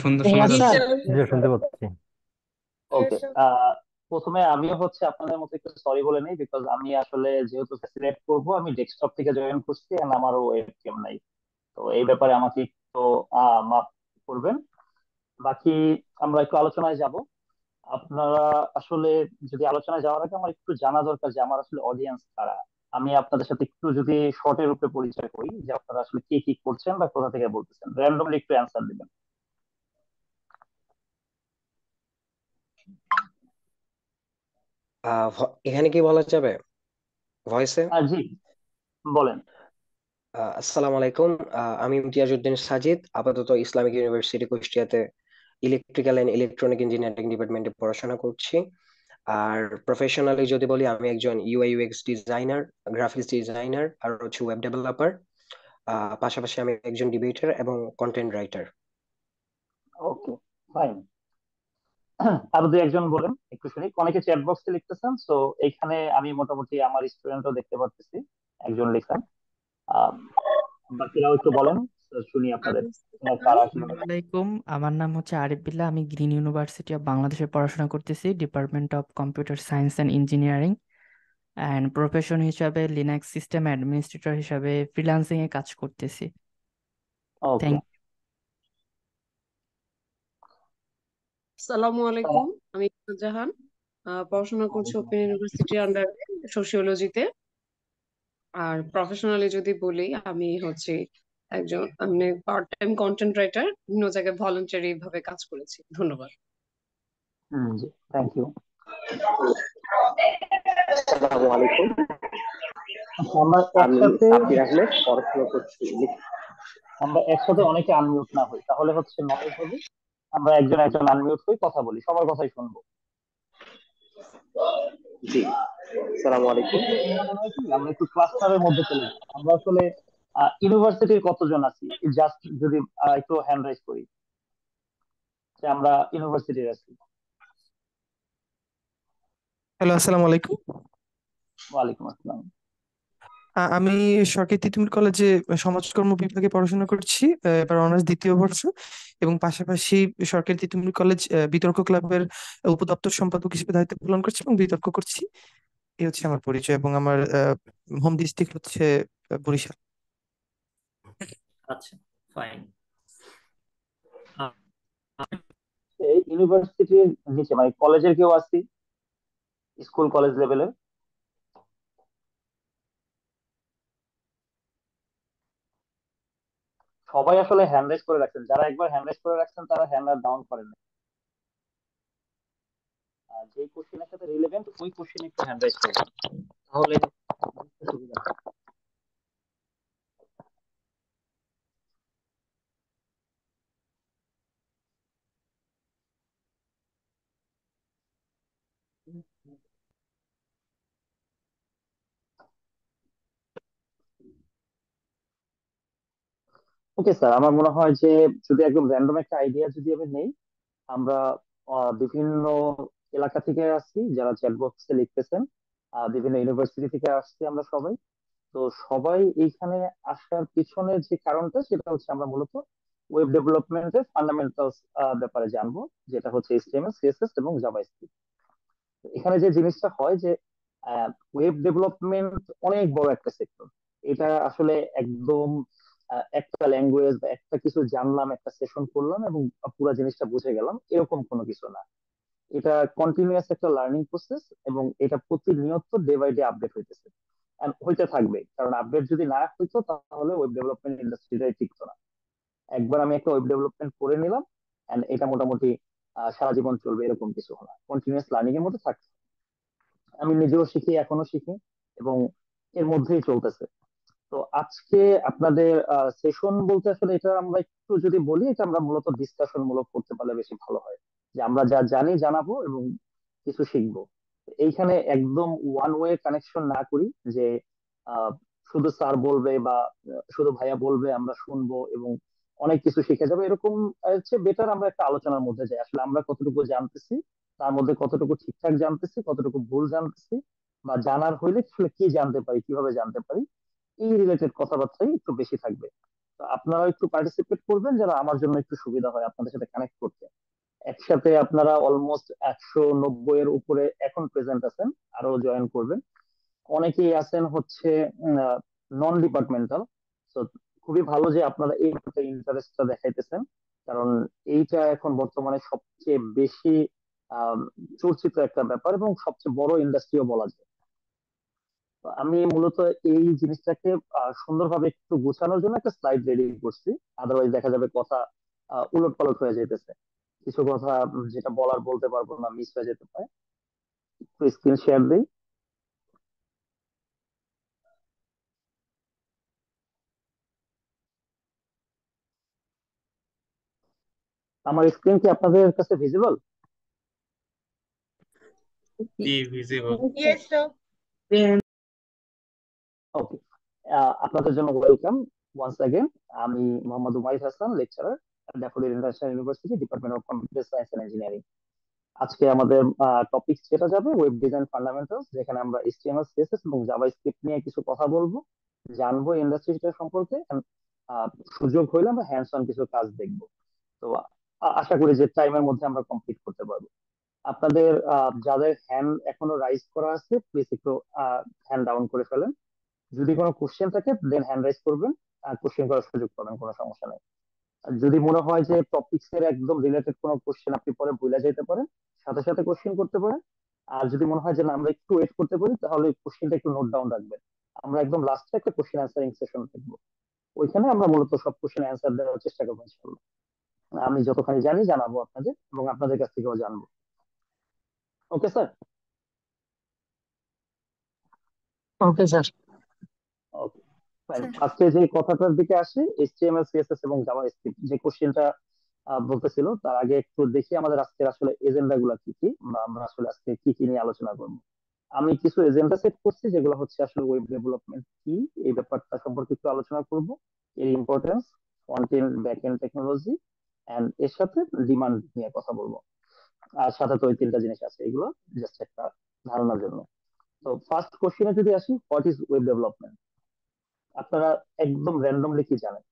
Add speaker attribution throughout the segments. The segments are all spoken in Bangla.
Speaker 1: সুন্দর শোনা
Speaker 2: রিহাদ
Speaker 1: যাচ্ছে।
Speaker 2: স্যার।
Speaker 3: জি শুনতে পাচ্ছি।
Speaker 4: ওকে। প্রথমে আমিও আপনাদের মতো একটু সরি বলে নিই, বিকজ আমি আসলে যেহেতু ফ্যাসিলিটেট করব, আমি ডেস্কটপ থেকে জয়েন করছি and আমারও ওয়েবক্যাম নাই। তো এই ব্যাপারে আমাকে একটু মাফ করবেন। বাকি আমরা একটু আলোচনায় যাব। আপনারা আসলে, যদি আলোচনায় যাওয়ার আগে আমার একটু জানা দরকার যে আমার আসলে অডিয়েন্স কারা। আমি আপনাদের সাথে একটু যদি শর্টের উপরে পরিচয় করি, যে আপনারা আসলে কি কি করছেন বা কোথা থেকে বলতেছেন, র্যান্ডমলি একটু অ্যান্সার দিবেন।
Speaker 5: এখানে কি বলা যাবে ভয়েসে?
Speaker 4: জি, বলেন।
Speaker 5: আসসালামু আলাইকুম। আমি ইমতিয়াজ উদ্দিন সাজিদ, আপাতত ইসলামিক ইউনিভার্সিটি কুষ্টিয়াতে ইলেকট্রিক্যাল এন্ড ইলেকট্রনিক ইঞ্জিনিয়ারিং ডিপার্টমেন্টে পড়াশোনা করছি। আর প্রফেশনালি যদি বলি, আমি একজন UI UX designer, graphics designer, আর হচ্ছে ওয়েব ডেভেলপার। পাশাপাশি আমি একজন ডিবেটার এবং কন্টেন্ট রাইটার।
Speaker 4: ওকে, ফাইন। আরো দুই একজন বলেন, একটু শুনি। অনেকে চ্যাট বক্সে লিখতেছেন, সো এইখানে আমি মোটামুটি আমার স্টুডেন্টও দেখতে পারতেছি একজন লেখা। আহ, বাকিরাও একটু বলেন, তো শুনি আপনাদের কারা
Speaker 6: আসসালামু
Speaker 4: কিভাবে।
Speaker 6: আলাইকুম, আমার নাম হচ্ছে আরিফ বিল্লাহ। আমি গ্রিন ইউনিভার্সিটি অফ বাংলাদেশে পড়াশোনা করতেছি, department of computer science and engineering. And profession হিসাবে লিনাক্স সিস্টেম অ্যাডমিনিস্ট্রেটর হিসাবে ফ্রিল্যান্সিং এ কাজ করতেছি।
Speaker 4: ওকে।
Speaker 6: থ্যাংক
Speaker 2: আসসালামু আলাইকুম। আমি জাহান, পড়াশোনা করছি ওপেন ইউনিভার্সিটির আন্ডার সোশিওলজিতে। আর প্রফেশনালি যদি বলি, আমি হচ্ছে একজন মানে পার্ট টাইম কন্টেন্ট রাইটার, বিভিন্ন জায়গায় ভলান্টারি ভাবে কাজ করেছি। ধন্যবাদ।
Speaker 4: জি, থ্যাংক ইউ।
Speaker 5: আসসালামু আলাইকুম।
Speaker 4: আমরা
Speaker 5: আমি
Speaker 4: একসাথে
Speaker 5: সাব্বির আহমেদ, পড়াশোনা করছি।
Speaker 4: আমরা একসাথে অনেকে আনমিউট না হই, তাহলে হচ্ছে নয়েজ হবে। আমরা একজন একজন আনমিউট হই, কথা বলি, সবার কথাই শুনবো।
Speaker 5: জি, আসসালামু আলাইকুম।
Speaker 4: একটু মনে হয় কি, আমরা একটু ক্লাস্টারের মধ্যে চলে যাই। আমরা আসলে ইউনিভার্সিটির কতজন আছি, জাস্ট যদি একটু হ্যান্ড রাইজ করি যে আমরা ইউনিভার্সিটির আছি।
Speaker 7: হ্যালো, আসসালামু আলাইকুম।
Speaker 4: ওয়ালাইকুম আসসালাম।
Speaker 7: আমি সরকারি তিতুমির কলেজে সমাজকর্ম বিভাগে পড়াশোনা করছি, এবার অনার্স দ্বিতীয় বর্ষ। এবং পাশাপাশি সরকারি তিতুমির কলেজ বিতর্ক ক্লাবের উপদপ্তর সম্পাদক হিসেবে দায়িত্ব পালন করছি এবং বিতর্ক করছি। এই হচ্ছে আমার পরিচয়, এবং আমার হোম ডিস্ট্রিক্ট হচ্ছে বরিশাল।
Speaker 1: আচ্ছা, ফাইন।
Speaker 4: এই ইউনিভার্সিটির নিচে মানে কলেজের কেউ আছি, স্কুল কলেজ লেভেলের? সবাই আসলে হ্যান্ড রাইজ করে রাখছেন, যারা একবার হ্যান্ড রাইজ করে রাখছেন তারা হ্যান্ড আর ডাউন করেন না। যে কোশ্চেনের সাথে রিলেভেন্ট ওই কোশ্চেনে একটু হ্যান্ড রাইজ করবেন, তাহলে বুঝতে সুবিধা হবে। ওকে স্যার, আমার মনে হয় যে যদি একদম র্যান্ডম একটা আইডিয়া যদি আমি নেই, আমরা বিভিন্ন এলাকা থেকে আসছি যারা চ্যাট বক্সে লিখতেছেন, বিভিন্ন ইউনিভার্সিটি থেকে আসছি আমরা সবাই। তো সবাই এইখানে আসার পিছনের যে কারণটা, সেটা হচ্ছে আমরা মূলত ওয়েব ডেভেলপমেন্টের ফান্ডামেন্টালস ব্যাপারে জানবো, যেটা হচ্ছে এইচটিএমএল, সিএসএস এবং জাভাস্ক্রিপ্ট। এখানে যে জিনিসটা হয় যে ওয়েব ডেভেলপমেন্ট অনেক বড় একটা সেক্টর। এটা আসলে একদম একটা ল্যাঙ্গুয়েজ বা একটা কিছু জানলাম, একটা সেশন করলাম এবং পুরো জিনিসটা বুঝে গেলাম, এরকম কোনো কিছু না। এটা কন্টিনিউয়াস একটা লার্নিং প্রসেস, এবং এটা প্রতিনিয়ত ডে বাই ডে আপডেট হইতেছে and হইতে থাকবে, কারণ আপডেট যদি না হইতো তাহলে ওয়েব ডেভেলপমেন্ট ইন্ডাস্ট্রিটাই টিকতো না। একবার আমি একটা ওয়েব ডেভেলপমেন্ট করে নিলাম and এটা মোটামুটি সারা জীবন চলবে এরকম কিছু না, কন্টিনিউয়াস লার্নিং এর মধ্যে থাকতে। আমি নিজেও শিখি, এখনো শিখি, এবং এর মধ্যেই চলতেছে। তো আজকে আপনাদের সেশন বলতে আসলে এটা আমরা একটু যদি বলি, এটা আমরা মূলত ডিসকাশন মূলক করতে পারলে বেশি ভালো হয়, যে আমরা যা জানি জানাবো এবং কিছু শিখবো। এইখানে একদম ওয়ান ওয়ে কানেকশন না করি, যে আহ, শুধু স্যার বলবে বা শুধু ভাইয়া বলবে আমরা শুনবো এবং অনেক কিছু শিখে যাবে, এরকম হচ্ছে বেটার আমরা একটা আলোচনার মধ্যে যাই, আসলে আমরা কতটুকু জানতেছি, তার মধ্যে কতটুকু ঠিকঠাক জানতেছি, কতটুকু ভুল জানতেছি, বা জানার হইলে আসলে কি জানতে পারি, কিভাবে জানতে পারি, এই রিলেটেড কথাবার্তাই একটু বেশি থাকবে। তো আপনারা একটু পার্টিসিপেট করবেন যেন আমার জন্য একটু সুবিধা হয় আপনাদের সাথে কানেক্ট করতে। একসাথে আপনারা অলমোস্ট 190 এর উপরে এখন প্রেজেন্ট আছেন, আরো জয়েন করবেন। অনেকেই আছেন হচ্ছে নন ডিপার্টমেন্টাল। তো খুবই ভালো যে আপনারা এই ইন্টারেস্টটা দেখাইতেছেন, কারণ এইটা এখন বর্তমানে সবচেয়ে বেশি আহ, চর্চিত একটা ব্যাপার এবং সবচেয়ে বড় ইন্ডাস্ট্রিও বলা যায়। তো আমি মূলত এই জিনিসটাকে সুন্দরভাবে একটু গোছানোর জন্য একটা স্লাইড রেডি করছি। আদারওয়াইজ দেখা যাবে কথা উলট পালট হয়ে যেতেছে, কিছু কথা যেটা বলার বলতে পারবো না, মিস হয়ে যেতে পারে। একটু স্ক্রিন শেয়ার দিই। আমার স্ক্রিন কি আপনাদের কাছে ভিজিবল?
Speaker 1: জি ভিজিবল।
Speaker 3: Yes, sir.
Speaker 4: ওকে, আপনাদের জন্য ওয়েলকাম ওয়ান্স অ্যাগেন। আমি Mohammad Umair Hasan, lecturer, Daffodil International University, department of computer science and engineering. আজকে আমাদের টপিক যেটা যাবে ওয়েব ডিজাইন ফান্ডামেন্টালস, যেখানে আমরা এইচটিএমএল, সিএসএস এবং জাভাস্ক্রিপ্ট নিয়ে কিছু কথা বলবো, জানবো ইন্ডাস্ট্রিটা সম্পর্কে, and, সুযোগ হইলে আমরা হ্যান্ডস অন কিছু কাজ দেখবো। তো আশা করি যে টাইমের মধ্যে আমরা কমপ্লিট করতে পারবো। আপনাদের যাদের হ্যান্ড এখনো রাইজ করা আছে, প্লিজ একটু হ্যান্ড ডাউন করে ফেলেন। যদি কোনো কোশ্চেন থাকে দেন হ্যান্ড রাইজ করবেন, কোশ্চেন করার সুযোগ পাবেন, কোনো সমস্যা নেই। আর যদি মনে হয় যে টপিকস এর একদম রিলেটেড কোনো কোশ্চেন আপনি পরে ভুলে যেতে পারেন, সাথে সাথে কোশ্চেন করতে পারেন। আর যদি মনে হয় যে না আমরা একটু ওয়েট করতে পারি, তাহলে কোশ্চেনটা একটু নোট ডাউন রাখবেন। আমরা একদম লাস্টে একটা কোশ্চেন অ্যান্সারিং সেশন থাকবো, ওইখানে আমরা মূলত সব কোশ্চেন অ্যান্সার দেওয়ার চেষ্টা করবো ইনশাআল্লাহ। আমি যতখানি জানি জানাবো আপনাদের, এবং আপনাদের কাছ থেকেও জানবো। Okay sir?
Speaker 3: Okay, sir.
Speaker 4: ওকে, ফাইন। আজকে যে কথাটার দিকে আসি, এইচটিএমএল, সিএসএস এবং জাভাস্ক্রিপ্ট যে কোশ্চেনটা বলতেছিল, তার আগে একটু দেখি আমাদের আজকের আসলে এজেন্ডা গুলা কি কি, বা আমরা আসলে আজকে কি কি নিয়ে আলোচনা করবো। আমি কিছু এজেন্ডা সেট করছি, যেগুলো হচ্ছে আসলে ওয়েব ডেভেলপমেন্ট কি, এই ব্যাপারটা সম্পর্কে একটু আলোচনা করব, এর importance, front end back end technology, and এর সাথে ডিমান্ড নিয়ে কথা বলবো। আর সাথে তো ওই তিনটা জিনিস আছে, এগুলো জাস্ট একটা ধারণার জন্য। তো ফার্স্ট কোশ্চেনে যদি আসি, হোয়াট ইজ ওয়েব ডেভেলপমেন্ট? আপনারা একদম র্যান্ডমলি কি জানেন?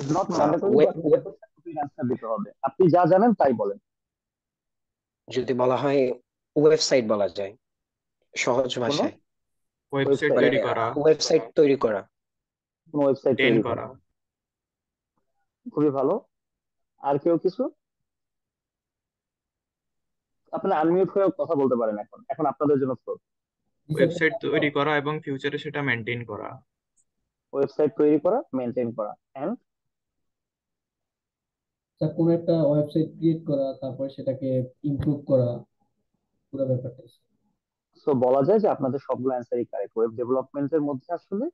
Speaker 4: ইজ নট ম্যান্ডেটরি যে
Speaker 5: ওয়েব
Speaker 4: আপনাকে অ্যান্সার দিতে হবে, আপনি যা জানেন তাই বলেন।
Speaker 5: যদি বলা হয় ওয়েবসাইট বলা যায় সহজ
Speaker 4: কোনো
Speaker 5: ভাষায়।
Speaker 1: ওয়েবসাইট
Speaker 4: ওয়েবসাইট,
Speaker 5: মানে
Speaker 1: তৈরি করা,
Speaker 5: ওয়েবসাইট তৈরি করা।
Speaker 4: কোনো ওয়েবসাইট
Speaker 1: মেইনটেইন
Speaker 4: তৈরি করা,
Speaker 1: করা।
Speaker 4: খুবই ভালো। আর কেউ কিছু? আপনি আনমিউট হয়ে কথা বলতে পারেন, এখন এখন আপনাদের জন্য ফ্লোর।
Speaker 1: ওয়েবসাইট তৈরি করা এবং ফিউচারে সেটা মেইনটেইন করা।
Speaker 4: ওয়েবসাইট তৈরি করা, মেনটেন করা, এন্ড
Speaker 8: স্যার কোনো একটা ওয়েবসাইট ক্রিয়েট করা, তারপর সেটাকে ইমপ্রুভ করা, পুরো ব্যাপারটা।
Speaker 4: সো বলা যায় যে আপনাদের সবগুলো অ্যান্সারই কারেক্ট। ওয়েব ডেভেলপমেন্টের মধ্যে আসলে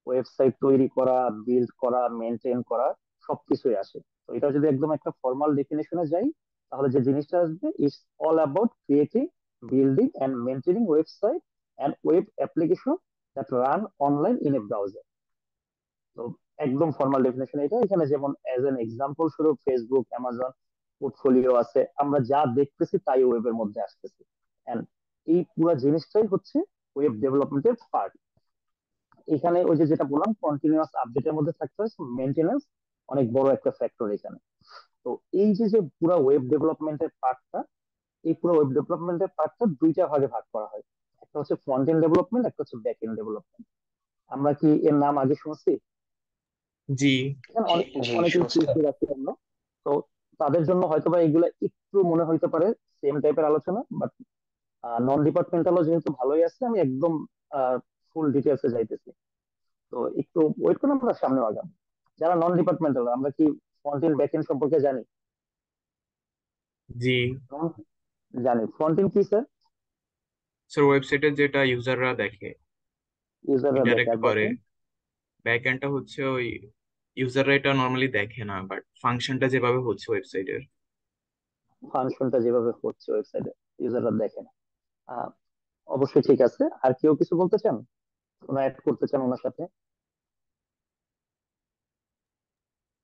Speaker 4: ওয়েবসাইট তৈরি করা, বিল্ড করা, মেনটেন করা সবকিছুই আসে। তো এটা যদি একদম একটা ফর্মাল ডেফিনেশনে যাই, তাহলে যে জিনিসটা আসবে, it's all about creating, building and maintaining website and web application that run online in a browser. তো একদম ফর্মাল ডেফিনেশন এটা। এখানে যেমন অ্যাজ এন এক্সাম্পল স্বরূপ ফেসবুক, অ্যামাজন, পোর্টফোলিও আছে, আমরা যা দেখতেছি তাই ওয়েবের মধ্যে আসতেছে। এন্ড এই পুরো জিনিসটাই হচ্ছে ওয়েব ডেভেলপমেন্টের পার্ট। এখানে ওই যে যেটা বললাম, কন্টিনিউয়াস আপডেটের মধ্যে থাকতে হয়, মেনটেনেন্স অনেক বড় একটা ফ্যাক্টর এখানে। তো এই যে যে পুরো ওয়েব ডেভেলপমেন্টের পার্টটা, এই পুরো ওয়েব ডেভেলপমেন্টের পার্টটা দুইটা ভাগে ভাগ করা হয়। একটা হচ্ছে ফ্রন্ট এন্ড ডেভেলপমেন্ট, একটা হচ্ছে ব্যাক এন্ড ডেভেলপমেন্ট। আমরা কি এর নাম আগে শুনছি?
Speaker 1: জি।
Speaker 4: এখানে
Speaker 5: জি
Speaker 4: অনেক
Speaker 5: জি
Speaker 4: অনেকেই
Speaker 5: শুনছি।
Speaker 4: পিছিয়ে রাখি আমরা। তো তাদের জন্য হয়তোবা এগুলা একটু মনে হইতে পারে সেম টাইপের আলোচনা, বাট নন ডিপার্টমেন্টালও যেহেতু ভালোই আছে, আমি একদম ফুল ডিটেলসে যাইতেছি। তো একটু ওয়েট করুন, আমরা সামনে আগাম। যারা নন ডিপার্টমেন্টাল, আমরা কি ফ্রন্ট এন্ড ব্যাক এন্ড সম্পর্কে জানি?
Speaker 1: জি
Speaker 4: জানি। ফ্রন্ট এন্ড কি স্যার?
Speaker 1: স্যার ওয়েবসাইটে যেটা ইউজাররা দেখে,
Speaker 4: ইউজাররা দেখে।
Speaker 1: ইন্টারেক্ট
Speaker 4: আর ব্যাক
Speaker 1: করে।
Speaker 4: এন্ড?
Speaker 1: ব্যাক এন্ডটা হচ্ছে ওই ইউজাররা এটা নর্মালি দেখে না, বাট ফাংশনটা যেভাবে হচ্ছে ওয়েবসাইটের।
Speaker 4: ফাংশনটা যেভাবে হচ্ছে ওয়েবসাইটে, ইউজাররা দেখে না। আহ, অবশ্যই ঠিক আছে। আর কেউ কিছু বলতে চান, কোনো অ্যাড করতে চান ওনার সাথে?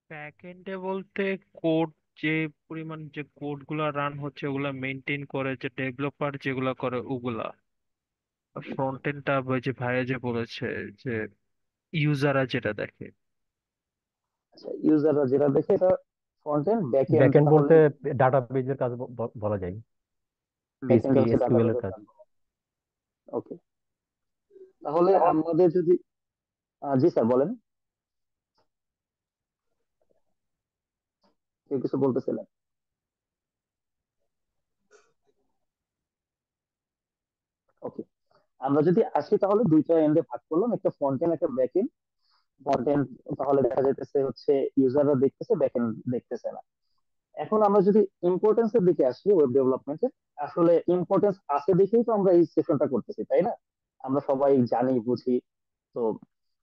Speaker 9: ব্যাকএন্ডে বলতে কোড, যে পরিমাণ যে কোড গুলা রান হচ্ছে ওগুলা মেনটেন করে, যে ডেভেলপার যেগুলা করে ওগুলা। ফ্রন্ট এন্ডটা ওই যে ভাইয়া যে বলেছে যে ইউজাররা যেটা দেখে।
Speaker 4: আচ্ছা, ইউজাররা যেটা দেখে এটা front end, back and
Speaker 10: backend
Speaker 4: তাহলে
Speaker 10: বলতে ডাটাবেজের কাজ বলা যায়,
Speaker 4: ব্যাক এন্ড
Speaker 10: পিএসপি
Speaker 4: হচ্ছে
Speaker 10: এসকিউএল এর
Speaker 4: ডাটাবেসের
Speaker 10: কাজ।
Speaker 4: কাজ। ওকে, তাহলে আমাদের যদি জি স্যার বলেন, কেউ কিছু বলতেছিলেন? ওকে, আমরা যদি আসি তাহলে দুইটা এন্ডে ভাগ করলাম, একটা ফ্রন্ট এন্ড একটা ব্যাক এন্ড। ফ্রন্ট এন্ড তাহলে দেখা যাইতেছে হচ্ছে ইউজাররা দেখতেছে, ব্যাক এন্ড দেখতেছে না। এখন আমরা যদি ইম্পর্টেন্স এর দিকে আসি ওয়েব ডেভেলপমেন্টের, আসলে ইম্পর্টেন্স আছে দেখেই তো আমরা এই সেশনটা করতেছি, তাই না? আমরা সবাই জানি বুঝি। তো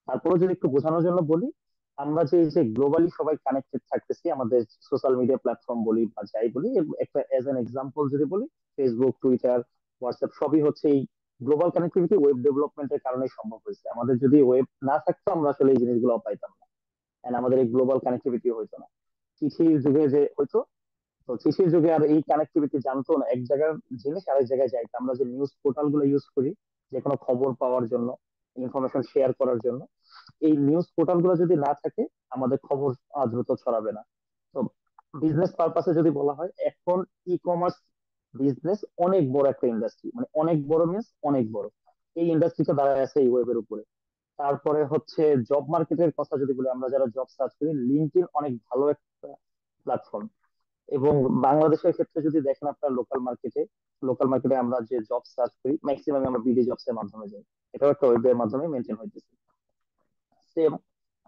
Speaker 4: তারপরে যদি একটু বোঝানোর জন্য বলি, আমরা যে এই যে গ্লোবালি সবাই কানেক্টেড থাকতেছি, আমাদের সোশ্যাল মিডিয়া প্ল্যাটফর্ম বলি বা যাই বলি, একটা এজ এন এক্সাম্পল যদি বলি, ফেসবুক, টুইটার, হোয়াটসঅ্যাপ সবই হচ্ছে এই গ্লোবাল কানেক্টিভিটি ওয়েব ডেভেলপমেন্টের কারণে সম্ভব হয়েছে। আমাদের যদি ওয়েব না থাকতো আমরা আসলে এই জিনিসগুলো পাইতাম না, and আমাদের এই গ্লোবাল কানেক্টিভিটি হইতো না। চিঠির যুগে যে হইতো, তো চিঠির যুগে আর এই কানেক্টিভিটি জানতো না, এক জায়গার জিনিস আরেক জায়গায় যাইতো। আমরা যে নিউজ পোর্টাল গুলো ইউজ করি যে কোনো খবর পাওয়ার জন্য, ইনফরমেশন শেয়ার করার জন্য, এই নিউজ পোর্টাল গুলো যদি না থাকে আমাদের খবর দ্রুত ছড়াবে না। তো বিজনেস পারপাসে যদি বলা হয়, এখন ই কমার্স বিজনেস অনেক বড় একটা ইন্ডাস্ট্রি, মানে অনেক বড় মিনস অনেক বড়। এই ইন্ডাস্ট্রিটা দাঁড়ায় আছে এই ওয়েবের উপরে। তারপরে হচ্ছে জব মার্কেটের কথা যদি বলি, আমরা যারা জব সার্চ করি, লিঙ্কডইন অনেক ভালো একটা প্ল্যাটফর্ম। এবং বাংলাদেশের ক্ষেত্রে যদি দেখেন আপনার লোকাল মার্কেটে আমরা যে জব সার্চ করি ম্যাক্সিমাম আমরা বিডি জবস এর মাধ্যমে যাই, এটাও একটা ওয়েবের মাধ্যমে মেনটেন হইতেছে। সেম,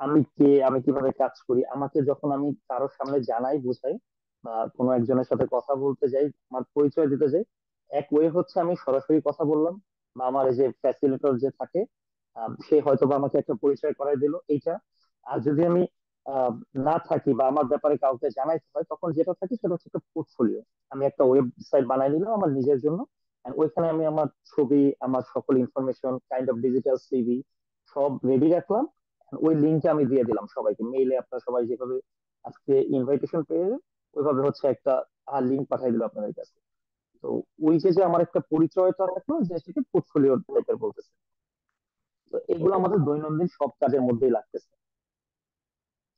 Speaker 4: আমি কে, আমি কিভাবে কাজ করি, আমাকে যখন আমি কারোর সামনে জানাই বুঝাই বা কোনো একজনের সাথে কথা বলতে যাই, আমার পরিচয় দিতে যাই, এক ওয়ে হচ্ছে আমি সরাসরি কথা বললাম, বা আমার এই যে ফ্যাসিলিটর যে থাকে সে হয়তো বা আমাকে একটা পরিচয় করাই দিল এইটা। আর যদি আমি আহ, না থাকি বা আমার ব্যাপারে কাউকে জানাইতে হয়, তখন যেটা থাকে সেটা হচ্ছে একটা পোর্টফোলিও। আমি একটা ওয়েবসাইট বানাই নিলাম আমার নিজের জন্য, and ওইখানে আমি আমার ছবি, আমার সকল information, kind of digital CV সব রেডি রাখলাম। ওই লিঙ্কটা আমি দিয়ে দিলাম সবাইকে, মেইলে আপনারা সবাই যেভাবে আজকে ইনভাইটেশন পেয়ে ওইভাবে হচ্ছে একটা লিঙ্ক পাঠিয়ে দিল আপনাদের কাছে। তো ওই যে যে আমার একটা পরিচয়টা থাকলো, যে সেটা পোর্টফোলিও টাইপের বলতেছে। তো এগুলো আমাদের দৈনন্দিন সব কাজের মধ্যেই লাগতেছে,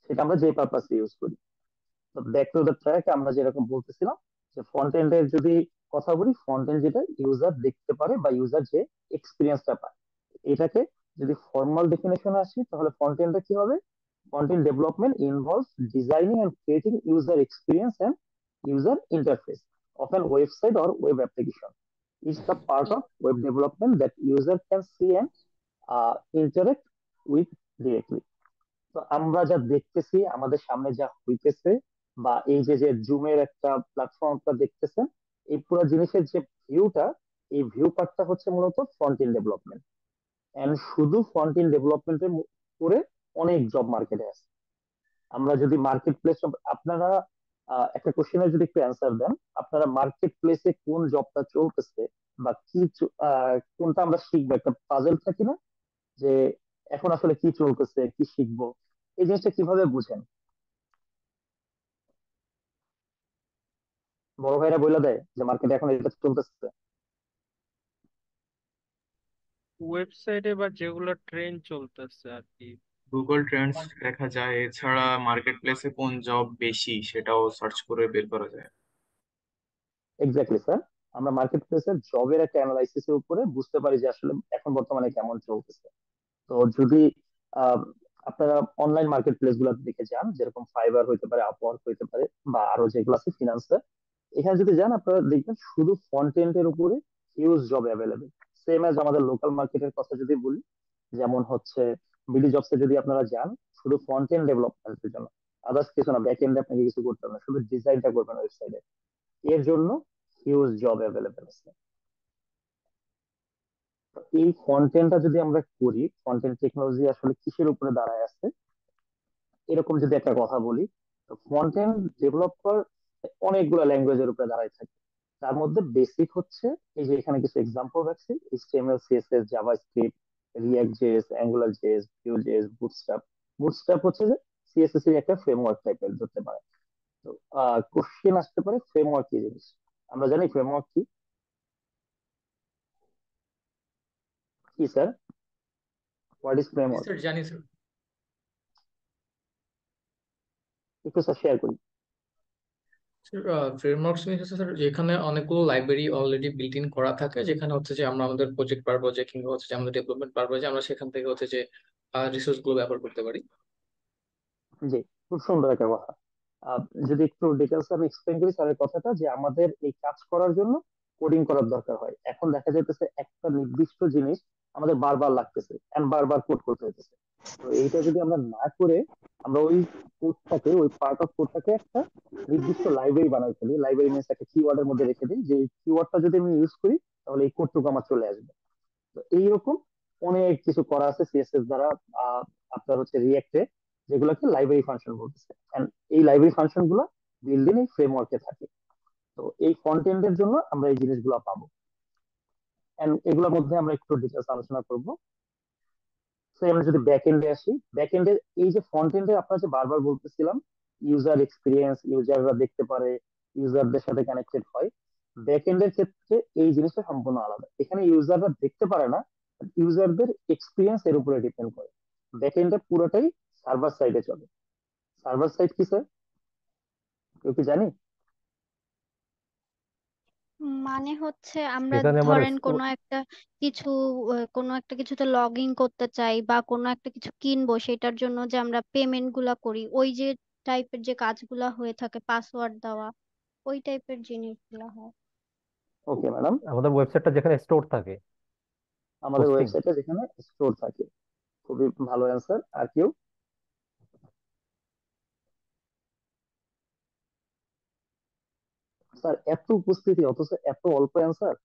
Speaker 4: সেটা আমরা যে পারপাসে ইউজ করি। তো ব্যাক টু দ্য ট্র্যাক, আমরা যেরকম বলতেছিলাম যে ফ্রন্ট এন্ডের যদি কথা বলি, ফ্রন্ট এন্ড যেটা ইউজার দেখতে পারে বা ইউজার যে এক্সপিরিয়েন্সটা পায়, এটাকে যদি ফর্মাল ডেফিনেশনে আসি তাহলে ফ্রন্ট এন্ডটা কি হবে? Front end development involves designing and creating user experience and user interface of an website or web application. Is the part of web development that user can see and interact with directly. তো আমরা যা দেখতেছি, আমাদের সামনে যা হইতেছে, বা এই যে যে জুমের একটা প্ল্যাটফর্মটা দেখতেছেন, এই পুরো জিনিসের যে ভিউটা, এই ভিউ পার্টটা হচ্ছে মূলত ফ্রন্ট এন্ড ডেভেলপমেন্ট। এন্ড শুধু ফ্রন্ট এন্ড ডেভেলপমেন্টের করে অনেক জব মার্কেটে আছে। আমরা যদি মার্কেট প্লেস, আপনারা একটা কোশ্চেনের যদি একটু অ্যান্সার দেন, আপনারা মার্কেট প্লেসে কোন জবটা চলতেছে বা কি কোনটা আমরা শিখবো, একটা পাজল থাকি না যে এখন আসলে কি চলতেছে, কি শিখবো, এই জিনিসটা কিভাবে বুঝেন? বড় ভাইরা বইলা দেয় যে মার্কেটে এখন এটা চলতেছে।
Speaker 9: ওয়েবসাইটে বা যেগুলো ট্রেন্ড চলতেছে আর কি।
Speaker 1: গুগল ট্রেন্ডস দেখা যায়, এছাড়া মার্কেট প্লেসে কোন জব বেশি সেটাও সার্চ করে বের করা যায়।
Speaker 4: এক্স্যাক্টলি স্যার, আমরা মার্কেট প্লেসের জবের একটা অ্যানালাইসিসের উপরে বুঝতে পারি যে আসলে এখন বর্তমানে কেমন চলতেছে। তো যদি আহ, আপনারা অনলাইন মার্কেট প্লেস গুলো দেখে যান, যেরকম ফাইবার হইতে পারে, আপওয়ার্ক হইতে পারে, বা আরো যেগুলো আছে ফিনান্সার, এখানে যদি যান আপনারা দেখবেন শুধু ফ্রন্ট এন্ড এর উপরে huge job available. Same as আমাদের লোকাল মার্কেটের কথা যদি বলি, যেমন হচ্ছে বিডি জবস এ যদি আপনারা যান, শুধু ফ্রন্ট এন্ড ডেভেলপমেন্টের জন্য, আদার্স কিছু না, ব্যাক এন্ডে আপনাকে কিছু করতে হবে না, শুধু ডিজাইনটা করবেন ওয়েবসাইটে, এর জন্য হিউজ জব অ্যাভেলেবেল আছে। তো এই ফ্রন্ট এন্ডটা যদি আমরা করি, ফ্রন্ট এন্ড টেকনোলজি আসলে কিসের উপরে দাঁড়ায় আছে, এরকম যদি একটা কথা বলি, তো ফ্রন্ট এন্ড ডেভেলপার অনেকগুলো ল্যাঙ্গুয়েজের উপরে দাঁড়ায় থাকে। তার মধ্যে বেসিক হচ্ছে, এই যে এখানে কিছু এক্সাম্পল রাখছি, HTML, CSS, JavaScript, react JS, angular JS, view JS, bootstrap. Bootstrap হচ্ছে যে সিএসএস এর একটা ফ্রেমওয়ার্ক টাইপের ধরতে পারে। তো কোশ্চেন আসতে পারে ফ্রেমওয়ার্ক কি জিনিস, আমরা জানি ফ্রেমওয়ার্ক কি? কি sir, what is
Speaker 11: G
Speaker 4: framework?
Speaker 11: Sir, জানি স্যার।
Speaker 4: একটু স্যার শেয়ার করি।
Speaker 11: ফ্রেমওয়ার্কস মিনস হচ্ছে স্যার যেখানে অনেকগুলো লাইব্রেরি অলরেডি বিল্ট ইন করা থাকে, যেখানে হচ্ছে যে আমরা আমাদের প্রজেক্ট পারপোজে কিংবা হচ্ছে যে আমাদের ডেভেলপমেন্ট পারপোজে আমরা সেখান থেকে হচ্ছে যে রিসোর্স গুলো ব্যবহার করতে পারি।
Speaker 4: জি, খুব সুন্দর একটা কথা। আহ, যদি একটু ডিটেলস আমি এক্সপ্লেন করি স্যারের কথাটা, যে আমাদের এই কাজ করার জন্য কোডিং করার দরকার হয়। এখন দেখা যাইতেছে একটা নির্দিষ্ট জিনিস আমাদের বারবার লাগতেছে এন্ড বারবার কোড করতে হইতেছে। তো এইটা যদি আমরা না করে আমরা ওই কোডটাকে, ওই পার্ট অফ কোডটাকে একটা নির্দিষ্ট লাইব্রেরি বানাই ফেলি, লাইব্রেরি মিনস একটা কিওয়ার্ডের মধ্যে রেখে দিই, যে এই কিওয়ার্ডটা যদি আমি ইউজ করি তাহলে এই কোডটুকু আমার চলে আসবে। তো এইরকম অনেক কিছু করা আছে সিএসএস দ্বারা, আহ, আপনার হচ্ছে রিয়েক্টে, যেগুলোকে লাইব্রেরি ফাংশন বলতেছে। And এই লাইব্রেরি ফাংশন গুলো বিল্ড ইন এই ফ্রেমওয়ার্কে থাকে। তো এই ফ্রন্ট এন্ডের জন্য আমরা এই জিনিসগুলো পাবো, এন্ড এগুলোর মধ্যে আমরা একটু ডিটেলস আলোচনা করব। তো আমরা যদি ব্যাক এন্ডে আসি, ব্যাক এন্ডে এই যে ফ্রন্ট এন্ডে আপনার যে বারবার বলতেছিলাম ইউজার এক্সপিরিয়েন্স, ইউজাররা দেখতে পারে, ইউজারদের সাথে কানেক্টেড হয়। ব্যাক এন্ডের ক্ষেত্রে এই জিনিসটা সম্পূর্ণ আলাদা। এখানে ইউজাররা দেখতে পারে না, ইউজারদের এক্সপিরিয়েন্স এর উপরে ডিপেন্ড করে। ব্যাক এন্ডে পুরোটাই সার্ভার সাইডে চলে। সার্ভার সাইড কি স্যার, কেউ কি জানি?
Speaker 12: মানে হচ্ছে আমরা
Speaker 10: এখানে আমার
Speaker 12: ধরেন কোনো একটা কিছুতে লগ ইন করতে চাই বা কোনো একটা কিছু কিনবো, সেটার জন্য যে আমরা পেমেন্ট গুলা করি, ওই যে টাইপের যে কাজগুলা হয়ে থাকে, পাসওয়ার্ড দেওয়া, ওই টাইপের জিনিসগুলা হয়।
Speaker 4: ওকে ম্যাডাম,
Speaker 10: আমাদের ওয়েবসাইটটা যেখানে স্টোর থাকে,
Speaker 4: আমাদের
Speaker 10: হোস্টিং।
Speaker 4: ওয়েবসাইটে যেখানে স্টোর থাকে। খুবই ভালো অ্যান্সার। আর কেউ? স্যার এত উপস্থিতি অথচ এত অল্প অ্যান্সার!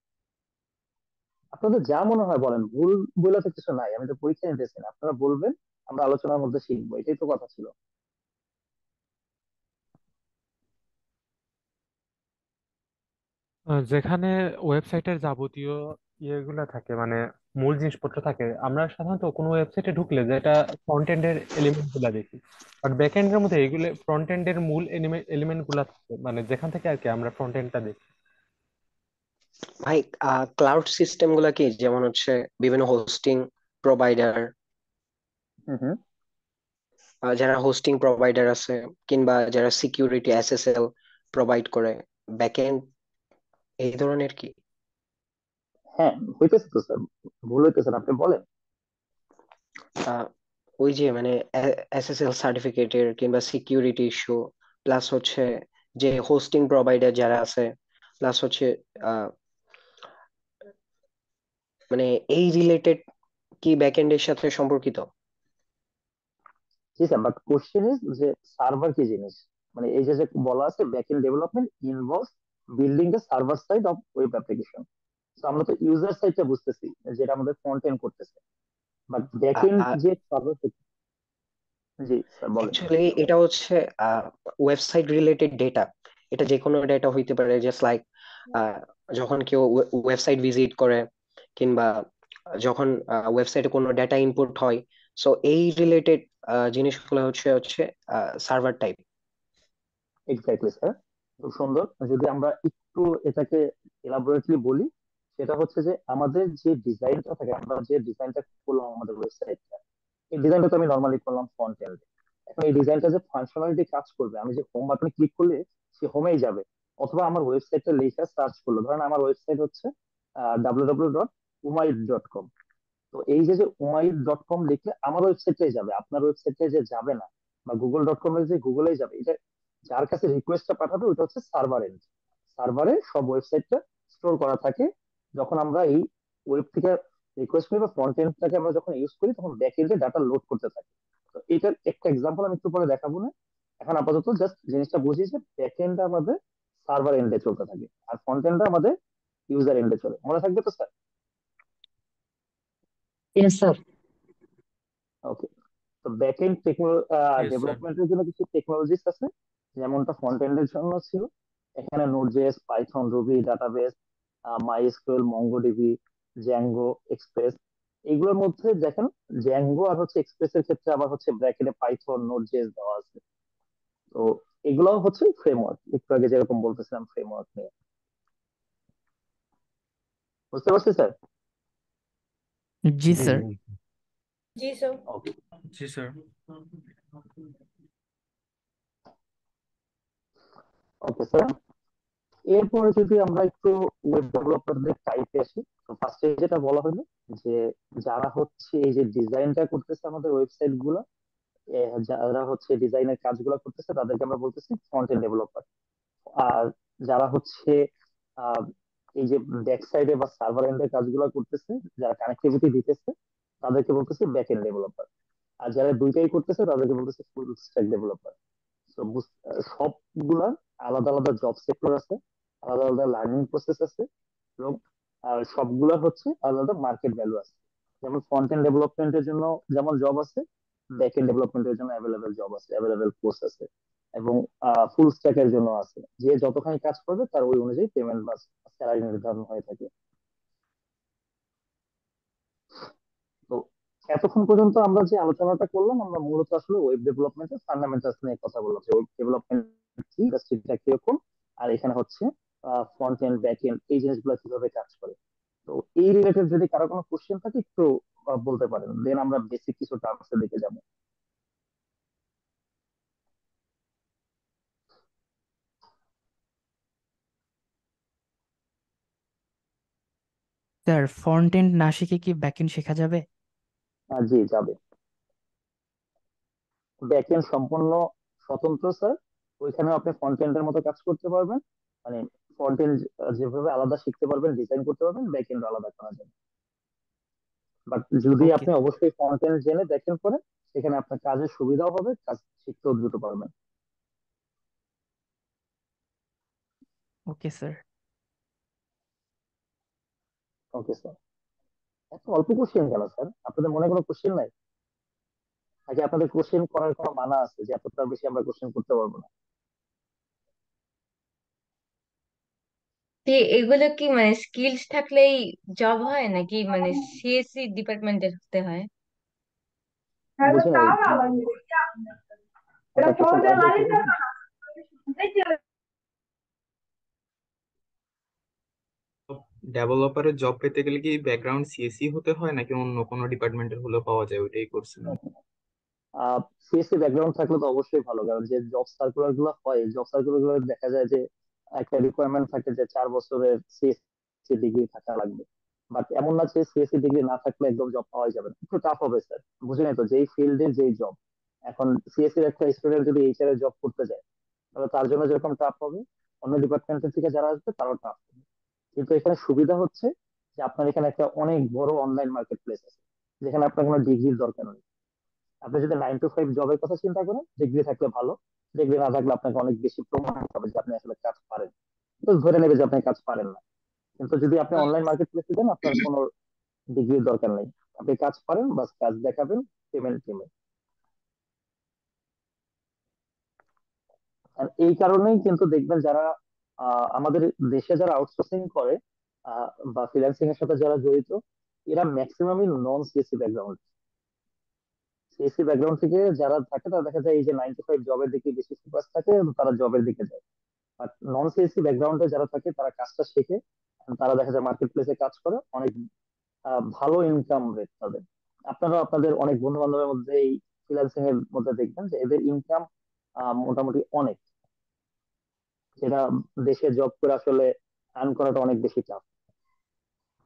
Speaker 4: আপনাদের যা মনে হয় বলেন, ভুল বলে তো কিছু নাই, আমি তো পরীক্ষা নিতেছি না, আপনারা বলবেন, আমরা আলোচনার মধ্যে শিখবো, এটাই তো কথা ছিল।
Speaker 13: যেখানে ওয়েবসাইটের যাবতীয় ইয়েগুলো থাকে, মানে মূল জিনিসপত্র থাকে, আমরা সাধারণত কোনো ওয়েবসাইটে ঢুকলে যেটা ফ্রন্ট এন্ডের এলিমেন্ট গুলা দেখি, বাট ব্যাক এন্ডের মধ্যে এগুলো ফ্রন্ট এন্ডের মূল এলিমেন্ট গুলা থাকে, মানে যেখান থেকে আর কি আমরা ফ্রন্ট এন্ডটা দেখি।
Speaker 5: ভাই, ক্লাউড সিস্টেম গুলা কি, যেমন হচ্ছে বিভিন্ন হোস্টিং প্রোভাইডার,
Speaker 4: হুম হুম।
Speaker 5: যারা হোস্টিং প্রোভাইডার আছে কিংবা যারা সিকিউরিটি এসএসএল প্রোভাইড করে, ব্যাকএন্ড এই ধরনের কি?
Speaker 4: হ্যাঁ, হইতেছে তো স্যার, ভুল হইতেছে না, আপনি বলেন।
Speaker 5: আহ, ওই যে মানে এসএসএল সার্টিফিকেটের কিংবা সিকিউরিটি ইস্যু, প্লাস হচ্ছে যে হোস্টিং প্রোভাইডার যারা আছে, প্লাস হচ্ছে আহ, মানে এই রিলেটেড কি ব্যাকএন্ডের সাথে সম্পর্কিত?
Speaker 4: জি স্যার, বাট কোশ্চেন ইজ যে সার্ভার কি জিনিস। মানে এই যে যে বলা আছে back end development involves building the server side of web application. তো আমরা তো ইউজার সাইডটা বুঝতেছি, যেটা আমাদের ফ্রন্ট এন্ড করতেছে, বাট ব্যাক এন্ড যে সার্ভার। জি স্যার বলেন।
Speaker 5: অ্যাকচুয়ালি এটা হচ্ছে ওয়েবসাইট রিলেটেড ডেটা। এটা যে কোনো ডেটা হইতে পারে, জাস্ট লাইক যখন কেউ ওয়েবসাইট ভিজিট করে কিংবা যখন ওয়েবসাইটে কোনো ডেটা ইনপুট হয়, সো এই রিলেটেড জিনিসগুলো হচ্ছে হচ্ছে সার্ভার টাইপ।
Speaker 4: এক্স্যাক্টলি স্যার, খুব সুন্দর। যদি আমরা একটু এটাকে এলাবোরেটলি বলি, সেটা হচ্ছে যে আমাদের যে ডিজাইনটা থাকে, আমরা যে ডিজাইনটা করলাম আমাদের ওয়েবসাইটটা, এই ডিজাইনটা তো আমি নর্মালি করলাম ফ্রন্ট এন্ড। এখন এই ডিজাইনটা যে ফাংশনালিটি কাজ করবে, আমি যে হোম বাটনে ক্লিক করলে সে হোমেই যাবে, অথবা আমার ওয়েবসাইটটা লেখা সার্চ করলো, ধরেন আমার ওয়েবসাইট হচ্ছে www.umaid.com। তো এই যে যে umaid.com লিখলে আমার ওয়েবসাইটে যাবে, আপনার ওয়েবসাইটে যে যাবে না, বা গুগল.com এ যে গুগলেই যাবে। এটা যার কাছে রিকোয়েস্টটা পাঠাবে ওটা হচ্ছে সার্ভার এন্ড। সার্ভারে সব ওয়েবসাইটটা স্টোর করা থাকে। যখন আমরা এই ওয়েব থেকে রিকোয়েস্ট করি বা ফ্রন্ট এন্ডটাকে আমরা যখন ইউজ করি, তখন ব্যাক এন্ডে ডাটা লোড করতে থাকে। তো এটার একটা এক্সাম্পল আমি একটু পরে দেখাবো না, এখন আপাতত জাস্ট জিনিসটা বুঝি যে ব্যাক এন্ডটা আমাদের সার্ভার এন্ডে চলতে থাকে, আর ফ্রন্ট এন্ডটা আমাদের ইউজার এন্ডে চলে। মনে থাকবে তো স্যার?
Speaker 3: Yes sir.
Speaker 4: ওকে। তো ব্যাক এন্ড
Speaker 1: ইয়েস স্যার।
Speaker 4: ডেভেলপমেন্টের জন্য কিছু টেকনোলজিস আছে, যেমনটা ফ্রন্ট এন্ডের জন্য ছিল। এখানে Node JS, Python, Ruby, database, MySQL, MongoDB, Django, Express. এগুলোর মধ্যে দেখেন, জ্যাঙ্গো আর হচ্ছে এক্সপ্রেস এর ক্ষেত্রে আবার হচ্ছে ব্র্যাকেটে পাইথন, নোড.জেএস দেওয়া আছে। তো এগুলো হচ্ছে ফ্রেমওয়ার্ক, একটু আগে যেরকম বলতেছিলাম ফ্রেমওয়ার্ক নিয়ে। বুঝতে পারছি স্যার?
Speaker 6: জি
Speaker 13: জি
Speaker 6: স্যার।
Speaker 13: জি
Speaker 14: জি স্যার।
Speaker 4: ওকে
Speaker 1: জি স্যার।
Speaker 4: ওকে স্যার, এরপরে যদি আমরা একটু ওয়েব ডেভেলপারদের টাইপে আসি, তো ফার্স্টে যেটা বলা হলো যে যারা হচ্ছে এই যে ডিজাইনটা করতেছে আমাদের ওয়েবসাইট গুলো, যারা হচ্ছে ডিজাইনের কাজগুলো করতেছে তাদেরকে আমরা বলতেছি ফ্রন্ট এন্ড ডেভেলপার। আর যারা হচ্ছে আহ, এই যে ব্যাক সাইডে বা সার্ভার এন্ডের কাজগুলো করতেছে, যারা কানেক্টিভিটি দিতেছে, তাদেরকে বলতেছে ব্যাক এন্ড ডেভেলপার। আর যারা দুইটাই করতেছে তাদেরকে বলতেছে ফুল স্ট্যাক ডেভেলপার। তো সবগুলার আলাদা আলাদা জব সেক্টর আছে, আলাদা আলাদা লার্নিং প্রসেস আছে, এবং সবগুলার হচ্ছে আলাদা মার্কেট ভ্যালু আছে। যেমন ফ্রন্ট এন্ড ডেভেলপমেন্টের জন্য যেমন জব আছে, ব্যাক এন্ড ডেভেলপমেন্টের জন্য অ্যাভেলেবেল জব আছে, অ্যাভেলেবেল কোর্স আছে, এবং ফুল স্ট্যাকের জন্য আছে। যে যতখানি কাজ করবে তার ওই অনুযায়ী পেমেন্ট বা স্যালারি নির্ধারণ হয়ে থাকে। তো এতক্ষণ পর্যন্ত আমরা যে আলোচনাটা করলাম, আমরা মূলত আসলে ওয়েব ডেভেলপমেন্টের ফান্ডামেন্টালস নিয়ে কথা বললাম, যে ওয়েব ডেভেলপমেন্ট কি, ইন্ডাস্ট্রিটা কিরকম, আর এখানে হচ্ছে ফ্রন্ট এন্ড ব্যাক এন্ড এই জিনিসগুলো কিভাবে কাজ করে। তো এই রিলেটেড যদি কারো কোনো কোশ্চেন থাকে একটু বলতে পারেন, দেন আমরা বেসিক কিছু টার্মস দিকে যাবো।
Speaker 6: স্যার ফ্রন্ট এন্ড না শিখে কি ব্যাক এন্ড শেখা যাবে?
Speaker 4: জি যাবে। ব্যাক এন্ড সম্পূর্ণ স্বতন্ত্র স্যার, ওইখানেও আপনি ফ্রন্ট এন্ডের মতো কাজ করতে পারবেন। মানে ফ্রন্ট এন্ড যেভাবে আলাদা শিখতে পারবেন, ডিজাইন করতে পারবেন, ব্যাক এন্ড আলাদা করা যাবে। বাট যদি
Speaker 6: ওকে।
Speaker 4: আপনি অবশ্যই ফ্রন্ট এন্ড জেনে ব্যাক এন্ড করেন, সেখানে আপনার কাজের সুবিধাও হবে, কাজ শিখতেও দ্রুত পারবেন।
Speaker 6: Okay sir.
Speaker 4: ওকে স্যার, এত অল্প কোশ্চেন কেন স্যার? আপনাদের মনে কোনো কোশ্চেন নাই নাকি? আপনাদের কোশ্চেন করার কোনো মানা আছে যে এতটার বেশি আমরা কোশ্চেন করতে পারবো না?
Speaker 14: যে এগুলো কি মানে স্কিলস থাকলেই জব হয় নাকি মানে সিএসসি ডিপার্টমেন্টের হতে হয়?
Speaker 4: বুঝি নাই, আপনার কোশ্চেনটা আরেকবার একটু বলবেন?
Speaker 1: ডেভেলপারের জব পেতে গেলে কি ব্যাকগ্রাউন্ড সিএসসি হতে হয় নাকি অন্য কোনো ডিপার্টমেন্টের হলেও পাওয়া যায়, ওইটাই করছেন?
Speaker 4: সিএসসি ব্যাকগ্রাউন্ড থাকলে তো অবশ্যই ভালো, কারণ যে জব সার্কুলার গুলো হয়, জব সার্কুলার গুলো দেখা যায় যে একটা রিকোয়ারমেন্ট থাকে যে 4 বছরের সিএসসি ডিগ্রি থাকা লাগবে। বাট এমন না যে সিএসসি ডিগ্রি না থাকলে একদম জব পাওয়াই যাবে না, একটু টাফ হবে স্যার। বুঝলেন তো, যেই ফিল্ডে যেই জব, এখন সিএসসি একটা স্টুডেন্ট যদি এইচআর এর জব করতে যায়, তাহলে তার জন্য যেরকম টাফ হবে, অন্য ডিপার্টমেন্টের থেকে যারা আসবে তারাও টাফ হবে। কিন্তু এখানে সুবিধা হচ্ছে যে আপনার এখানে একটা অনেক বড় অনলাইন মার্কেট প্লেস আছে, যেখানে আপনার কোনো ডিগ্রির দরকার নেই। আপনি যদি 9 to 5 জবের কথা চিন্তা করেন, ডিগ্রি থাকলে ভালো, ডিগ্রি না থাকলে আপনাকে অনেক বেশি প্রমাণ হবে যে আপনি আসলে কাজ পারেন, তো ধরে নেবে যে আপনি কাজ পারেন না। কিন্তু যদি আপনি অনলাইন মার্কেট প্লেসে দেন, আপনার কোনো ডিগ্রির দরকার নেই, আপনি কাজ পারেন, বাস কাজ দেখাবেন, পেমেন্ট পেমেন্ট। আর এই কারণেই কিন্তু দেখবেন যারা আমাদের দেশে যারা আউটসোর্সিং করে আহ, বা ফ্রিল্যান্সিং এর সাথে যারা জড়িত, এরা ম্যাক্সিমামই নন সিএসসি ব্যাকগ্রাউন্ড। সিএসসি ব্যাকগ্রাউন্ড থেকে যারা থাকে তারা দেখা যায় এই যে 9 to 5 জবের দিকে বেশি ফোকাস থাকে এবং তারা জবের দিকে যায়। বাট নন সিএসসি ব্যাকগ্রাউন্ডে যারা থাকে তারা কাজটা শেখে, তারা দেখা যায় মার্কেট প্লেসে কাজ করে, অনেক ভালো ইনকাম রেট তাদের। আপনারা আপনাদের অনেক বন্ধু বান্ধবের মধ্যে এই ফ্রিল্যান্সিং এর মধ্যে দেখবেন যে এদের ইনকাম মোটামুটি অনেক, যেটা দেশে জব করে আসলে আর্ন করাটা অনেক বেশি টাফ,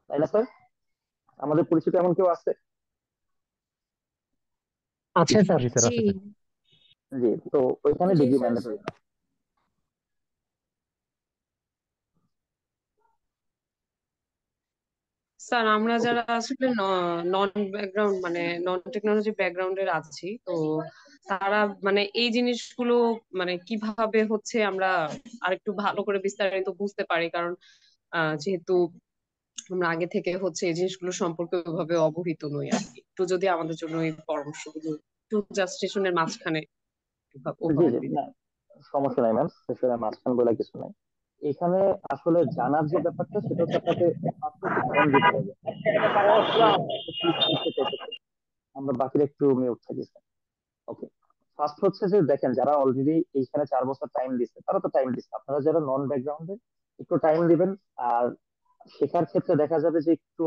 Speaker 4: তাই না স্যার? আমাদের পরিচিত এমন কেউ আছে?
Speaker 3: আছে স্যার।
Speaker 13: জি স্যার,
Speaker 2: জি
Speaker 13: আছে স্যার।
Speaker 4: জি, তো ওইখানে
Speaker 14: জি
Speaker 4: ডিগ্রি
Speaker 14: স্যার
Speaker 4: ম্যান্ডেটরি না।
Speaker 2: স্যার, আমরা
Speaker 4: ওকে
Speaker 2: যারা আসলে নন ব্যাকগ্রাউন্ড মানে নন টেকনোলজি ব্যাকগ্রাউন্ডের আছি, তো তারা মানে এই জিনিসগুলো মানে কিভাবে হচ্ছে আমরা আরেকটু ভালো করে বিস্তারিত বুঝতে পারি, কারণ যেহেতু আমরা আগে থেকে হচ্ছে এই জিনিসগুলো সম্পর্কে ওইভাবে অবহিত নই আর কি। একটু যদি আমাদের জন্য এই পরামর্শগুলো একটু জাস্ট স্টেশনের মাঝখানে
Speaker 4: জি
Speaker 2: ওভাবে
Speaker 4: জি,
Speaker 2: দিবেন।
Speaker 4: না সমস্যা নাই ম্যাম, সেশনের মাঝখান বলে কিছু নাই। এখানে আসলে জানার যে ব্যাপারটা সেটা হচ্ছে আপনাকে ফার্স্টে ধারণ দিতে হবে আপনি আসলে কি শিখতে চাইতেছেন। আমরা বাকিরা একটু মিউট থাকি স্যার। ওকে, ফার্স্ট হচ্ছে যে দেখেন, যারা অলরেডি এইখানে 4 বছর টাইম দিচ্ছে তারা তো টাইম দিচ্ছে, আপনারা যারা নন ব্যাকগ্রাউন্ডে একটু টাইম দিবেন। আর শেখার ক্ষেত্রে দেখা যাবে যে একটু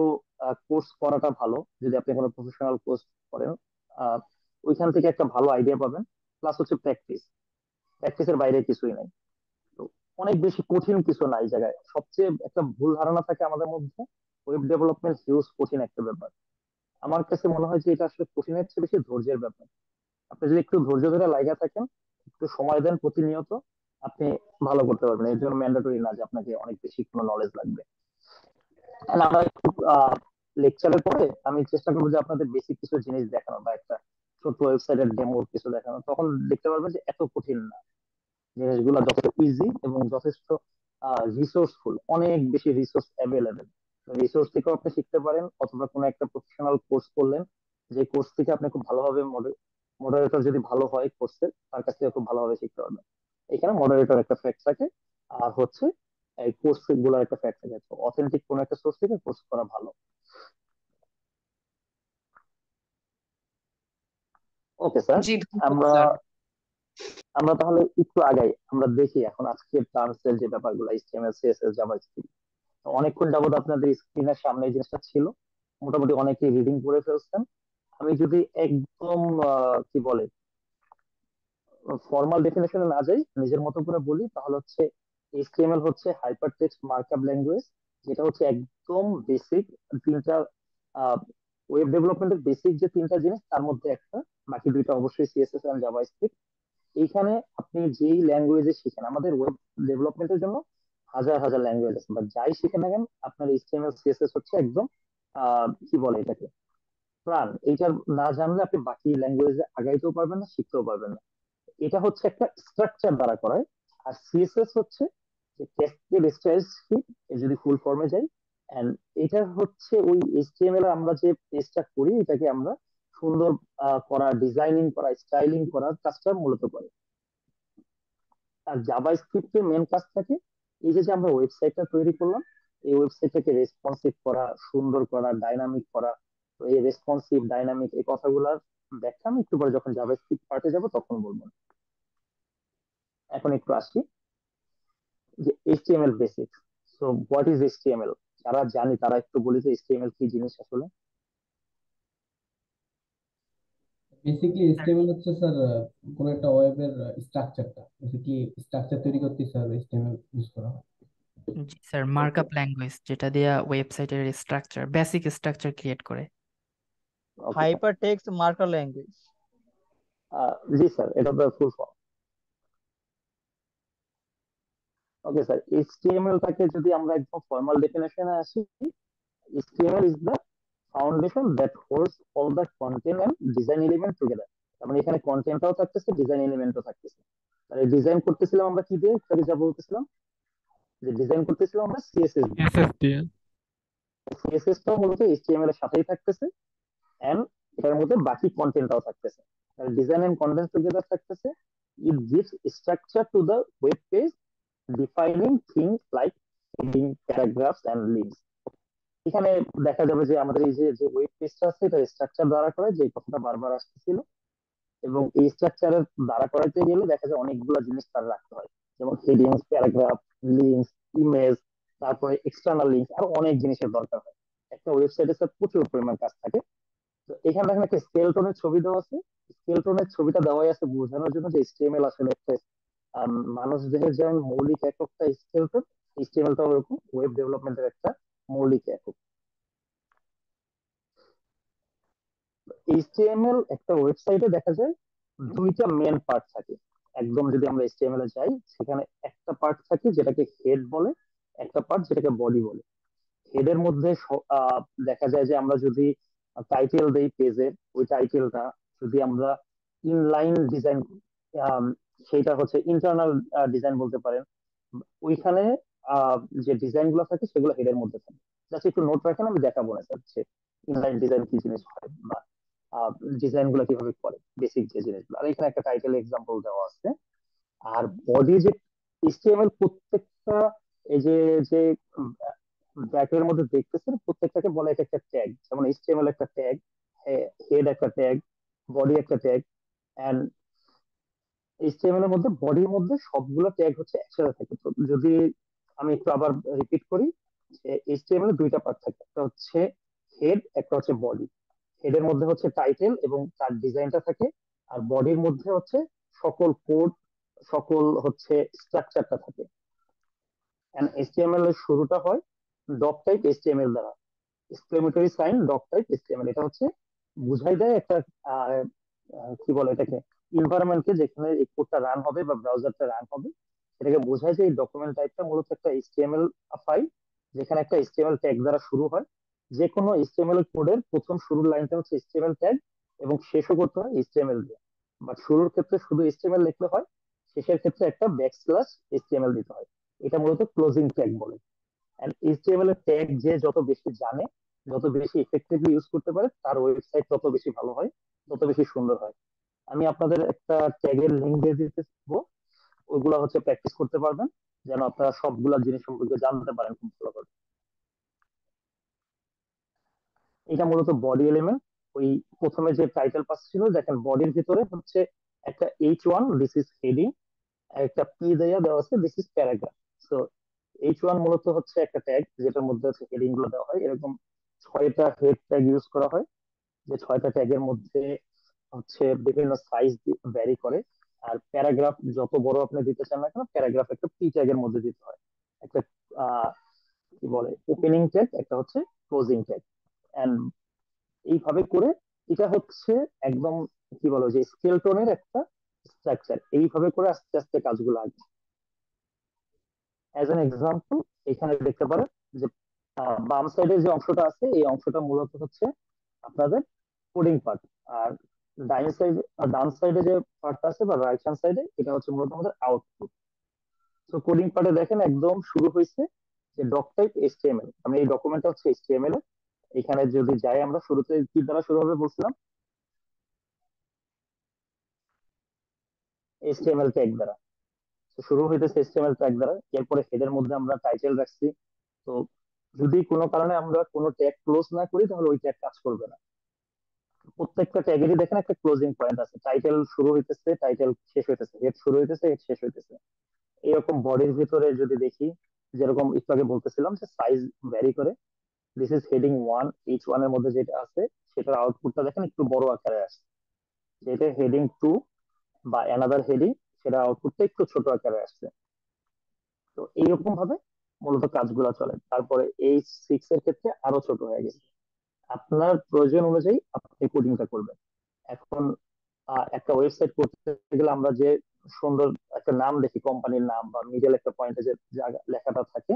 Speaker 4: কোর্স করাটা ভালো। যদি আপনি কোনো প্রফেশনাল কোর্স করেন, আহ, ওইখান থেকে একটা ভালো আইডিয়া পাবেন। প্লাস হচ্ছে প্র্যাকটিস, প্র্যাকটিসের বাইরে কিছুই নাই। তো অনেক বেশি কঠিন কিছু নাই এই জায়গায়। সবচেয়ে একটা ভুল ধারণা থাকে আমাদের মধ্যে, ওয়েব ডেভেলপমেন্ট হিউজ কঠিন একটা ব্যাপার। আমার কাছে মনে হয় যে এটা আসলে কঠিনের চেয়ে বেশি ধৈর্যের ব্যাপার। আপনি যদি একটু ধৈর্য ধরে লাগা থাকেন, একটু সময় দেন প্রতিনিয়ত, আপনি ভালো করতে পারবেন। এর জন্য ম্যান্ডেটরি না যে আপনাকে অনেক বেশি কোনো নলেজ লাগবে। And আমরা একটু লেকচারের পরে আমি চেষ্টা করবো যে আপনাদের বেসিক কিছু জিনিস দেখানো বা একটা ছোট্ট ওয়েবসাইটের ডেমো কিছু দেখানো, তখন দেখতে পারবেন যে এত কঠিন না। জিনিসগুলো যথেষ্ট ইজি এবং যথেষ্ট রিসোর্সফুল, অনেক বেশি রিসোর্স অ্যাভেলেবেল। রিসোর্স থেকেও আপনি শিখতে পারেন, অথবা কোনো একটা প্রফেশনাল কোর্স করলেন, যে কোর্স থেকে আপনি খুব ভালোভাবে মডারেটর যদি ভালো হয় কোর্সের, তার কাছ থেকে খুব ভালোভাবে শিখতে পারবেন। এখানে মডারেটর একটা ফ্যাক্ট থাকে, আর হচ্ছে এই কোর্স গুলোর একটা ফ্যাক্ট থাকে। অথেন্টিক কোনো একটা সোর্স থেকে কোর্স করা ভালো। ওকে স্যার,
Speaker 2: জি, ধন্যবাদ
Speaker 4: আমরা
Speaker 2: স্যার।
Speaker 4: আমরা তাহলে একটু আগাই। আমরা দেখি এখন আজকের টার্মস এর যে ব্যাপারগুলো, এইচটিএমএল সিএসএস জাভাস্ক্রিপ্ট, অনেকক্ষণ যাবত আপনাদের স্ক্রিনের সামনে এই জিনিসটা ছিল, মোটামুটি অনেকেই রিডিং করে ফেলছেন। আমি যদি একদম কি বলে ফর্মাল ডেফিনেশনে না যাই, নিজের মতো করে বলি, তাহলে হচ্ছে এইচটিএমএল হচ্ছে হাইপার টেক্সট মার্কআপ ল্যাঙ্গুয়েজ, যেটা হচ্ছে একদম বেসিক তিনটা ওয়েব ডেভেলপমেন্টের বেসিক যে তিনটা জিনিস, তার মধ্যে একটা। বাকি দুইটা অবশ্যই সিএসএস এন্ড জাভাস্ক্রিপ্ট। এইখানে আপনি যেই ল্যাঙ্গুয়েজে শিখেন, আমাদের ওয়েব ডেভেলপমেন্টের জন্য হাজার হাজার ল্যাঙ্গুয়েজ আছে, বা যাই শিখে না কেন, আপনার এইচটিএমএল সিএসএস হচ্ছে একদম কি বলে এটাকে প্রাণ। এইটা না জানলে আপনি বাকি ল্যাঙ্গুয়েজে আগাইতেও পারবেন না, শিখতেও পারবেন না। এটা হচ্ছে একটা স্ট্রাকচার দ্বারা করায়। আর সিএসএস হচ্ছে যে ক্যাসকেড স্টাইল শীট, যদি ফুল ফর্মে যাই। এন্ড এটা হচ্ছে ওই এইচটিএমএল এর আমরা যে পেজটা করি, এটাকে আমরা সুন্দর করা, ডিজাইনিং করা, স্টাইলিং করার কাজটা মূলত করে। আর জাভাস্ক্রিপ্টের মেন কাজ থাকে এই যে যে আমরা ওয়েবসাইটটা তৈরি করলাম, এই ওয়েবসাইটটাকে রেসপন্সিভ করা, সুন্দর করা, ডাইনামিক করা। তো এই রেসপন্সিভ ডাইনামিক এই কথাগুলোর ব্যাখ্যা আমি একটু পরে যখন জাভাস্ক্রিপ্ট পার্টে যাব তখন বলবো। এখন একটু আসি যে HTML basic. So what is HTML? যারা জানি তারা একটু বলি যে এইচটিএমএল কি জিনিস আসলে।
Speaker 8: বেসিকলি এইচটিএমএল হচ্ছে স্যার কোনো একটা ওয়েবের স্ট্রাকচারটা, বেসিকলি স্ট্রাকচার তৈরি করতে স্যার এইচটিএমএল ইউজ করা হয়।
Speaker 6: জি স্যার,
Speaker 4: ওকে,
Speaker 6: মার্কআপ ল্যাঙ্গুয়েজ যেটা দিয়া ওয়েবসাইটের স্ট্রাকচার, বেসিক স্ট্রাকচার ক্রিয়েট করে।
Speaker 4: Okay sir.
Speaker 15: Hypertext markup language.
Speaker 4: জি স্যার, এটা তো full form. Okay sir, HTML টাকে যদি আমরা একদম ফর্মাল ডেফিনেশনে আসি, HTML is the foundation that holds all the content and design element together. তার মানে এখানে কন্টেন্টটাও থাকতেছে, ডিজাইন এলিমেন্টও থাকতেছে। তাহলে ডিজাইন করতেছিলাম আমরা কি দিয়ে, একটু আগে যা বলতেছিলাম, যে ডিজাইন করতেছিলাম আমরা সিএসএস দিয়ে।
Speaker 9: এসএস দিয়ে।
Speaker 4: সিএসএস টাও মূলত এইচটিএমএল এর সাথেই থাকতেছে, এন্ড এটার মধ্যে বাকি কন্টেন্টটাও থাকতেছে। তাহলে ডিজাইন এন্ড কন্টেন্ট টুগেদার থাকতেছে। It gives structure to the web page, defining things like heading, paragraphs and links. এখানে দেখা যাবে যে আমাদের এই যে যে ওয়েব পেজটা আছে, এটা স্ট্রাকচার দ্বারা করে, যে কথাটা বারবার আসতেছিল। এবং এই স্ট্রাকচারের দ্বারা করাইতে গেলে দেখা যায় অনেকগুলো জিনিস তার রাখতে হয়, যেমন হেডিংস, প্যারাগ্রাফ, লিঙ্কস, ইমেজ, তারপরে এক্সটার্নাল লিঙ্ক, আর অনেক জিনিসের দরকার হয়। একটা ওয়েবসাইটে স্যার প্রচুর পরিমাণ কাজ থাকে। তো এখানে দেখেন একটা স্কেলটনের ছবি দেওয়া আছে। স্কেলটনের ছবিটা দেওয়াই আছে বোঝানোর জন্য যে এইচটিএমএল আসলে একটা মানুষ দেহের যেমন মৌলিক এককটা স্কেলটন, এইচটিএমএলটাও এরকম ওয়েব ডেভেলপমেন্টের একটা মৌলিক একক। এইচটিএমএল একটা ওয়েবসাইটে দেখা যায় দুইটা মেন পার্ট থাকে। একদম যদি আমরা এইচটিএমএল এ যাই, সেখানে একটা পার্ট থাকে যেটাকে হেড বলে, একটা পার্ট যেটাকে বডি বলে। হেডের মধ্যে দেখা যায় যে আমরা যদি টাইটেল দেই পেজের, ওই টাইটেলটা যদি আমরা ইনলাইন ডিজাইন, সেইটা হচ্ছে ইন্টারনাল ডিজাইন বলতে পারেন। ওইখানে যে ডিজাইন গুলো থাকে সেগুলো হেডের মধ্যে থাকে। জাস্ট একটু নোট রাখেন, আমি দেখাবো না স্যার ইনলাইন ডিজাইন কি জিনিস হয়, বা ডিজাইন গুলো কিভাবে করে, বেসিক যে জিনিসগুলো। আর এখানে একটা টাইটেল এক্সাম্পল দেওয়া আছে। আর বডি যে এইচটিএমএল প্রত্যেকটা এই যে যে ব্র্যাকেটের মধ্যে দেখতেছেন, প্রত্যেকটাকে বলা এক একটা ট্যাগ। যেমন এইচটিএমএল একটা ট্যাগ, হেড একটা ট্যাগ, বডি একটা ট্যাগ। এন্ড এইচটিএমএল এর মধ্যে বডির মধ্যে সবগুলো ট্যাগ হচ্ছে একসাথে থাকে। তো যদি আমি একটু আবার রিপিট করি, যে এইচটিএমএল এর দুইটা পার্ট থাকে, একটা হচ্ছে হেড, একটা হচ্ছে বডি। হেডের মধ্যে হচ্ছে টাইটেল এবং তার ডিজাইনটা থাকে, আর বডির মধ্যে হচ্ছে সকল কোড, সকল হচ্ছে স্ট্রাকচারটা থাকে। এন্ড এইচটিএমএল এর শুরুটা হয় ডক টাইপ এইচটিএমএল দ্বারা। Exclamatory sign doc type HTML, এটা হচ্ছে বুঝাই দেয় একটা আহ, কি বলে এটাকে, এনভায়রনমেন্টকে যেখানে এই কোডটা রান হবে বা ব্রাউজারটা রান হবে, সেটাকে বোঝায় যে এই ডকুমেন্ট টাইপটা মূলত একটা এইচটিএমএল ফাইল, যেখানে একটা এইচটিএমএল ট্যাগ দ্বারা শুরু হয়। যে কোনো এইচটিএমএল কোডের প্রথম শুরুর লাইনটা হচ্ছে এইচটিএমএল ট্যাগ এবং শেষও করতে হয় এইচটিএমএল দিয়ে। বাট শুরুর ক্ষেত্রে শুধু এইচটিএমএল লিখলে হয়, শেষের ক্ষেত্রে একটা ব্যাকস্ল্যাশ এইচটিএমএল দিতে হয়। এটা মূলত ক্লোজিং ট্যাগ বলে। এন্ড এইচটিএমএল এর ট্যাগ যে যত বেশি জানে, যত বেশি ইফেক্টিভলি ইউজ করতে পারে, তার ওয়েবসাইট তত বেশি ভালো হয়, তত বেশি সুন্দর হয়। আমি আপনাদের একটা ট্যাগের লিঙ্ক দিয়ে দিতে থাকবো, ওইগুলা হচ্ছে প্র্যাকটিস করতে পারবেন, যেন আপনারা সবগুলা জিনিস সম্পর্কে জানতে পারেন খুব ভালো করে। এটা মূলত বডি এলিমেন্ট। ওই প্রথমে যে টাইটেল পাস ছিল, দেখেন বডির ভিতরে হচ্ছে একটা H1, দিস ইজ হেডিং, আর একটা পি দেওয়া দেওয়া আছে, this is paragraph. So H1 মূলত হচ্ছে একটা ট্যাগ যেটার মধ্যে হচ্ছে হেডিং গুলো দেওয়া হয়। এরকম 6টা হেড ট্যাগ ইউজ করা হয়, যে 6টা ট্যাগের মধ্যে হচ্ছে বিভিন্ন সাইজ ভ্যারি করে। আর প্যারাগ্রাফ যত বড় আপনি দিতে চান না কেন, প্যারাগ্রাফ একটা পি ট্যাগের মধ্যে দিতে হয়। একটা কি বলে ওপেনিং ট্যাগ, একটা হচ্ছে ক্লোজিং ট্যাগ। এন্ড এইভাবে করে এটা হচ্ছে একদম কি বলো যে স্কেলটনের একটা স্ট্রাকচার। এইভাবে করে আস্তে আস্তে কাজগুলো আগে। অ্যাজ এন এক্সাম্পল, এখানে দেখতে পারেন যে বাম সাইডে যে অংশটা আছে, এই অংশটা মূলত হচ্ছে আপনাদের কোডিং পার্ট। আর ডান সাইডে যে পার্টটা আছে বা রাইট হ্যান্ড সাইডে, এটা হচ্ছে মূলত আমাদের আউটপুট। তো কোডিং পার্টে দেখেন একদম শুরু হয়েছে যে ডক টাইপ এইচটিএমএল। আমি এই ডকুমেন্টটা হচ্ছে এইচটিএমএল এর। এখানে যদি যাই, আমরা শুরুতে কি দ্বারা শুরু হবে বলছিলাম, এইচটিএমএল ট্যাগ দ্বারা। তো শুরু হইতেছে এইচটিএমএল ট্যাগ দ্বারা। এরপরে হেডের মধ্যে আমরা টাইটেল রাখছি। তো যদি কোনো কারণে আমরা কোনো ট্যাগ ক্লোজ না করি, তাহলে ওই ট্যাগ কাজ করবে না। প্রত্যেকটা ট্যাগেরই দেখেন একটা ক্লোজিং পয়েন্ট আছে, টাইটেল শুরু হইতেছে, টাইটেল শেষ হইতেছে, হেড শুরু হইতেছে, হেড শেষ হইতেছে। এরকম বডির ভিতরে যদি দেখি, যেরকম একটু আগে বলতেছিলাম যে সাইজ ভ্যারি করে, দিস ইজ হেডিং 1, H1 এর মধ্যে যেটা আছে সেটার আউটপুটটা দেখেন একটু বড় আকারে আসছে। যেটা হেডিং 2 বা অ্যানাদার হেডিং, সেটা আউটপুটটা একটু ছোট আকারে আসছে। তো এইরকম ভাবে মূলত কাজগুলো চলে। তারপরে H6 এর ক্ষেত্রে আরো ছোট হয়ে গেছে। আপনার প্রয়োজন অনুযায়ী আপনি কোডিংটা করবেন। এখন একটা ওয়েবসাইট করতে গেলে আমরা যে সুন্দর একটা নাম দেখি, কোম্পানির নাম বা মিডল একটা পয়েন্টে যে লেখাটা থাকে,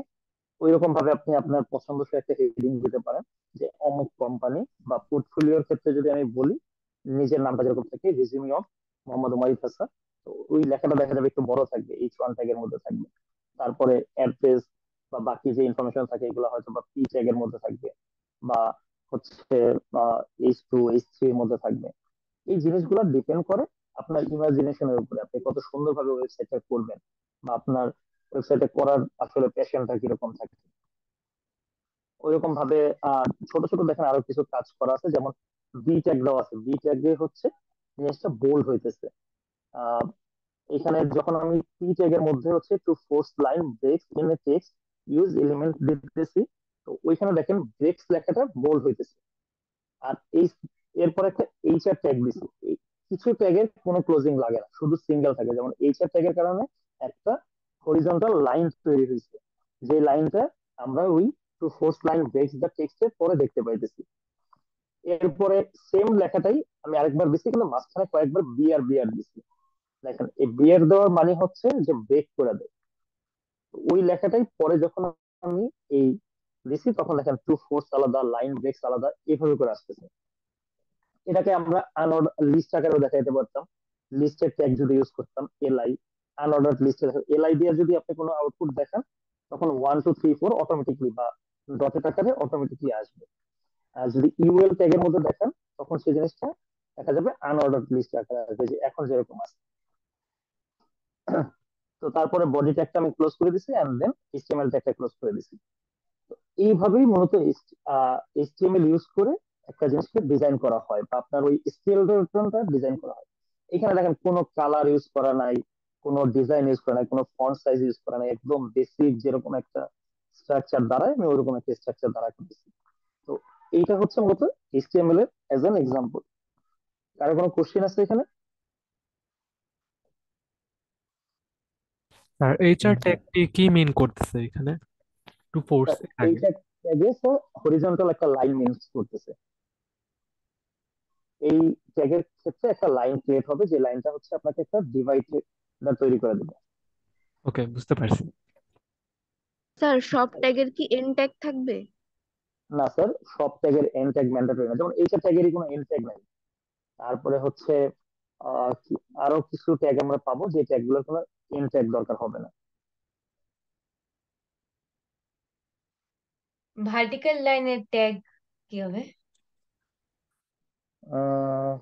Speaker 4: ওইরকম ভাবে আপনি আপনার পছন্দসই একটা হেডিং দিতে পারেন, যে অমুক কোম্পানি। বা পোর্টফোলিওর ক্ষেত্রে যদি আমি বলি, নিজের নামটা যেরকম থাকে, রিজিউমি অফ মোহাম্মদ ওমাইদ হাসান, তো ওই লেখাটা দেখা যাবে একটু বড় থাকবে, H1 ট্যাগের মধ্যে থাকবে। তারপরে অ্যাড্রেস বা বাকি যে ইনফরমেশন থাকে, এগুলো হয়তো বা পি ট্যাগের মধ্যে থাকবে, বা হচ্ছে H2, H3 এর মধ্যে থাকবে। এই জিনিসগুলো ডিপেন্ড করে আপনার ইমাজিনেশনের উপরে, আপনি কত সুন্দরভাবে ওয়েবসাইটটা করবেন, বা আপনার ওয়েবসাইটে করার আসলে প্যাশনটা কিরকম থাকে। ওইরকম ভাবে ছোট ছোট দেখেন আরো কিছু কাজ করা আছে, যেমন বি ট্যাগ দেওয়া আছে। বি ট্যাগে হচ্ছে জিনিসটা বোল্ড হইতেছে। আহ, এখানে যখন আমি পি ট্যাগ এর মধ্যে হচ্ছে to force line breaks in a text use element দিতেছি, তো ওইখানে দেখেন ব্রেকস লেখাটা বোল্ড হইতেছে। আর এই এরপর একটা এইচআর ট্যাগ দিছি। কিছু ট্যাগের কোনো ক্লোজিং লাগে না, শুধু সিঙ্গেল থাকে। যেমন এইচআর ট্যাগের কারণে একটা হরিজন্টাল লাইন তৈরি হয়েছে, যে লাইনটা আমরা ওই to force line breaks the টেক্সটের পরে দেখতে পাইতেছি। এরপরে সেম লেখাটাই আমি আরেকবার দিছি, কিন্তু মাঝখানে কয়েকবার বিআর বিআর দিছি। দেখেন এই বিআর দেওয়ার মানে হচ্ছে যে ব্রেক করে দেয়। ওই লেখাটাই পরে যখন আমি এই দিছি, তখন দেখেন টু ফোর্স আলাদা, লাইন ব্রেকস আলাদা, এভাবে করে আসতেছে। এটাকে আমরা লিস্ট আকারেও দেখাইতে পারতাম। লিস্টের ট্যাগ যদি ইউজ করতাম, এলআই, আনঅর্ডার্ড লিস্টে এলআই দিয়ে যদি আপনি কোনো আউটপুট দেখান, তখন 1 2 3 4 অটোমেটিকলি বা ডটেড আকারে অটোমেটিকলি আসবে। আর যদি ইউএল ট্যাগের মধ্যে দেখান, তখন সেই জিনিসটা দেখা যাবে আনঅর্ডার্ড লিস্ট আকারে আসবে, যে এখন যেরকম আছে। তো তারপরে বডি ট্যাগটা আমি ক্লোজ করে দিছি, এন্ড দেন এইচটিএমএল ট্যাগটা ক্লোজ করে দিছি। তো এইভাবেই মূলত এইচটিএমএল ইউজ করে একটা জিনিসকে ডিজাইন করা হয়, বা আপনার ওই স্কেলটনটা ডিজাইন করা হয়। এখানে দেখেন কোনো কালার ইউজ করা নাই, কোনো ডিজাইন ইউজ করা নাই, কোনো ফন্ট সাইজ ইউজ করা নাই, একদম বেসিক যেরকম একটা স্ট্রাকচার দ্বারাই আমি ওরকম একটা স্ট্রাকচার দ্বারা করতেছি। তো এইটা হচ্ছে মূলত HTML এর এজ অ্যান এক্সাম্পল। কারো কোনো কোশ্চেন আছে এখানে?
Speaker 13: আর এইচআর ট্যাগটি কি মিন করতেছে এখানে টু ফোর্স আগে?
Speaker 4: এইটা ট্যাগে হরিজন্টাল একটা লাইন মিন করতেছে। এই ট্যাগের ক্ষেত্রে একটা লাইন ক্রিয়েট হবে, যে লাইনটা হচ্ছে আপনাকে একটা ডিভাইডার তৈরি করে দেবে।
Speaker 13: ওকে, বুঝতে পারছি।
Speaker 2: স্যার সব ট্যাগের কি এন্ড ট্যাগ থাকবে?
Speaker 4: না স্যার, সব ট্যাগের এন্ড ট্যাগ ম্যান্ডেটরি না, যেমন এইটা ট্যাগেরই কোনো এন্ড ট্যাগ নাই। তারপরে হচ্ছে আরো কিছু ট্যাগ আমরা পাবো যে ট্যাগ গুলোর কোনো এন্ড ট্যাগ দরকার হবে না।
Speaker 14: ভার্টিক্যাল লাইনের ট্যাগ কি হবে?
Speaker 4: আহ,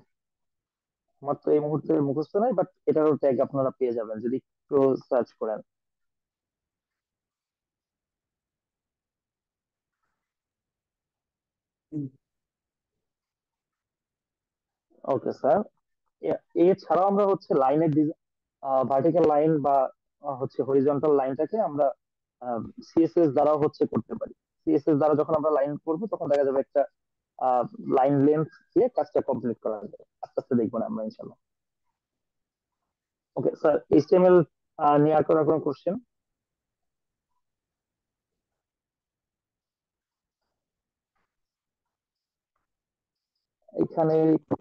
Speaker 4: আমার তো এই মুহূর্তে মুখস্থ নাই, বাট এটারও ট্যাগ আপনারা পেয়ে যাবেন যদি একটু সার্চ করেন। ওকে স্যার, এছাড়াও আমরা হচ্ছে লাইনের ভার্টিক্যাল লাইন বা হচ্ছে হরিজন্টাল লাইনটাকে আমরা সিএসএস দ্বারাও হচ্ছে করতে পারি। সিএসএস দ্বারা যখন আমরা লাইন করব তখন দেখা যাবে একটা লাইন লেন্থ দিয়ে কাজটা কমপ্লিট করা যাবে। আস্তে আস্তে দেখবো না আমরা ইনশাল্লাহ। ওকে স্যার, HTML নিয়ে আর কোনো কোশ্চেন? এখানে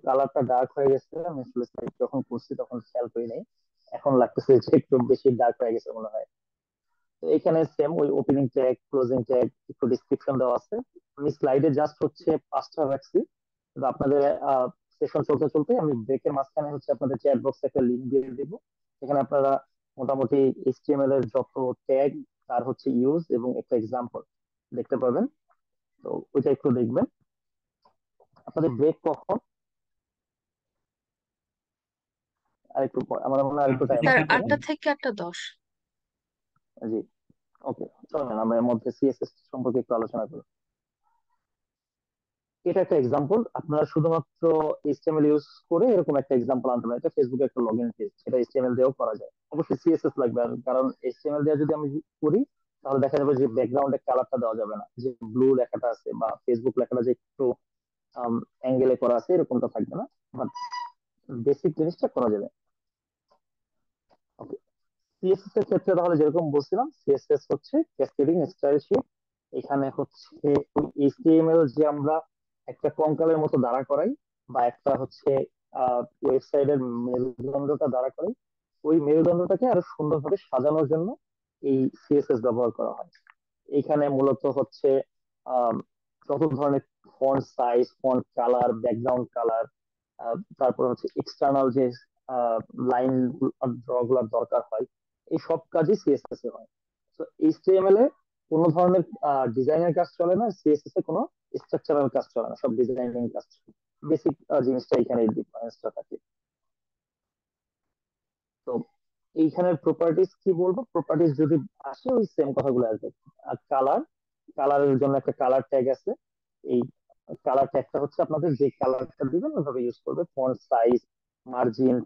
Speaker 4: কালারটা ডার্ক হয়ে গেছে, আমি আসলে slide যখন করছি তখন খেয়াল করি নাই, এখন লাগতেছে যে একটু বেশি ডার্ক হয়ে গেছে মনে হয়। তো এখানে সেম ওই ওপেনিং ট্যাগ, ক্লোজিং ট্যাগ, একটু ডিসক্রিপশন দেওয়া আছে। আমি স্লাইডে জাস্ট হচ্ছে 5টা রাখছি, কিন্তু আপনাদের সেশন চলতে চলতে আমি ব্রেকের মাঝখানে হচ্ছে আপনাদের চ্যাট বক্সে একটা লিংক দিয়ে দিব। এখানে আপনারা মোটামুটি HTML এর যত ট্যাগ, তার হচ্ছে ইউজ এবং একটা এক্সাম্পল দেখতে পাবেন। তো ওইটা একটু দেখবেন। আপনাদের ব্রেক কখন? আমার মনে হয় আরেকটু টাইম
Speaker 2: স্যার
Speaker 4: আছে, তাই না?
Speaker 2: 8টা থেকে 8টা 10।
Speaker 4: জি, ওকে, চলেন আমরা এর মধ্যে CSS সম্পর্কে একটু আলোচনা করি। এটা একটা এক্সাম্পল, আপনারা শুধুমাত্র HTML ইউজ করে এরকম একটা এক্সাম্পল আনতে পারেন। এটা ফেসবুকে একটা লগইন পেজ, সেটা HTML দিয়েও করা যায়। অবশ্যই CSS লাগবে, কারণ HTML দিয়ে যদি আমি করি তাহলে দেখা যাবে যে ব্যাকগ্রাউন্ডে কালারটা দেওয়া যাবে না, যে ব্লু লেখাটা আছে বা ফেসবুক লেখাটা যে একটু অ্যাঙ্গেলে করা আছে এরকমটা থাকবে না, বাট বেসিক জিনিসটা করা যাবে। ওকে, CSS এর ক্ষেত্রে তাহলে যেরকম বলছিলাম, CSS হচ্ছে ক্যাসকেডিং স্টাইল শিট। এখানে হচ্ছে HTML যে আমরা একটা কঙ্কালের মতো দাঁড়া করাই বা একটা হচ্ছে ওয়েবসাইটের মেরুদণ্ডটা দাঁড়া করাই, ওই মেরুদণ্ডটাকে আরো সুন্দরভাবে সাজানোর জন্য এই CSS ব্যবহার করা হয়। এখানে মূলত হচ্ছে আহ যত ধরনের font size, font colour, background colour, তারপর হচ্ছে এক্সটার্নাল যে লাইন ড্র গুলার দরকার হয়, এই সব কাজই CSS এ হয়। তো HTML এ কোনো ধরনের ডিজাইনের কাজ চলে না, CSS এ কোনো স্ট্রাকচারাল কাজ চলে না, সব ডিজাইনিং কাজ। বেসিক জিনিসটা এখানে ডিফারেন্সটা থাকে। তো এইখানের প্রপার্টিজ কি বলবো, প্রপার্টিজ যদি আসে ওই সেম কথাগুলো আসবে। আর কালারের জন্য একটা কালার ট্যাগ আছে। এই কালার ট্যাগটা হচ্ছে আপনাদের যে কালারটা দিবেন ওইভাবে ইউজ করবে। ফন্ট সাইজ, মার্জিন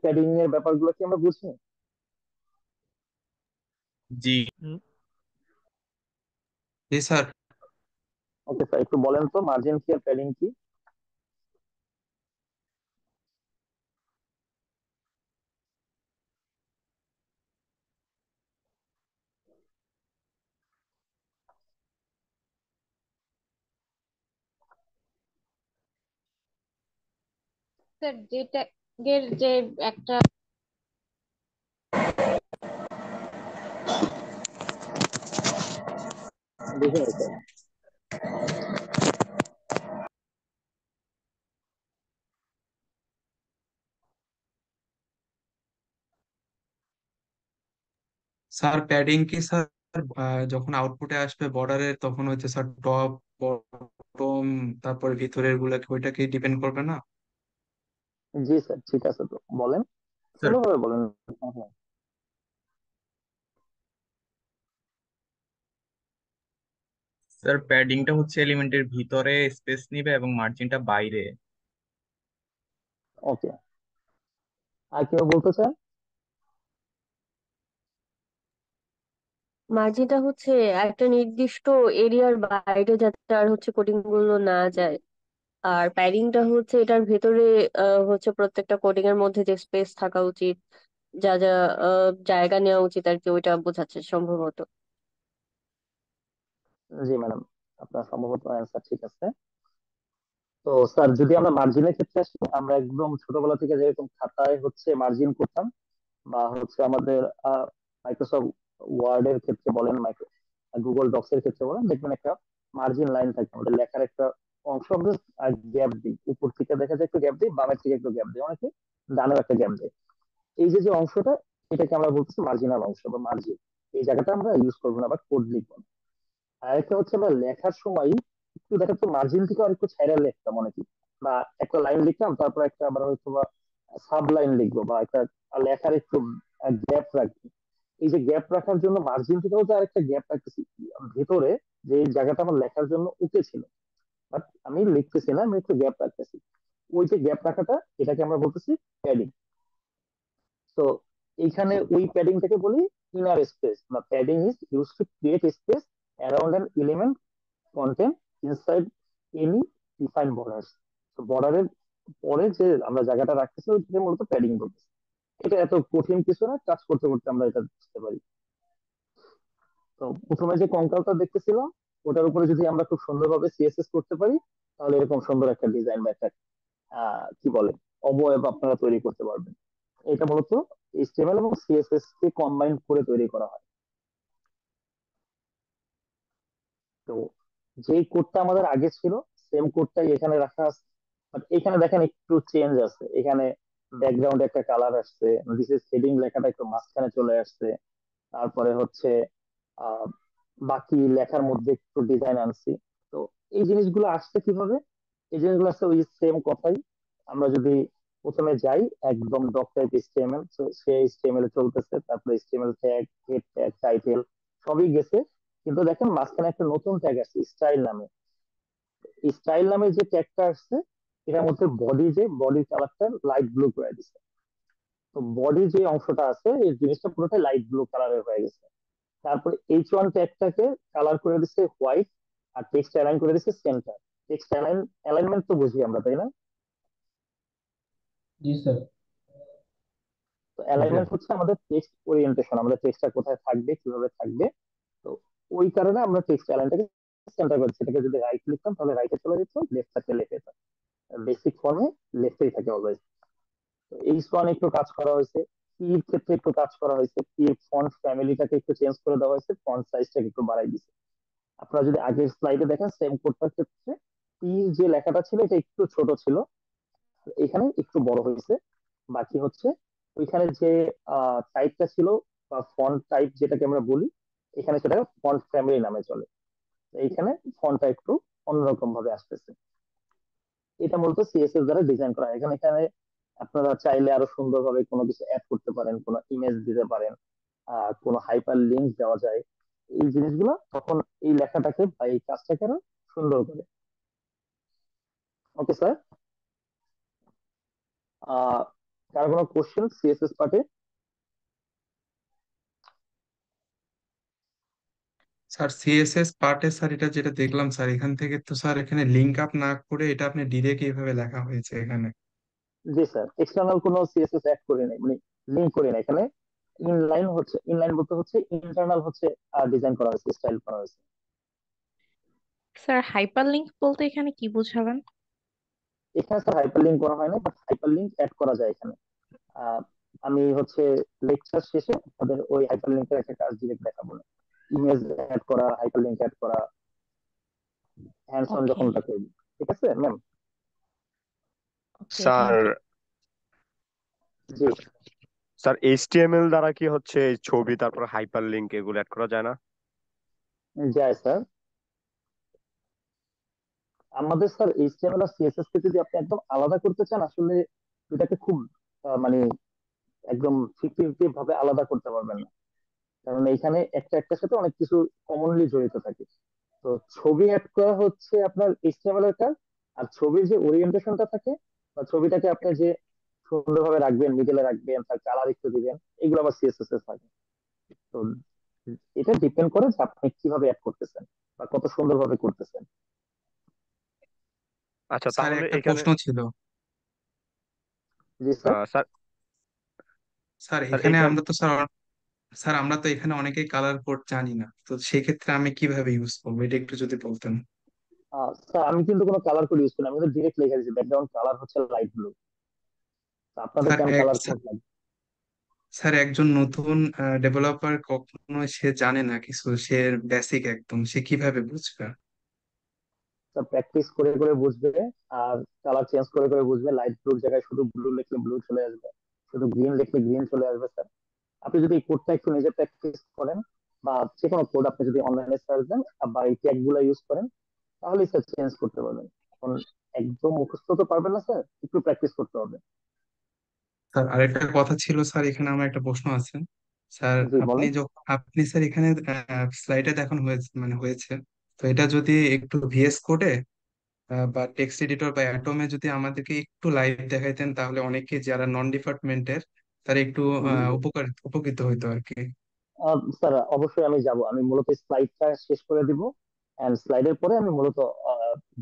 Speaker 4: প্যাডিং এর ব্যাপারগুলো কি আমরা বুঝি?
Speaker 1: জি। জি স্যার।
Speaker 4: ওকে স্যার, একটু বলেন তো মার্জিন কি আর প্যাডিং কি?
Speaker 12: স্যার যে ট্যাগের যে একটা
Speaker 4: বুঝিনি স্যার।
Speaker 1: স্যার প্যাডিং কি স্যার? যখন আউটপুটে আসবে বর্ডারের তখন হচ্ছে স্যার টপ, বটম, তারপরে ভিতরের গুলাকে ওইটাকে ডিপেন্ড করবে না?
Speaker 4: জি স্যার, ঠিক আছে, তো বলেন,
Speaker 1: স্যার,
Speaker 4: সুন্দরভাবে বলেন। হ্যাঁ, হ্যাঁ।
Speaker 1: স্যার প্যাডিংটা হচ্ছে এলিমেন্টের ভিতরে স্পেস নিবে এবং মার্জিনটা বাইরে।
Speaker 4: ওকে, আর কেউ বলতে চান?
Speaker 15: মার্জিনটা হচ্ছে একটা নির্দিষ্ট এরিয়ার বাইরে যাতে আর হচ্ছে কোডিং গুলো না যায়। আর প্যাডিংটা হচ্ছে এটার ভেতরে হচ্ছে প্রত্যেকটা কোডিং এর মধ্যে যে স্পেস থাকা উচিত, যা যা জায়গা নেওয়া উচিত আর কি, ওইটা বোঝাচ্ছে সম্ভবত।
Speaker 4: জি ম্যাডাম, আপনার সম্ভবত অ্যান্সার ঠিক আছে। তো স্যার যদি আমরা মার্জিনের ক্ষেত্রে আসি, আমরা একদম ছোটবেলা থেকে যেরকম খাতায় হচ্ছে মার্জিন করতাম, বা হচ্ছে আমাদের মাইক্রোসফট ওয়ার্ড এর ক্ষেত্রে বলেন, গুগল ডক্স এর ক্ষেত্রে বলেন, দেখবেন একটা মার্জিন লাইন থাকে, আমাদের লেখার একটা অংশ আমরা গ্যাপ দিই, উপর থেকে দেখা যায় একটু গ্যাপ দিই, বামের থেকে একটু গ্যাপ দিই, অনেকে ডানেও একটা গ্যাপ দেয়। এই যে যে অংশটা, এটাকে আমরা বলতেছি মার্জিনাল অংশ বা মার্জিন। এই জায়গাটা আমরা ইউজ করবো না বা কোড লিখবো না। আর একটা হচ্ছে আমরা লেখার সময় একটু দেখা যাচ্ছে মার্জিন থেকে আরেকটু ছাইড়া লিখতাম অনেকে, বা একটা লাইন লিখলাম, তারপর একটা আবার হয়তো বা সাব লাইন লিখবো, বা একটা লেখার একটু গ্যাপ রাখবো। এই যে গ্যাপ রাখার জন্য মার্জিন থেকে হচ্ছে আরেকটা গ্যাপ রাখতেছি ভেতরে, যে এই জায়গাটা আমার লেখার জন্য ওকে ছিল, বাট আমি লিখতেছি না, আমি একটু গ্যাপ রাখতেছি। ওই যে গ্যাপ রাখাটা, এটাকে আমরা বলতেছি প্যাডিং। তো এইখানে ওই প্যাডিংটাকে বলি ইনার স্পেস, বা padding is use to create space around an element content inside any defined borders. তো বর্ডারের পরে যে আমরা জায়গাটা রাখতেছি, ওইটাকে মূলত প্যাডিং বলতেছি। এটা এত কঠিন কিছু না, কাজ করতে করতে আমরা এটা বুঝতে পারি। তো প্রথমে যে কঙ্কালটা দেখতেছিলাম, ওটার উপরে যদি আমরা খুব সুন্দরভাবে সিএসএস করতে পারি, তাহলে এরকম সুন্দর একটা ডিজাইন বা একটা কি বলে অবয়ব আপনারা তৈরি করতে পারবেন। এটা মূলত এইচটিএমএল এবং সিএসএস কে কম্বাইন করে তৈরি করা হয়। তো যেই কোডটা আমাদের আগে ছিল, সেম কোডটাই এখানে রাখা আছে, বাট এখানে দেখেন একটু চেঞ্জ আছে। এখানে ব্যাকগ্রাউন্ডে একটা কালার আসছে, দিস হেডিং লেখাটা একটু মাঝখানে চলে আসছে। তারপরে হচ্ছে আহ বাকি লেখার মধ্যে একটু ডিজাইন আনছি। তো এই জিনিসগুলো আসছে কিভাবে? এই জিনিসগুলো আসছে ওই সেম কথাই। আমরা যদি প্রথমে যাই একদম ডক টাইপ এইচটিএমএল, সে এইচটিএমএল এ চলতেছে, তারপরে HTML tag, head tag, title সবই গেছে। কিন্তু দেখেন মাঝখানে একটা নতুন ট্যাগ আসছে স্টাইল নামে। স্টাইল নামে যে ট্যাগটা আসছে, এটার মধ্যে বডি, যে বডি কালারটা লাইট ব্লু করে দিচ্ছে। তো বডি যে অংশটা আছে, এই জিনিসটা পুরোটাই লাইট ব্লু কালারের হয়ে গেছে। তারপরে H1 ট্যাগটাকে কালার করে দিচ্ছে হোয়াইট, আর টেক্সট অ্যালাইন করে দিচ্ছে সেন্টার। টেক্সট অ্যালাইনমেন্ট তো বুঝি আমরা, তাই না?
Speaker 8: জি স্যার।
Speaker 4: তো
Speaker 13: জি।
Speaker 4: অ্যালাইনমেন্ট হচ্ছে আমাদের টেক্সট ওরিয়েন্টেশন, আমাদের টেক্সটটা কোথায় থাকবে, কিভাবে থাকবে। তো ওই কারণে আমরা টেক্সট অ্যালাইনটাকে সেন্টার করছি। সেটাকে যদি রাইট লিখতাম, তাহলে রাইটে চলে যেত, লেফট থাকলে লেফটে যেত। বেসিক ফর্মে লেফটেই থাকে অলওয়েজ। তো এই সোয়ান একটু কাজ করা হয়েছে, পির ক্ষেত্রে একটু কাজ করা হয়েছে, পির ফন্ট ফ্যামিলিটাকে একটু চেঞ্জ করে দেওয়া হয়েছে, ফন্ট সাইজটাকে একটু বাড়াই দিয়েছে। আপনারা যদি আগের স্লাইডে দেখেন, সেম কোডটার ক্ষেত্রে পির যে লেখাটা ছিল, এটা একটু ছোট ছিল, এখানে একটু বড় হয়েছে। বাকি হচ্ছে ওইখানে যে টাইপটা ছিল, বা ফন্ট টাইপ যেটাকে আমরা বলি, এখানে সেটা ফন্ট ফ্যামিলি নামে চলে। তো এইখানে ফন্টটা একটু অন্যরকম ভাবে আসতেছে। এটা মূলত সিএসএস দ্বারা ডিজাইন করা হয়। এখানে এখানে আপনারা চাইলে আরো সুন্দরভাবে কোনো কিছু অ্যাড করতে পারেন, কোনো ইমেজ দিতে পারেন, কোনো হাইপার লিঙ্ক দেওয়া যায়। এই জিনিসগুলো তখন এই লেখাটাকে বা এই কাজটাকে আরো সুন্দর করে। ওকে স্যার, আহ কার কোনো কোশ্চেন সিএসএস পার্টে?
Speaker 1: স্যার সিএসএস পার্টে স্যার এটা যেটা দেখলাম স্যার, এখান থেকে তো স্যার এখানে লিঙ্ক আপ না করে এটা আপনি ডিরেক্ট এইভাবে লেখা হয়েছে এখানে।
Speaker 4: জি স্যার, এক্সটার্নাল কোনো সিএসএস অ্যাড করে নাই, মানে লিঙ্ক করে নাই এখানে। ইনলাইন হচ্ছে, ইনলাইন বলতে হচ্ছে ইন্টারনাল হচ্ছে ডিজাইন করা হয়েছে, স্টাইল করা হয়েছে।
Speaker 16: স্যার হাইপারলিংক বলতে এখানে কি বোঝাবেন?
Speaker 4: এখানে স্যার হাইপার লিঙ্ক করা হয় না, বাট হাইপার লিঙ্ক অ্যাড করা যায় এখানে। আহ, আমি হচ্ছে লেকচার শেষে আপনাদের ওই হাইপার লিঙ্কের একটা কাজ ডিরেক্ট দেখাবো না। ইমেজ অ্যাড করা, হাইপার লিঙ্ক অ্যাড করা, হ্যান্ডস অন
Speaker 16: ওকে।
Speaker 4: যখন ওটা করবি। ঠিক আছে ma'am?
Speaker 16: Okay,
Speaker 17: sir,
Speaker 16: thank you.
Speaker 4: জি
Speaker 17: স্যার এইচটিএমএল দ্বারা কি হচ্ছে এই ছবি তারপর হাইপার লিংক এগুলো অ্যাড করা যায় না?
Speaker 4: যায় স্যার। আমাদের স্যার এইচটিএমএল আর সিএসএস কে যদি আপনি একদম আলাদা করতে চান, আসলে এটাকে খুব মানে একদম ফিফটি ফিফটি ভাবে আলাদা করতে পারবেন না, কারণ এইখানে একটা একটার সাথে অনেক কিছু কমনলি জড়িত থাকে। তো ছবি অ্যাড করা হচ্ছে আপনার এইচটিএমএল এর কাজ। আর ছবির যে ওরিয়েন্টেশনটা থাকে, বা ছবিটাকে আপনি যে সুন্দরভাবে রাখবেন, মিডলে রাখবেন, তার কালার একটু দিবেন, এগুলো আবার সিএসএস এর থাকে। তো এটা ডিপেন্ড করে যে আপনি কিভাবে অ্যাড করতেছেন বা কত সুন্দরভাবে করতেছেন।
Speaker 17: আচ্ছা,
Speaker 1: স্যার
Speaker 17: তাহলে
Speaker 1: একটা
Speaker 17: এখানে
Speaker 1: প্রশ্ন ছিল।
Speaker 4: জি স্যার।
Speaker 17: স্যার
Speaker 1: স্যার
Speaker 17: স্যার
Speaker 1: এখানে
Speaker 17: এখানে
Speaker 1: আমরা তো স্যার স্যার আমরা তো এখানে অনেকেই কালার কোড জানি না, তো সেক্ষেত্রে আমি কিভাবে ইউজ করবো এটা একটু যদি বলতেন।
Speaker 4: স্যার আমি কিন্তু কোনো কালার কোড ইউজ করি না, আমি তো ডিরেক্ট লিখে দিচ্ছি ব্যাকগ্রাউন্ড কালার হচ্ছে লাইট ব্লু। আপনাদের
Speaker 1: স্যার
Speaker 4: কেন কালার কোড লাগবে?
Speaker 1: স্যার একজন নতুন ডেভেলপার কখনো সে জানে না কিছু, সে বেসিক একদম, সে কিভাবে বুঝবে?
Speaker 4: প্র্যাকটিস করে করে বুঝবে, আর কালার চেঞ্জ করে করে বুঝবে। লাইট ব্লুর জায়গায় শুধু ব্লু লিখলে ব্লু চলে আসবে, শুধু গ্রিন লিখলে গ্রিন চলে আসবে স্যার। আপনি যদি এই কোডটা একটু নিজে প্র্যাকটিস করেন, বা যে কোনো কোড আপনি যদি অনলাইনে সার্চ দেন বা এই ট্যাগ গুলো ইউজ করেন, তাহলেই স্যার চেঞ্জ করতে পারবেন। এখন একদম মুখস্থ তো পারবেন না স্যার, একটু প্র্যাকটিস করতে হবে।
Speaker 1: স্যার আরেকটা কথা ছিল স্যার, এখানে আমার একটা প্রশ্ন আছে। স্যার
Speaker 4: জি
Speaker 1: আপনি
Speaker 4: বলেন।
Speaker 1: যখন আপনি স্যার এখানে স্লাইডে দেখানো হয়েছে হয়েছে, তো এটা যদি একটু ভিএস কোডে বা টেক্সট এডিটর বা অ্যাটমে যদি আমাদেরকে একটু লাইভ দেখাইতেন, তাহলে অনেকে যারা নন ডিপার্টমেন্টের তারা একটু উপকৃত হইতো আর কি।
Speaker 4: স্যার অবশ্যই আমি যাব, আমি মূলত স্লাইডটা শেষ করে দিব, এন্ড স্লাইডের পরে আমি মূলত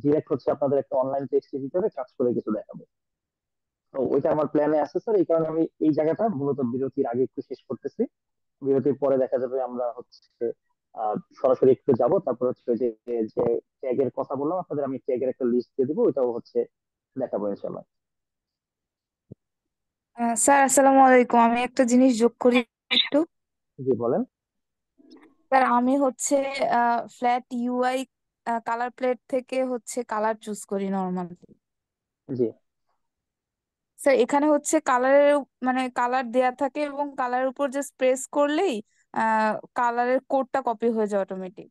Speaker 4: ডিরেক্ট হচ্ছে আপনাদের একটা অনলাইন টেক্সট এডিটরে কাজ করে কিছু দেখাবো। তো ওইটা আমার প্ল্যানে আছে স্যার, এই কারণে আমি এই জায়গাটা মূলত বিরতির আগে একটু শেষ করতেছি। বিরতির পরে দেখা যাবে আমরা হচ্ছে সরাসরি একটু যাব, তারপর হচ্ছে ওই যে যে ট্যাগের কথা বললাম আপনাদের, আমি ট্যাগের একটা লিস্ট দিয়ে দিব, ওইটাও হচ্ছে দেখাবো ইনশাল্লাহ।
Speaker 18: স্যার আসসালামু আলাইকুম, আমি একটা জিনিস যোগ করি একটু।
Speaker 4: জি বলেন।
Speaker 18: স্যার আমি হচ্ছে ফ্ল্যাট ইউআই কালার প্লেট থেকে হচ্ছে কালার চুজ করি নর্মালি।
Speaker 4: জি
Speaker 18: স্যার এখানে হচ্ছে কালারের মানে কালার দেয়া থাকে এবং কালারের উপর জাস্ট প্রেস করলেই কালারের কোডটা কপি হয়ে যায় অটোমেটিক।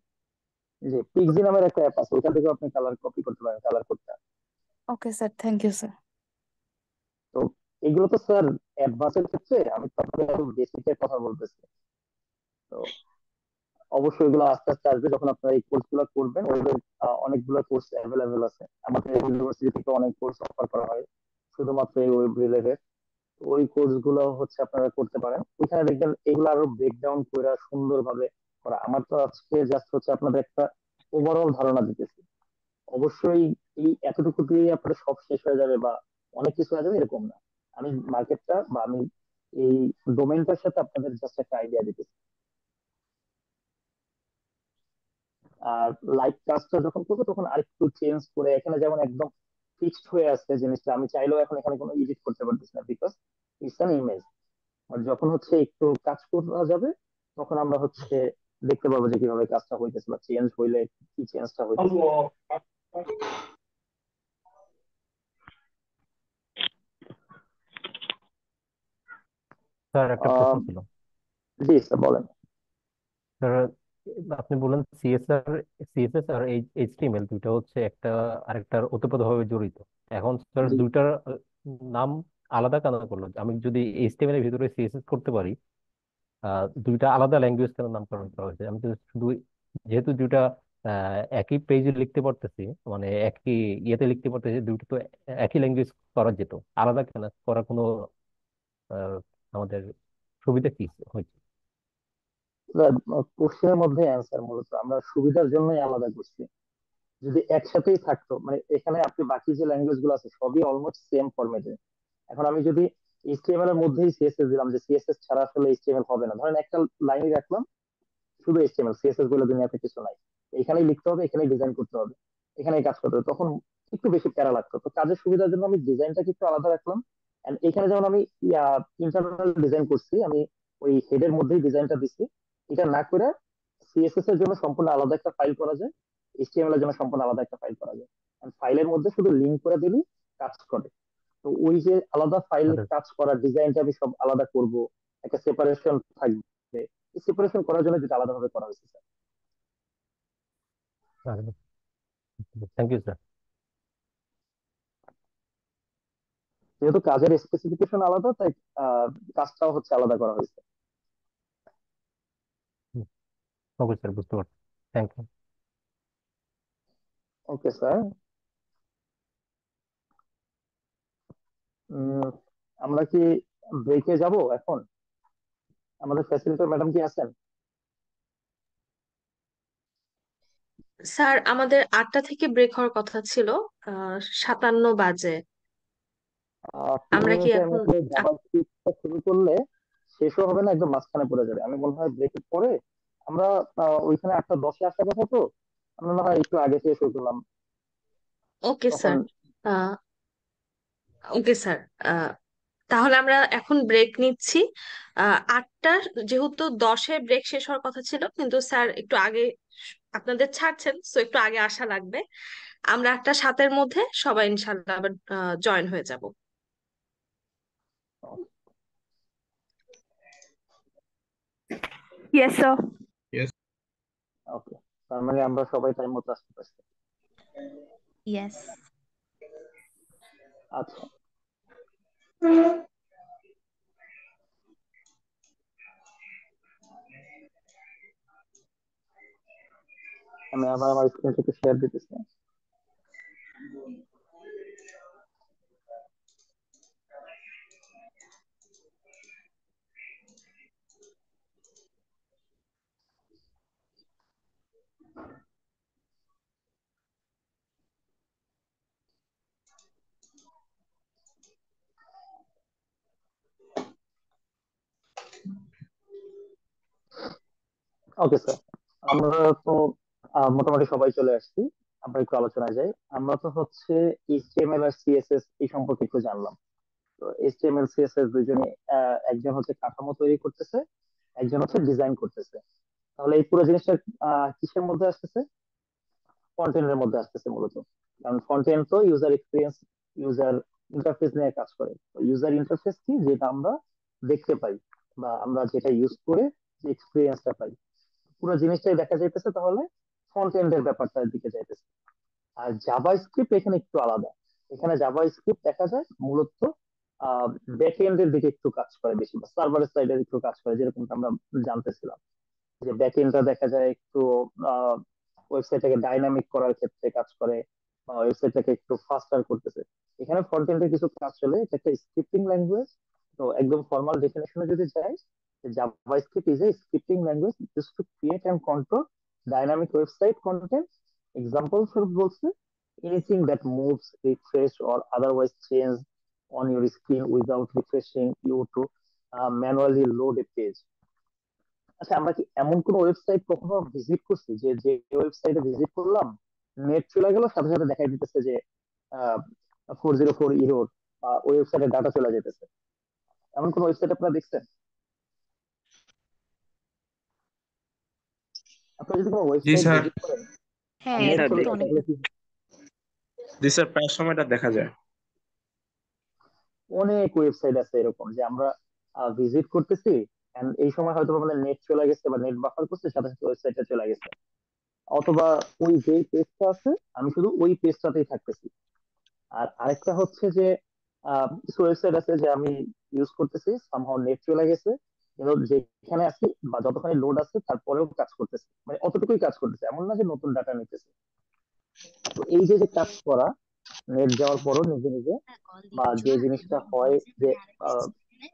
Speaker 4: জি, পিক্সি নামের একটা অ্যাপ আছে, ওখান থেকে আপনি কালার কপি করতে পারেন, কালার কোডটা।
Speaker 18: Okay sir, thank you sir.
Speaker 4: তো এগুলো তো স্যার অ্যাডভান্সের ক্ষেত্রে, আমি তো আপনাদের একদম বেসিকের কথা বলতেছি। তো অবশ্যই এগুলো আস্তে আস্তে আসবে যখন আপনারা এই কোর্স গুলো করবেন। ওইভাবে অনেকগুলো কোর্স অ্যাভেলেবেল আছে, আমাদের ইউনিভার্সিটি থেকে অনেক কোর্স অফার করা হয় শুধুমাত্র এই ওয়েব রিলেটেড। ওই কোর্স গুলো হচ্ছে আপনারা করতে পারেন, ওইখানে দেখবেন এগুলো আরো ব্রেকডাউন করে সুন্দরভাবে করা। আমার তো আজকে জাস্ট হচ্ছে আপনাদের একটা ওভারঅল ধারণা দিতেছি। অবশ্যই এই এতটুকু দিয়ে আপনার সব শেষ হয়ে যাবে বা অনেক কিছু হয়ে যাবে এরকম না। আমি মার্কেটটা বা আমি এই ডোমেইনটার সাথে আপনাদের জাস্ট একটা আইডিয়া দিতেছি। আর লাইভ কাজটা যখন করবো তখন আরেকটু চেঞ্জ করে, এখানে যেমন একদম ফিক্সড হয়ে আছে জিনিসটা, আমি চাইলেও এখন এখানে কোনো এডিট করতে পারতেছি না, বিকজ ইটস অ্যান ইমেজ। আর যখন হচ্ছে একটু কাজ করা যাবে, তখন আমরা হচ্ছে দেখতে পাবো যে কিভাবে কাজটা হইতেছে বা চেঞ্জ হইলে কি চেঞ্জটা হইতেছে।
Speaker 10: স্যার একটা প্রশ্ন
Speaker 4: আহ
Speaker 10: ছিল।
Speaker 4: জি স্যার বলেন।
Speaker 10: স্যার আপনি বললেন সিএসএস আর এইচটিএমএল দুইটা হচ্ছে একটা আরেকটার ওতপ্রোতভাবে জড়িত। এখন স্যার
Speaker 4: জি
Speaker 10: দুইটার নাম আলাদা কেন করলো? আমি যদি এইচটিএমএল এর ভিতরে সিএসএস করতে পারি, দুইটা আলাদা ল্যাঙ্গুয়েজ কেন নামকরণ করা হয়েছে? আমি তো শুধু যেহেতু দুইটা একই পেজে লিখতে পারতেছি, মানে একই ইয়েতে লিখতে পারতেছি, দুইটা তো একই ল্যাঙ্গুয়েজ করা যেত, আলাদা কেন করার কোনো আহ, আমাদের সুবিধা কি হয়েছে?
Speaker 4: কোশ্চেনের মধ্যে অ্যান্সার মূলত আমরা সুবিধার জন্যই আলাদা করছি। যদি একসাথেই থাকতো, মানে এখানে আপনি বাকি যে ল্যাঙ্গুয়েজ গুলো আছে সবই অলমোস্ট সেম ফরম্যাটে। এখন আমি যদি এইচটিএমএল এর মধ্যেই সিএসএস দিলাম, যে সিএসএস ছাড়া আসলে এইচটিএমএল হবে না, ধরেন একটা লাইনই রাখলাম শুধু এইচটিএমএল, সিএসএস বলে দুনিয়াতে কিছু নাই, এখানেই লিখতে হবে, এখানেই ডিজাইন করতে হবে, এখানেই কাজ করতে হবে, তখন একটু বেশি প্যারা লাগতো। তো কাজের সুবিধার জন্য আমি ডিজাইনটাকে একটু আলাদা রাখলাম। And এখানে যেমন আমি ইন্টারনাল ডিজাইন করছি, আমি ওই হেডের মধ্যেই ডিজাইনটা দিচ্ছি। এটা না করে সিএসএস এর জন্য সম্পূর্ণ আলাদা একটা ফাইল করা যায়, এইচটিএমএল এর জন্য সম্পূর্ণ আলাদা একটা ফাইল করা যায়। ফাইলের মধ্যে শুধু লিঙ্ক করে দিলেই কাজ করে। তো ওই যে আলাদা ফাইল
Speaker 10: আচ্ছা,
Speaker 4: কাজ করার ডিজাইনটা আমি সব আলাদা করব, একটা সেপারেশন থাকবে। এই সেপারেশন করার জন্য যেটা আলাদাভাবে করা হয়েছে স্যার।
Speaker 10: Thank you sir.
Speaker 4: যেহেতু কাজের স্পেসিফিকেশন আলাদা, তাই কাজটাও হচ্ছে আলাদা করা হয়েছে।
Speaker 10: ওকে স্যার, বুঝতে পারছি। Thank you.
Speaker 4: Okay sir. আমরা কি ব্রেকে যাব এখন? আমাদের ফ্যাসিলিটেটর ম্যাডাম কি আছেন?
Speaker 19: স্যার আমাদের 8টা থেকে ব্রেক হওয়ার কথা ছিল, 57 বাজে।
Speaker 4: 3
Speaker 19: আমরা কি
Speaker 4: মিনিটের
Speaker 19: এখন
Speaker 4: মধ্যে জাভাস্ক্রিপ্টটা শুরু করলে শেষও হবে না, একদম মাঝখানে পড়ে যাবে। আমি মনে হয় ব্রেকের পরে আমরা ওইখানে 8:10-এ আসার কথা, তো আমরা না হয় একটু আগে থেকে শুরু করলাম
Speaker 19: ওকে
Speaker 4: তখন।
Speaker 19: স্যার। আহ ওকে স্যার। আহ তাহলে আমরা এখন ব্রেক নিচ্ছি। 8টা, যেহেতু 10-এ ব্রেক শেষ হওয়ার কথা ছিল, কিন্তু স্যার একটু আগে আপনাদের ছাড়ছেন, তো একটু আগে আসা লাগবে। আমরা 8:07-এর মধ্যে সবাই ইনশাল্লাহ আবার জয়েন হয়ে যাব।
Speaker 18: Yes sir.
Speaker 1: Yes.
Speaker 4: ওকে, তার মানে আমরা সবাই টাইম মতো আসতে পারছি।
Speaker 16: ইয়েস।
Speaker 4: আচ্ছা, আমি আবার আমার স্ক্রিন থেকে শেয়ার দিতেছি। ওকে স্যার, আমরা তো মোটামুটি সবাই চলে আসছি। আমরা একটু আলোচনায় যাই। আমরা তো হচ্ছে এইচটিএমএল আর সিএসএস এই সম্পর্কে একটু জানলাম। তো এইচটিএমএল সিএসএস দুইজনে, একজন হচ্ছে কাঠামো তৈরি করতেছে, একজন হচ্ছে ডিজাইন করতেছে। তাহলে এই পুরো জিনিসটা কিসের মধ্যে আসতেছে? ফ্রন্ট এন্ড এর মধ্যে আসতেছে মূলত। কারণ ফ্রন্ট এন্ড তো ইউজার এক্সপিরিয়েন্স, ইউজার ইন্টারফেস নিয়ে কাজ করে। ইউজার ইন্টারফেস কি, যেটা আমরা দেখতে পাই বা আমরা যেটা ইউজ করে যে এক্সপিরিয়েন্সটা পাই, পুরো জিনিসটাই দেখা যাইতেছে তাহলে ফ্রন্ট এন্ড এর ব্যাপারটার দিকে যাইতেছে। আর জাভা স্ক্রিপ্ট এখানে একটু আলাদা। এখানে জাভা স্ক্রিপ্ট দেখা যায় মূলত ব্যাক এন্ড এর দিকে একটু কাজ করে বেশি, বা সার্ভার সাইডের একটু কাজ করে, যেরকমটা আমরা জানতেছিলাম যে ব্যাক এন্ডটা দেখা যায় একটু ওয়েবসাইটটাকে ডাইনামিক করার ক্ষেত্রে কাজ করে, বা ওয়েবসাইটটাকে একটু ফাস্টার করতেছে। এখানে ফ্রন্ট এন্ডে কিছু কাজ চলে, এটা একটা স্ক্রিপ্টিং ল্যাঙ্গুয়েজ। তো একদম ফর্মাল ডেফিনেশনে যদি যাই, JavaScript is a scripting language used to create and control dynamic website content. Example স্বরূপ বলছে, anything that moves, refresh or otherwise change on your screen without refreshing you to manually load a page. আচ্ছা, আমরা কি এমন কোন ওয়েবসাইট কখনো ভিজিট করছি যে যে ওয়েবসাইটে ভিজিট করলাম, নেট চলে গেল, সাথে সাথে দেখাই দিতেছে যে 404 ইরোর, ওই ওয়েবসাইটের ডাটা চলে যেতেছে? এমন কোন ওয়েবসাইট আপনারা দেখছেন? আপনারা যদি কোনো
Speaker 1: জি
Speaker 4: ওয়েবসাইট
Speaker 1: স্যার।
Speaker 4: ভিজিট করেন আর
Speaker 16: হ্যাঁ,
Speaker 4: নেট
Speaker 1: স্যার
Speaker 16: এরকম
Speaker 4: চলে
Speaker 16: তো
Speaker 4: যায়,
Speaker 16: অনেক।
Speaker 4: তাহলে কি
Speaker 1: জি স্যার, প্রায় সময় এটা দেখা যায়।
Speaker 4: অনেক ওয়েবসাইট আছে এরকম যে আমরা ভিজিট করতেছি, and এই সময় হয়তো আমাদের নেট চলে গেছে বা নেট বাফার করছে, সাথে সাথে ওয়েবসাইটে চলে গেছে। অথবা ওই যে পেজটা আছে, আমি শুধু ওই পেজটাতেই থাকতেছি। আর আরেকটা হচ্ছে যে কিছু ওয়েবসাইট আছে যে আমি ইউজ করতেছি, সামহাও নেট চলে গেছে, কিন্তু যেখানে আছি বা যতখানি লোড আছে তারপরেও কাজ করতেছে, মানে অতটুকুই কাজ করতেছে, এমন না যে নতুন ডাটা নিতেছে। তো এই যে যে কাজ করা, নেট যাওয়ার পরও নিজে নিজে, বা যে জিনিসটা হয় যে আহ,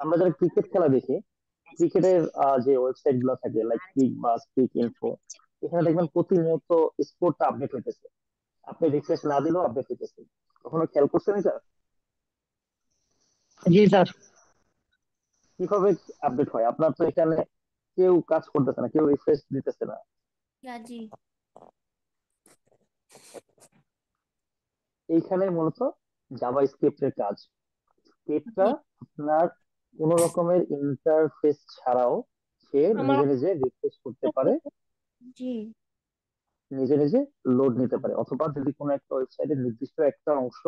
Speaker 4: আমরা যারা ক্রিকেট খেলা দেখি, ক্রিকেটের যে ওয়েবসাইট গুলো থাকে লাইক ক্রিক বা ক্রিক ইনফো, এখানে দেখবেন প্রতিনিয়ত স্কোরটা আপডেট হইতেছে, আপনি রিফ্রেশ না দিলেও আপডেট হইতেছে। কখনো খেয়াল করছেন এটা?
Speaker 3: জি স্যার।
Speaker 4: কিভাবে আপডেট হয়? আপনার তো এখানে কেউ কাজ করতেছে না, কেউ রিফ্রেশ দিতেছে না।
Speaker 16: জি।
Speaker 4: এইখানে মূলত জাভা স্ক্রিপ্টের কাজ। স্ক্রিপ্টটা আপনার কোন রকমের ইন্টারফেস ছাড়াও সে
Speaker 16: আমার
Speaker 4: নিজে নিজে রিফ্রেশ করতে পারে,
Speaker 16: জি।
Speaker 4: নিজে নিজে লোড নিতে পারে। অথবা যদি কোনো একটা ওয়েবসাইটের নির্দিষ্ট একটা অংশ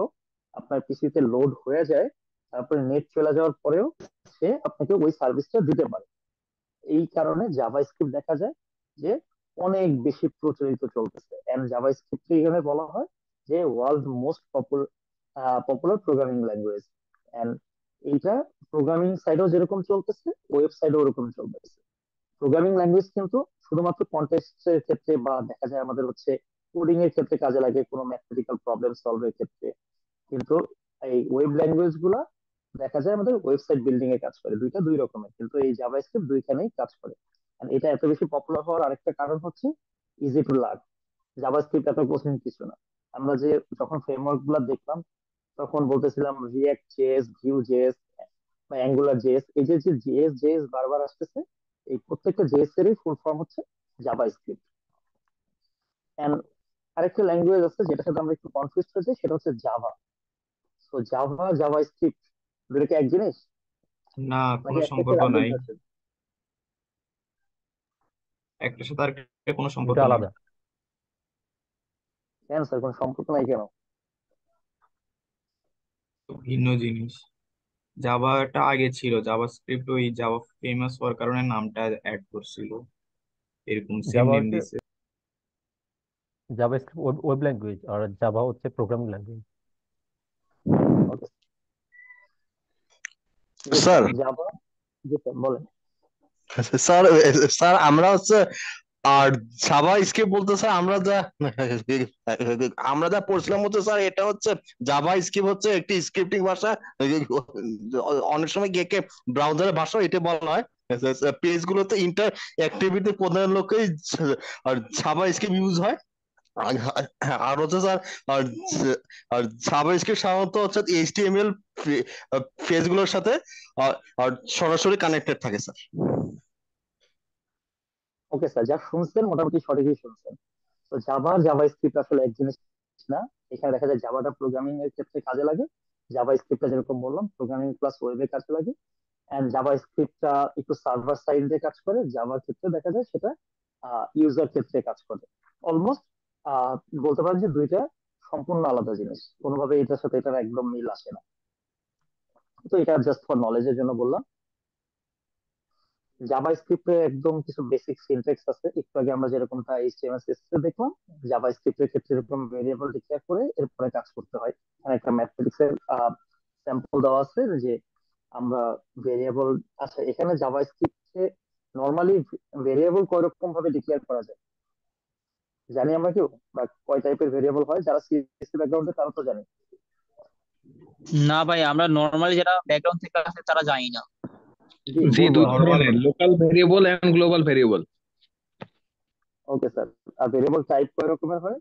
Speaker 4: আপনার পিসিতে লোড হয়ে যায়, তারপরে নেট চলে যাওয়ার পরেও সে আপনাকে ওই সার্ভিসটা দিতে পারে। এই কারণে জাভা স্ক্রিপ্ট দেখা যায় যে অনেক বেশি প্রচলিত চলতেছে। এন্ড জাভা স্ক্রিপ্ট এখানে বলা হয় যে world most popular programming language. And এইটা প্রোগ্রামিং সাইডেও যেরকম চলতেছে, ওয়েবসাইটও ওরকম চলতেছে। প্রোগ্রামিং ল্যাঙ্গুয়েজ কিন্তু শুধুমাত্র কন্টেক্সটের ক্ষেত্রে, বা দেখা যায় আমাদের হচ্ছে কোডিং এর ক্ষেত্রে কাজে লাগে, কোনো ম্যাথমেটিক্যাল প্রবলেম সলভের ক্ষেত্রে। কিন্তু এই ওয়েব ল্যাঙ্গুয়েজ গুলা দেখা যায় আমাদের ওয়েবসাইট বিল্ডিং এ কাজ করে। দুইটা দুই রকমের, কিন্তু এই জাভাস্ক্রিপ্ট দুইখানেই কাজ করে। আর এটা এত বেশি পপুলার হওয়ার আরেকটা কারণ হচ্ছে ইজি টু লার্ন। জাভাস্ক্রিপ্ট এত কঠিন কিছু না। আমরা যে যখন ফ্রেমওয়ার্ক গুলা দেখলাম তখন বলতেছিলাম রিয়াক্ট জেএস, ভিউ জেএস বা অ্যাঙ্গুলার জেএস, এই যে যে জেএস জেএস বারবার আসতেছে, এই প্রত্যেকটা জেএস এরই ফুল ফর্ম হচ্ছে জাভাস্ক্রিপ্ট। এন্ড আরেকটা ল্যাঙ্গুয়েজ আছে যেটার সাথে আমরা একটু কনফিউজ হয়ে যাই, সেটা হচ্ছে জাভা। তো জাভা জাভাস্ক্রিপ্ট দুটো কি এক জিনিস
Speaker 20: না,
Speaker 4: নাকি
Speaker 20: কোনো
Speaker 4: একটা
Speaker 20: সম্পর্ক
Speaker 4: আপডেট
Speaker 20: নাই।
Speaker 4: ভার্সন?
Speaker 20: একটার সাথে আর কোনো সম্পর্ক
Speaker 10: দুটো
Speaker 20: নাই।
Speaker 10: আলাদা।
Speaker 4: কেন স্যার, কোনো সম্পর্ক নাই কেন?
Speaker 20: তো ভিন্ন জিনিস। জাভাটা আগে ছিল, জাভাস্ক্রিপ্ট ওই জাভা ফেমাস হওয়ার কারণে নামটা অ্যাড করছিল, এরকম সেম
Speaker 10: জাভা
Speaker 20: নেম
Speaker 10: হচ্ছে
Speaker 20: দিছে।
Speaker 10: জাভাস্ক্রিপ্ট ওয়েব ল্যাঙ্গুয়েজ আর জাভা হচ্ছে প্রোগ্রামিং ল্যাঙ্গুয়েজ।
Speaker 4: ওকে, ঠিক আছে
Speaker 17: স্যার।
Speaker 4: জাভা। জি স্যার বলেন।
Speaker 17: স্যার স্যার আমরা হচ্ছে আর জাভা স্ক্রিপ্ট বলতে স্যার আমরা যা পড়ছিলাম হচ্ছে স্যার, এটা হচ্ছে জাভা স্ক্রিপ্ট হচ্ছে একটি স্ক্রিপ্টিং ভাষা। অনেক সময় গেকে ব্রাউজারের ভাষা এটা বলা হয়। পেজ গুলোতে ইন্টার অ্যাক্টিভিটি প্রদানের লক্ষ্যে আর জাভা স্ক্রিপ্ট ইউজ হয়। আর হচ্ছে স্যার আর আর জাভা স্ক্রিপ্ট সাধারণত হচ্ছে এইচটিএমএল পেজ গুলোর সাথে আর আর সরাসরি কানেক্টেড থাকে স্যার।
Speaker 4: ওকে স্যার, যা শুনছেন মোটামুটি সঠিকই শুনছেন। তো জাভা আর জাভা স্ক্রিপ্ট আসলে এক জিনিস না। এখানে দেখা যায় জাভাটা প্রোগ্রামিং এর ক্ষেত্রে কাজে লাগে, জাভা স্ক্রিপ্টটা যেরকম বললাম প্রোগ্রামিং প্লাস ওয়েবে কাজে লাগে। এন্ড জাভা স্ক্রিপ্টটা একটু সার্ভার সাইড দিয়ে কাজ করে, জাভার ক্ষেত্রে দেখা যায় সেটা ইউজার ক্ষেত্রে কাজ করে। অলমোস্ট বলতে পারেন যে দুইটা সম্পূর্ণ আলাদা জিনিস, কোনোভাবে এটার সাথে এটার একদম মিল আসে না। তো এটা জাস্ট ফর নলেজের জন্য বললাম। জাভা স্ক্রিপ্টে একদম কিছু বেসিক সিনট্যাক্স আছে, একটু আগে আমরা যেরকমটা এইচটিএমএল সিএসএস দেখলাম। জাভা স্ক্রিপ্টের ক্ষেত্রে এরকম ভেরিয়েবল ডিক্লেয়ার করে এরপরে কাজ করতে হয়। এখানে একটা ম্যাথমেটিক্স এর স্যাম্পল দেওয়া আছে যে আমরা ভেরিয়েবল, আচ্ছা এখানে জাভা স্ক্রিপ্টে নরমালি ভেরিয়েবল কয় রকম ভাবে ডিক্লেয়ার করা যায় জানি আমরা কেউ, বা কয় টাইপের ভেরিয়েবল হয়? যারা সিএসসি ব্যাকগ্রাউন্ডে তারা তো জানে।
Speaker 21: না ভাই, আমরা নর্মালি যারা ব্যাকগ্রাউন্ড থেকে আসে তারা জানি না।
Speaker 4: জি
Speaker 22: জি,
Speaker 4: বলবো
Speaker 22: দুই
Speaker 4: আমি।
Speaker 22: ধরনের, local variable and global variable.
Speaker 4: Okay sir, আর ভেরিয়েবল টাইপ কয় রকমের হয়?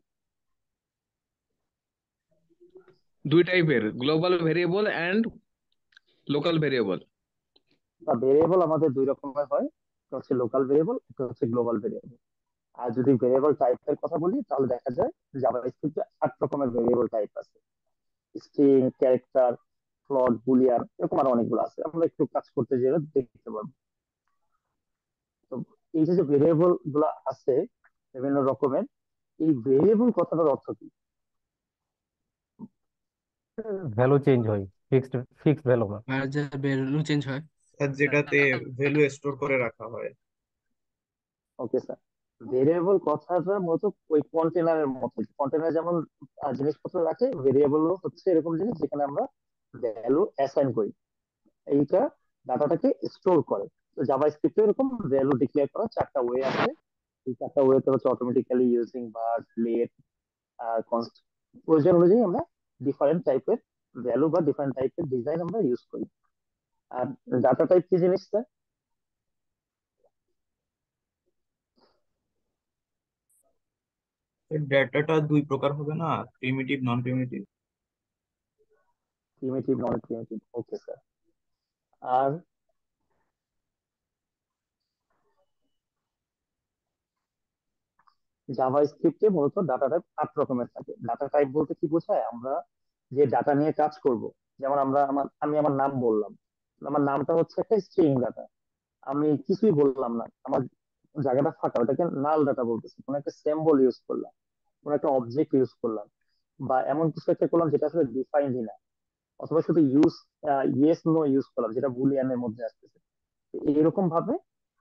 Speaker 22: দুই টাইপের, global variable and local variable.
Speaker 4: Variable আমাদের দুই রকমের হয়, একটা হচ্ছে লোকাল ভেরিয়েবল, একটা হচ্ছে গ্লোবাল ভেরিয়েবল। আর যদি ভেরিয়েবল টাইপের কথা বলি তাহলে দেখা যায় জাভা স্ক্রিপ্টে 8 রকমের ভেরিয়েবল টাইপ আছে। স্ট্রিং, ক্যারেক্টার, ফ্লোট, বুলিয়ান, এরকম আরো অনেকগুলো আছে, আমরা একটু কাজ করতে গেলে দেখতে পারবো। তো এই যে যে ভেরিয়েবল গুলো আছে বিভিন্ন রকমের, এই ভেরিয়েবল কথাটার অর্থ কি?
Speaker 10: ভ্যালু চেঞ্জ হয়, ফিক্সড ফিক্সড ভ্যালু না।
Speaker 23: আর যা ভ্যালু চেঞ্জ হয়।
Speaker 20: আর যেটাতে ভ্যালু স্টোর করে রাখা হয়।
Speaker 4: ওকে স্যার, ভেরিয়েবল কথাটা মূলত ওই কন্টেনারের মতো, কন্টেনার যেমন জিনিসপত্র রাখে, ভেরিয়েবলও হচ্ছে এরকম জিনিস যেখানে আমরা ভ্যালু অ্যাসাইন করি, এইটা ডাটাটাকে স্টোর করে। তো জাভা স্ক্রিপ্টে এরকম ভ্যালু ডিক্লেয়ার করা 4টা ওয়ে আছে। এই 4টা ওয়েতে হচ্ছে অটোমেটিক্যালি ইউজিং বার, লেট, কনস্ট, প্রয়োজন অনুযায়ী আমরা ডিফারেন্ট টাইপের ভ্যালু বা ডিফারেন্ট টাইপের ডিজাইন আমরা ইউজ করি। আর ডাটা টাইপ কি জিনিস স্যার?
Speaker 20: ডেটাটা দুই প্রকার হবে না, প্রিমিটিভ নন প্রিমিটিভ।
Speaker 4: প্রিমিটিভ, নন প্রিমিটিভ, ওকে স্যার। আর জাভা স্ক্রিপ্টে মূলত ডাটা টাইপ 8 রকমের থাকে। ডাটা টাইপ বলতে কি বোঝায়? আমরা যে ডাটা নিয়ে কাজ করব, যেমন আমি আমার নাম বললাম, আমার নামটা হচ্ছে একটা স্ট্রিং ডাটা, আমি কিছুই বললাম না, আমার জায়গাটা ফাঁকা, ওটাকে নাল ডাটা বলতেছি। কোনো একটা সিম্বল ইউজ করলাম, কোনো একটা অবজেক্ট ইউজ করলাম, বা এমন কিছু একটা করলাম যেটা আসলে ডিফাইন্ডই না, অথবা শুধু ইয়েস নো ইউজ করলাম যেটা বুলিয়ানের মধ্যে আসতেছে। তো এইরকম ভাবে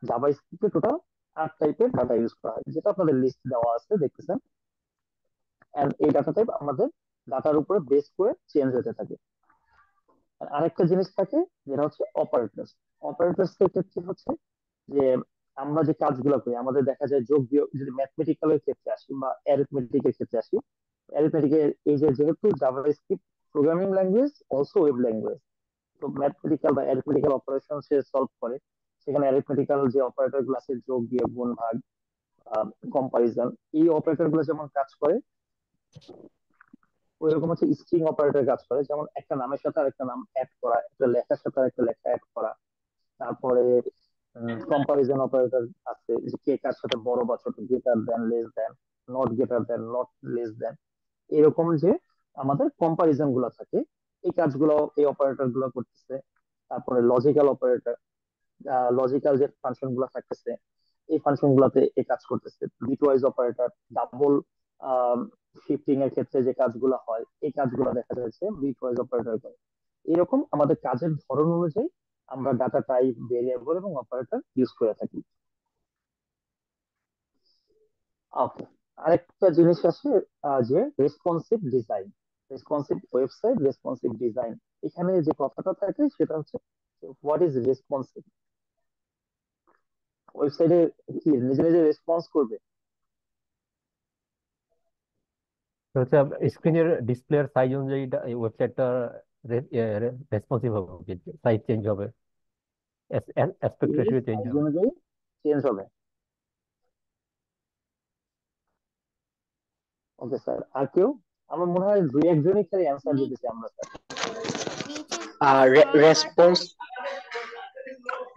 Speaker 4: জাভা স্ক্রিপ্টে টোটাল 8 টাইপের ডাটা ইউজ করা হয়, যেটা আপনাদের লিস্ট দেওয়া আছে দেখতেছেন। এন্ড এই ডাটা টাইপ আমাদের ডাটার উপরে বেস করে চেঞ্জ হতে থাকে। আর আরেকটা জিনিস থাকে যেটা হচ্ছে অপারেটরস। অপারেটরস এর ক্ষেত্রে হচ্ছে যে আমরা যে কাজগুলো করি, আমাদের দেখা যায় যোগ বিয়োগ, যদি ম্যাথমেটিক্যাল এর ক্ষেত্রে আসি বা অ্যারিথমেটিক এর ক্ষেত্রে আসি, অ্যারিথমেটিকের এই যে যেহেতু JavaScript programming language also web language, তো ম্যাথমেটিক্যাল বা অ্যারিথমেটিক্যাল অপারেশন সে সলভ করে, সেখানে অ্যারিথমেটিক্যাল যে অপারেটর গুলো আছে যোগ বিয়োগ গুণ ভাগ, কম্পারিজন, এই অপারেটর গুলো যেমন কাজ করে ওই রকম হচ্ছে স্ট্রিং অপারেটর কাজ করে, যেমন একটা নামের সাথে আরেকটা নাম অ্যাড করা, একটা লেখার সাথে আরেকটা লেখা অ্যাড করা। তারপরে কম্পারিজন অপারেটর আছে, যে কে কার সাথে বড় বা ছোট, greater than, less than, not greater than, not less than, এরকম যে আমাদের কম্পারিজন গুলো থাকে, এই কাজগুলো এই অপারেটর গুলো করতেছে। তারপরে লজিক্যাল অপারেটর, লজিক্যাল যে ফাংশন গুলো থাকতেছে এই ফাংশন গুলাতে এই কাজ করতেছে। বিটওয়াইজ অপারেটর, ডাবল শিফটিং এর ক্ষেত্রে যে কাজগুলো হয় এই কাজগুলো দেখা যাচ্ছে বিটওয়াইজ অপারেটর করে। এরকম আমাদের কাজের ধরন অনুযায়ী আমরা ডাটা টাইপ, ভেরিয়েবল এবং অপারেটর ইউজ করে থাকি। ওকে, আরেকটা জিনিস আছে, যে responsive design, responsive website, responsive design. এখানে যে কথাটা থাকে সেটা হচ্ছে হোয়াট ইজ রেসপন্সিভ। ওয়েবসাইটে কি নিজে নিজে রেসপন্স করবে?
Speaker 10: তো হচ্ছে স্ক্রিনের ডিসপ্লের সাইজ অনুযায়ী এই ওয়েবসাইটটা রেসপন্সিভ হবে, সাইজ চেঞ্জ হবে, অ্যাসপেক্ট রেশিও চেঞ্জ
Speaker 4: সাইজ
Speaker 10: হবে।
Speaker 4: অনুযায়ী চেঞ্জ হবে। ওকে স্যার, আর কেউ? আমার মনে হয় দুই একজনই খালি অ্যান্সার দিতেছি আমরা স্যার।
Speaker 5: আর রেসপন্স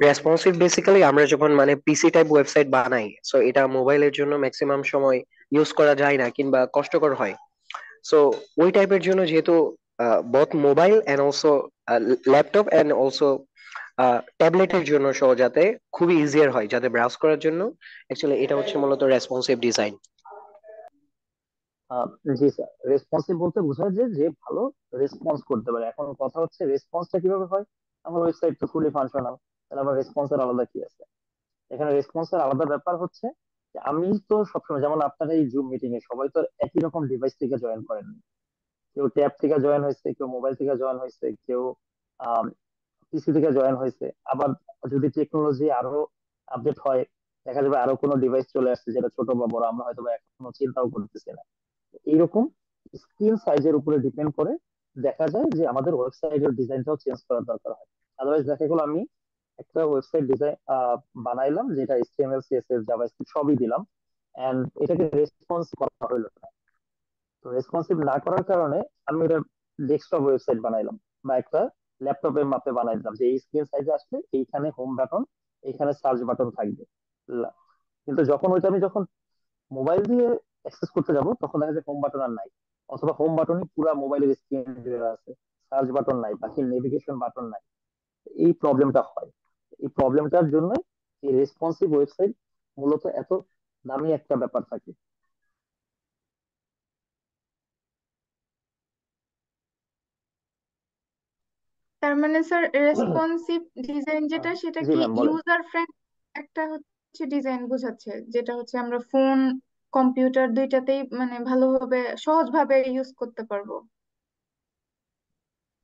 Speaker 5: রেসপন্সিভ বেসিক্যালি আমরা যখন মানে পিসি টাইপ ওয়েবসাইট বানাই, সো এটা মোবাইলের জন্য ম্যাক্সিমাম সময় ইউজ করা যায় না কিংবা কষ্টকর হয়। সো ওই টাইপের জন্য যেহেতু both mobile and also laptop and also ট্যাবলেটের জন্য সহ যাতে খুবই ইজিয়ার হয় যাতে ব্রাউজ করার জন্য, অ্যাকচুয়ালি এটা হচ্ছে মূলত রেসপন্সিভ ডিজাইন।
Speaker 4: জি স্যার, রেসপন্সিভ বলতে বোঝায় যে যে ভালো রেসপন্স করতে পারে। এখন কথা হচ্ছে রেসপন্সটা কিভাবে হয়? আমার ওয়েবসাইট তো ফুলি ফাংশনাল, তাহলে আমার রেসপন্সের আলাদা কি আছে? এখানে রেসপন্সের আলাদা ব্যাপার হচ্ছে যে আমি তো সবসময়, যেমন আপনারা এই জুম মিটিং এ সবাই তো একই রকম ডিভাইস থেকে জয়েন করেন, কেউ ট্যাব থেকে জয়েন হয়েছে, কেউ মোবাইল থেকে জয়েন হয়েছে, কেউ পিসি থেকে জয়েন হয়েছে। আবার যদি টেকনোলজি আরো আপডেট হয়, দেখা যাবে আরো কোনো ডিভাইস চলে আসছে যেটা ছোট বা বড় আমরা হয়তো বা এখনো চিন্তাও করতেছি না। এইরকম স্ক্রিন সাইজের উপরে ডিপেন্ড করে দেখা যায় যে আমাদের ওয়েবসাইটের ডিজাইনটাও চেঞ্জ করার দরকার হয়। আদারওয়াইজ দেখা গেলো আমি একটা ওয়েবসাইট ডিজাইন বানাইলাম যেটা এইচটিএমএল, সিএসএস, জাভাস্ক্রিপ্ট সবই দিলাম, এন্ড এটাকে রেসপন্স করা হলো না। তো রেসপন্সিভ না করার কারণে আমি এটা ডেস্কটপ ওয়েবসাইট বানাইলাম বা একটা ল্যাপটপের মাপে বানাই দিলাম যে এই স্ক্রিন সাইজে আসলে এইখানে হোম বাটন, এইখানে সার্চ বাটন থাকবে। কিন্তু যখন ওইটা আমি যখন মোবাইল দিয়ে অ্যাক্সেস করতে যাব তখন দেখা যায় হোম বাটন আর নাই, অথবা হোম বাটনই পুরো মোবাইলের স্ক্রিন জুড়ে আছে, সার্চ বাটন নাই, বাকি নেভিগেশন বাটন নাই। এই প্রবলেমটা হয়। এই প্রবলেমটার জন্য এই রেসপন্সিভ ওয়েবসাইট মূলত এত দামি একটা ব্যাপার থাকে।
Speaker 7: তার মানে স্যার রেসপন্সিভ ডিজাইন যেটা সেটা
Speaker 4: জি
Speaker 7: কি
Speaker 4: ম্যাম বলেন।
Speaker 7: ইউজার ফ্রেন্ড একটা হচ্ছে ডিজাইন বোঝাচ্ছে, যেটা হচ্ছে আমরা ফোন কম্পিউটার দুইটাতেই মানে ভালোভাবে সহজভাবে ইউজ করতে পারবো।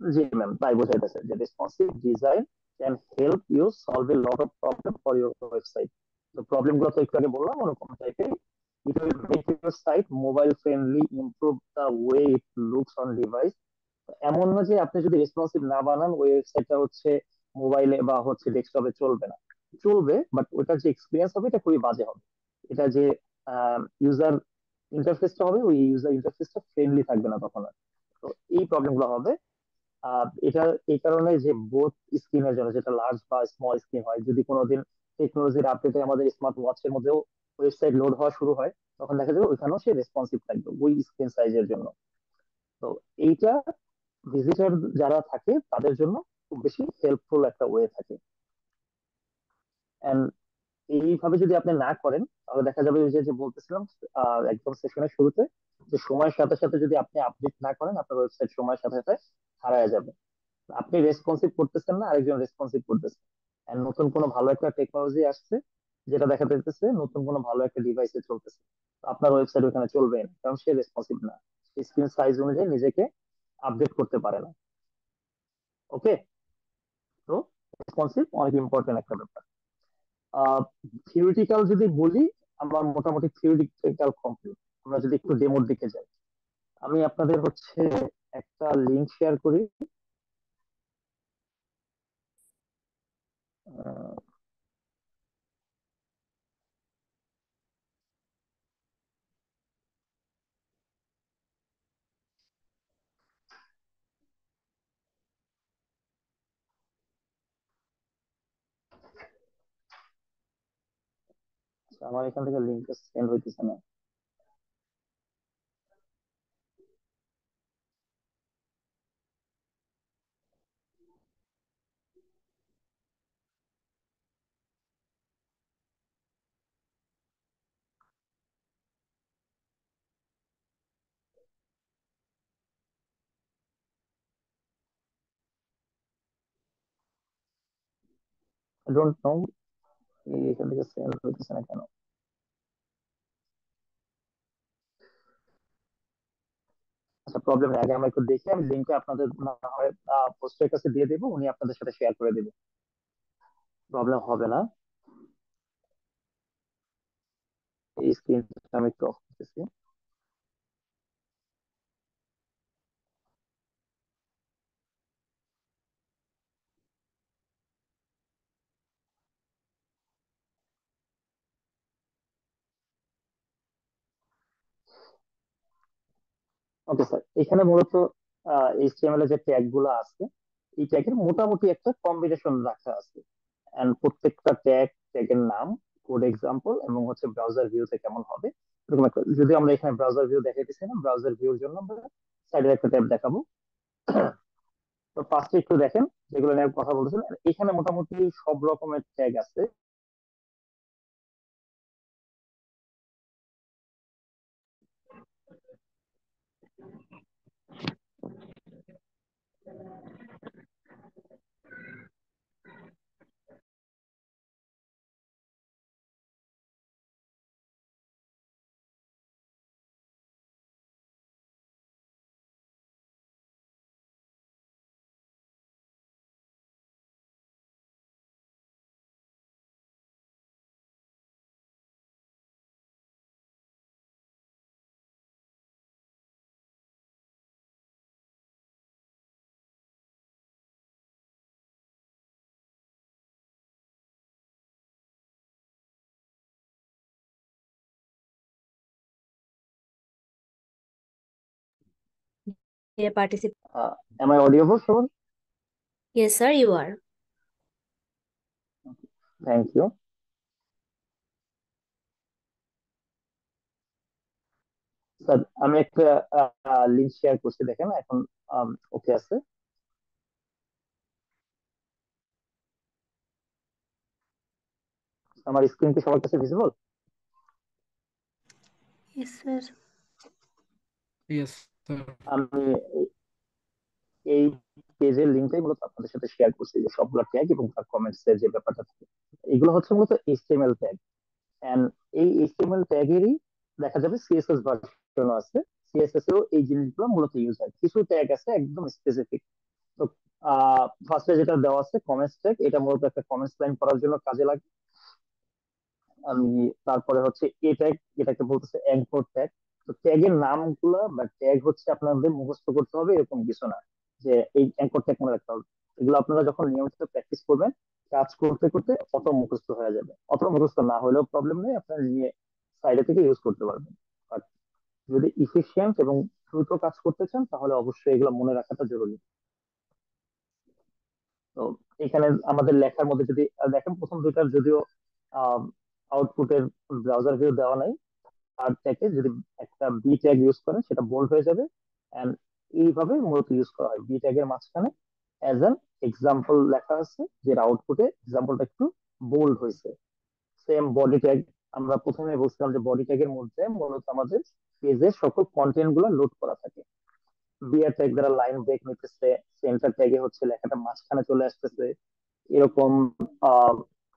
Speaker 4: জি ম্যাম, তাই বোঝাইতেছে যে responsive design can help you solve a lot of problem for your website. তো প্রবলেম গুলো তো একটু আগে বললাম ওরকম টাইপের। It will make your site mobile friendly, improve the way it looks on device. এমন না যে আপনি যদি রেসপন্সিভ না বানান ওই ওয়েবসাইটটা হচ্ছে মোবাইলে বা হচ্ছে ডেস্কটপে চলবে না, চলবে, বাট ওটার যে এক্সপিরিয়েন্স হবে এটা খুবই বাজে হবে। এটা যে ইউজার ইন্টারফেসটা হবে ওই ইউজার ইন্টারফেসটা ফ্রেন্ডলি থাকবে না তখন আর। তো এই প্রবলেম গুলো হবে। এটা এই কারণে যে বোথ স্ক্রিনের জন্য, যেটা লার্জ বা স্মল স্ক্রিন হয়, যদি কোনোদিন টেকনোলজির আপডেটে আমাদের স্মার্ট ওয়াচের মধ্যেও ওয়েবসাইট লোড হওয়া শুরু হয় তখন দেখা যাবে ওইখানেও সে রেসপন্সিভ থাকবে ওই স্ক্রিন সাইজের জন্য। তো এইটা ভিজিটর যারা থাকে তাদের জন্য খুব বেশি হেল্পফুল একটা ওয়ে থাকে। এন্ড এইভাবে যদি আপনি না করেন তাহলে দেখা যাবে ওই যে যে বলতেছিলাম একদম সেশনের শুরুতে, যে সময়ের সাথে সাথে যদি আপনি আপডেট না করেন আপনার ওয়েবসাইট সময়ের সাথে সাথে হারায় যাবে। আপনি রেসপন্সিভ করতেছেন না, আরেকজন রেসপন্সিভ করতেছে, আর নতুন কোনো ভালো একটা টেকনোলজি আসছে যেটা দেখা যাইতেছে নতুন কোনো ভালো একটা ডিভাইসে চলতেছে, তো আপনার ওয়েবসাইট ওখানে চলবে না কারণ সে রেসপন্সিভ না, স্ক্রিন সাইজ অনুযায়ী নিজেকে আপডেট করতে পারে না। ওকে, তো রেসপন্সিভ অনেক ইম্পর্টেন্ট একটা ব্যাপার। থিওরিটিক্যাল যদি বলি, আমার মোটামুটি থিওরিটিক্যাল কমপ্লিট। আমরা যদি একটু ডেমোর দিকে যাই, আমি আপনাদের হচ্ছে একটা লিংক শেয়ার করি। আহ, আমার এখান থেকে লিঙ্কটা সেন্ড হইতেছে না। আই ডোন্ট নো এখান থেকে সেন্ড হইতেছে না কেন। আচ্ছা, প্রবলেম নেই, আগে আমরা একটু দেখি, আমি লিঙ্কটা আপনাদের না হয় পোস্টের কাছে দিয়ে দেবো, উনি আপনাদের সাথে শেয়ার করে দেবে, প্রবলেম হবে না। এই স্ক্রিনটা আমি একটু অফ করতেছি। ওকে স্যার, এখানে মূলত এইচটিএমএল এর যে ট্যাগ গুলো আছে, এই ট্যাগের মোটামুটি একটা কম্বিনেশন রাখা আছে, এন্ড প্রত্যেকটা ট্যাগের নাম, কোড এক্সাম্পল এবং হচ্ছে ব্রাউজার ভিউতে কেমন হবে এরকম একটা। যদি আমরা এখানে ব্রাউজার ভিউ দেখাইতেছি না, ব্রাউজার ভিউর জন্য আমরা সাইডের একটা ট্যাব দেখাবো। তো ফার্স্টে একটু দেখেন যেগুলো নিয়ে কথা বলতেছিলেন, এখানে মোটামুটি সব রকমের ট্যাগ আছে।
Speaker 6: Dear participant,
Speaker 4: Am I audible, Shravan?
Speaker 6: yes, sir, you are.
Speaker 4: Thank you sir. আমি একটা লিঙ্ক শেয়ার করছি, দেখেন এখন ওকে আছে। আমার স্ক্রিন কি সবার কাছে visible?
Speaker 6: Yes, sir.
Speaker 1: Yes sir.
Speaker 4: আমি এই পেজের লিঙ্কটাই মূলত আপনাদের সাথে শেয়ার করছি, যে সবগুলো ট্যাগ এবং তার কমেন্টস এর যে ব্যাপারটা থাকে, এগুলো হচ্ছে মূলত এইচটিএমএল ট্যাগ। এন্ড এই এইচটিএমএল ট্যাগেরই দেখা যাবে সিএসএস ভার্সন আছে, সিএসএস এও এই জিনিসগুলো মূলত ইউজ হয়। কিছু ট্যাগ আছে একদম স্পেসিফিক। তো ফার্স্টে যেটা দেওয়া আছে কমেন্টস ট্যাগ, এটা মূলত একটা কমেন্টস লাইন করার জন্য কাজে লাগে। আমি তারপরে হচ্ছে এ ট্যাগ, এটাকে বলতেছে অ্যাঙ্কর ট্যাগ। তো ট্যাগের নামগুলা বা ট্যাগ হচ্ছে আপনাদের মুখস্থ করতে হবে এরকম কিছু না, যে এই অ্যাঙ্কর ট্যাগ মনে রাখতে হবে। এগুলো আপনারা যখন নিয়মিত প্র্যাকটিস করবেন, কাজ করতে করতে অত মুখস্থ হয়ে যাবে। অত মুখস্থ না হলেও প্রবলেম নেই, আপনারা নিয়ে সাইডে থেকে ইউজ করতে পারবেন। আর যদি ইফিশিয়েন্ট এবং দ্রুত কাজ করতে চান, তাহলে অবশ্যই এগুলো মনে রাখাটা জরুরি। তো এখানে আমাদের লেখার মধ্যে যদি দেখেন, প্রথম দুইটার যদিও আউটপুটের ব্রাউজার ভিউ দেওয়া নাই, আর ট্যাগে যদি একটা বি ট্যাগ ইউজ করেন সেটা বোল্ড হয়ে যাবে। এন্ড এইভাবে মূলত ইউজ করা হয়, বি ট্যাগের মাঝখানে অ্যাজ অ্যান এক্সাম্পল লেখা আছে, যেটা আউটপুটে এক্সাম্পলটা একটু বোল্ড হয়েছে। সেম বডি ট্যাগ, আমরা প্রথমে বলছিলাম যে বডি ট্যাগের মধ্যে মূলত আমাদের পেজের সকল কন্টেন্ট গুলো লোড করা থাকে। বিয়ার ট্যাগ দ্বারা লাইন ব্রেক নিতেছে, সেন্টার ট্যাগে হচ্ছে লেখাটা মাঝখানে চলে আসতেছে, এরকম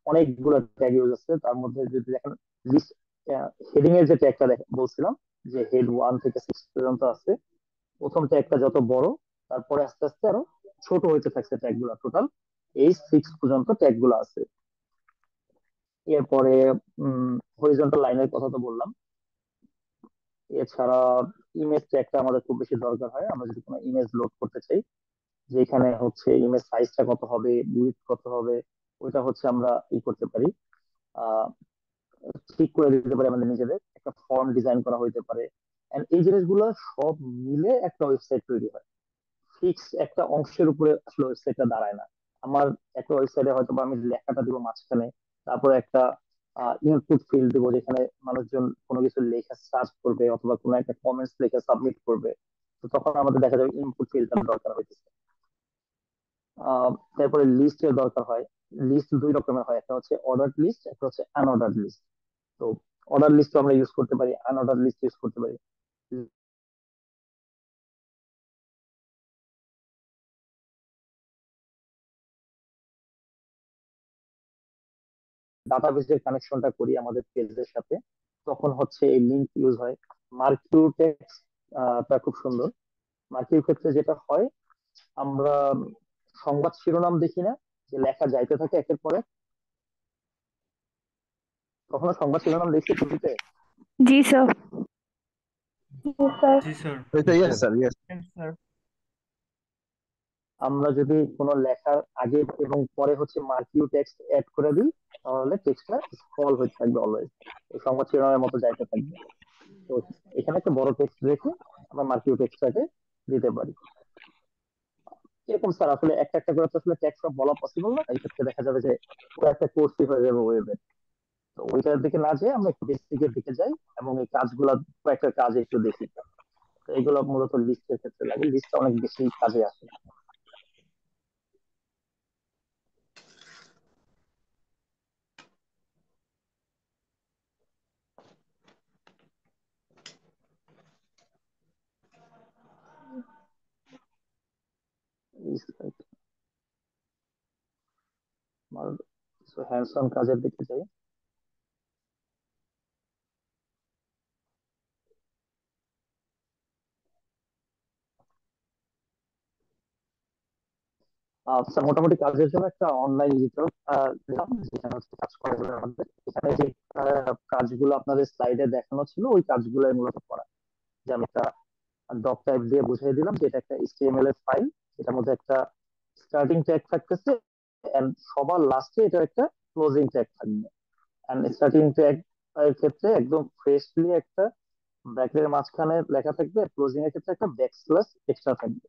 Speaker 4: অনেকগুলো ট্যাগ ইউজ আছে। তার মধ্যে যদি দেখেন লিস্ট হেডিং এর যে ট্যাগটা বলছিলাম, যে হেড 1 থেকে 6 পর্যন্ত আছে, প্রথম ট্যাগটা যত বড়, তারপরে আস্তে আস্তে আরো ছোট হইতে থাকছে ট্যাগ গুলা, টোটাল এই 6 পর্যন্ত ট্যাগ গুলো আছে। এরপরে হরিজন্টাল লাইনের কথা তো বললাম। এছাড়া ইমেজ ট্যাগটা আমাদের খুব বেশি দরকার হয়, আমরা যদি কোনো ইমেজ লোড করতে চাই, যেখানে হচ্ছে ইমেজ সাইজটা কত হবে, উইডথ কত হবে, ওইটা হচ্ছে আমরা করতে পারি, আহ ঠিক করে দিতে পারি আমাদের নিজেদের। একটা ফর্ম ডিজাইন করা হইতে পারে। এন্ড এই জিনিসগুলো সব মিলে একটা ওয়েবসাইট তৈরি হয়। ফিক্স একটা অংশের উপরে আসলে ওয়েবসাইটটা দাঁড়ায় না। আমার একটা ওয়েবসাইটে হয়তো বা আমি লেখাটা দিব মাঝখানে, তারপরে একটা ইনপুট ফিল্ড দেবো, যেখানে মানুষজন কোনো কিছু লেখা সার্চ করবে অথবা কোনো একটা কমেন্টস লেখা সাবমিট করবে। তো তখন আমাদের দেখা যাবে ইনপুট ফিল্ডটার দরকার হইতেছে। তারপরে লিস্টের দরকার হয়। লিস্ট দুই রকমের হয়, একটা হচ্ছে অর্ডার লিস্ট, একটা হচ্ছে আনঅর্ডার লিস্ট। তো অর্ডার লিস্ট আমরা ইউজ করতে পারি, আনঅর্ডার লিস্ট ইউজ করতে পারি। ডাটাবেসের কানেকশনটা করি আমাদের পেজের সাথে, তখন হচ্ছে এই লিঙ্ক ইউজ হয়। মার্কিউ টেক্সট টা খুব সুন্দর। মার্কিউর ক্ষেত্রে যেটা হয়, আমরা সংবাদ শিরোনাম দেখি না, যে লেখা যাইতে থাকে একের পরে। কখনো সংবাদ শিরোনাম দেখছি টিভিতে?
Speaker 18: জি স্যার।
Speaker 20: জি স্যার।
Speaker 17: Yes sir, yes.
Speaker 4: আমরা যদি কোনো লেখার আগে এবং পরে হচ্ছে মার্কিউ টেক্সট অ্যাড করে দিই, তাহলে টেক্সটটা স্ক্রল হতে থাকবে অলওয়েজ, এই সংবাদ শিরোনামের মতো যাইতে থাকবে। তো এখানে একটা বড় টেক্সট রেখে আমরা মার্কিউ টেক্সটটাকে দিতে পারি। এরকম স্যার, আসলে একটা একটা করে তো আসলে টেক্সট সব বলা পসিবল না, এই ক্ষেত্রে দেখা যাবে যে পুরো একটা কোর্সই হয়ে যাবে ওয়েবে। তো ওইটার দিকে না যেয়ে আমরা একটু বেসিকের দিকে যাই এবং এই কাজগুলো, কয়েকটা কাজ একটু দেখি। তো এগুলো মূলত লিস্টের ক্ষেত্রে লাগে, লিস্টটা অনেক বেশি কাজে আসে। হ্যান্ডস অন কাজের দিকে যাই। আচ্ছা, মোটামুটি কাজের জন্য একটা অনলাইন এডিটর যেখানে হচ্ছে কাজ করা যাবে আমাদের। এখানে যে কাজগুলো আপনাদের স্লাইডে দেখানো ছিল, ওই কাজগুলো মূলত করা। যে আমি একটা ডক টাইপ দিয়ে বুঝিয়ে দিলাম যে এটা একটা HTML এর ফাইল, এটার মধ্যে একটা স্টার্টিং ট্যাগ থাকতেছে, এন্ড সবার লাস্টে এটা একটা ক্লোজিং ট্যাগ থাকবে। এন্ড স্টার্টিং ট্যাগ এর ক্ষেত্রে একদম ফ্রেশলি একটা ব্র্যাকেটের মাঝখানে লেখা থাকবে, ক্লোজিং এর ক্ষেত্রে একটা ব্যাকস্ল্যাশ এক্সট্রা থাকবে।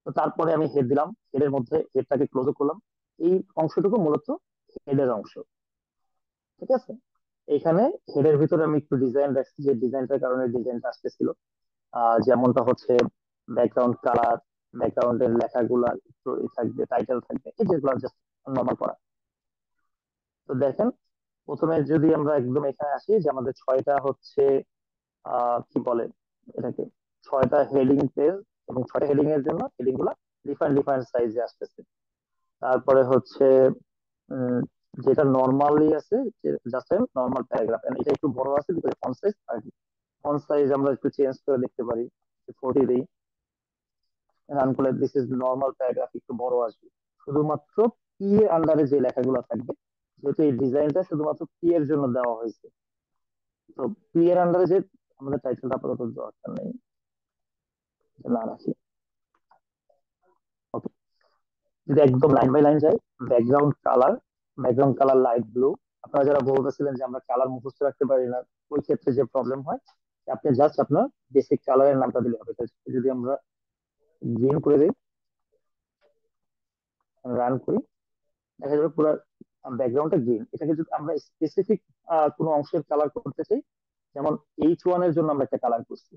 Speaker 4: তো তারপরে আমি হেড দিলাম, হেডের মধ্যে হেডটাকে ক্লোজ করলাম। এই অংশটুকু মূলত হেডের অংশ, ঠিক আছে। এখানে হেডের ভিতরে আমি একটু ডিজাইন রাখছি, যে ডিজাইনটার কারণে ডিজাইনটা আসতেছিল। যেমনটা হচ্ছে ব্যাকগ্রাউন্ড কালার, ব্যাকগ্রাউন্ডের লেখাগুলা একটু থাকবে, টাইটেল থাকবে, এই যেগুলো জাস্ট নর্মাল করা। তো দেখেন, প্রথমে যদি আমরা একদম এখানে আসি, যে আমাদের 6টা হচ্ছে কি বলে এটাকে, 6টা হেডিং পেজ, এবং 6টা হেডিং এর জন্য হেডিং গুলা ডিফারেন্ট ডিফারেন্ট সাইজে আসতেছে। তারপরে হচ্ছে উম, যেটা নর্মালি আছে, জাস্ট নর্মাল প্যারাগ্রাফ, এটা একটু বড় আছে বিকজ ফন্ট সাইজ, আর ফন্ট সাইজ আমরা একটু চেঞ্জ করে দেখতে পারি, 40 দিই, রান করলে দিস ইজ নর্মাল প্যারাগ্রাফ, একটু বড় আসবে। শুধুমাত্র পি এর আন্ডারে যে লেখাগুলো থাকবে, যেহেতু এই ডিজাইনটা শুধুমাত্র পি এর জন্য দেওয়া হয়েছে, তো পি এর আন্ডারে যে আমাদের টাইটেলটা আপাতত দরকার নেই, না রাখি। ওকে, যদি একদম লাইন বাই লাইন যাই, background colour, background colour light blue. আপনারা যারা বলতেছিলেন যে আমরা কালার মুখস্থ রাখতে পারি না, ওই ক্ষেত্রে যে প্রবলেম হয়, আপনি জাস্ট আপনার বেসিক কালারের নামটা দিলে হবে। যদি আমরা গ্রিন করে দিই, রান করি, দেখা যাবে পুরো ব্যাকগ্রাউন্ডটা গ্রিন। এটাকে যদি আমরা স্পেসিফিক কোনো অংশের কালার করতে চাই, যেমন H1 এর জন্য আমরা একটা কালার করছি,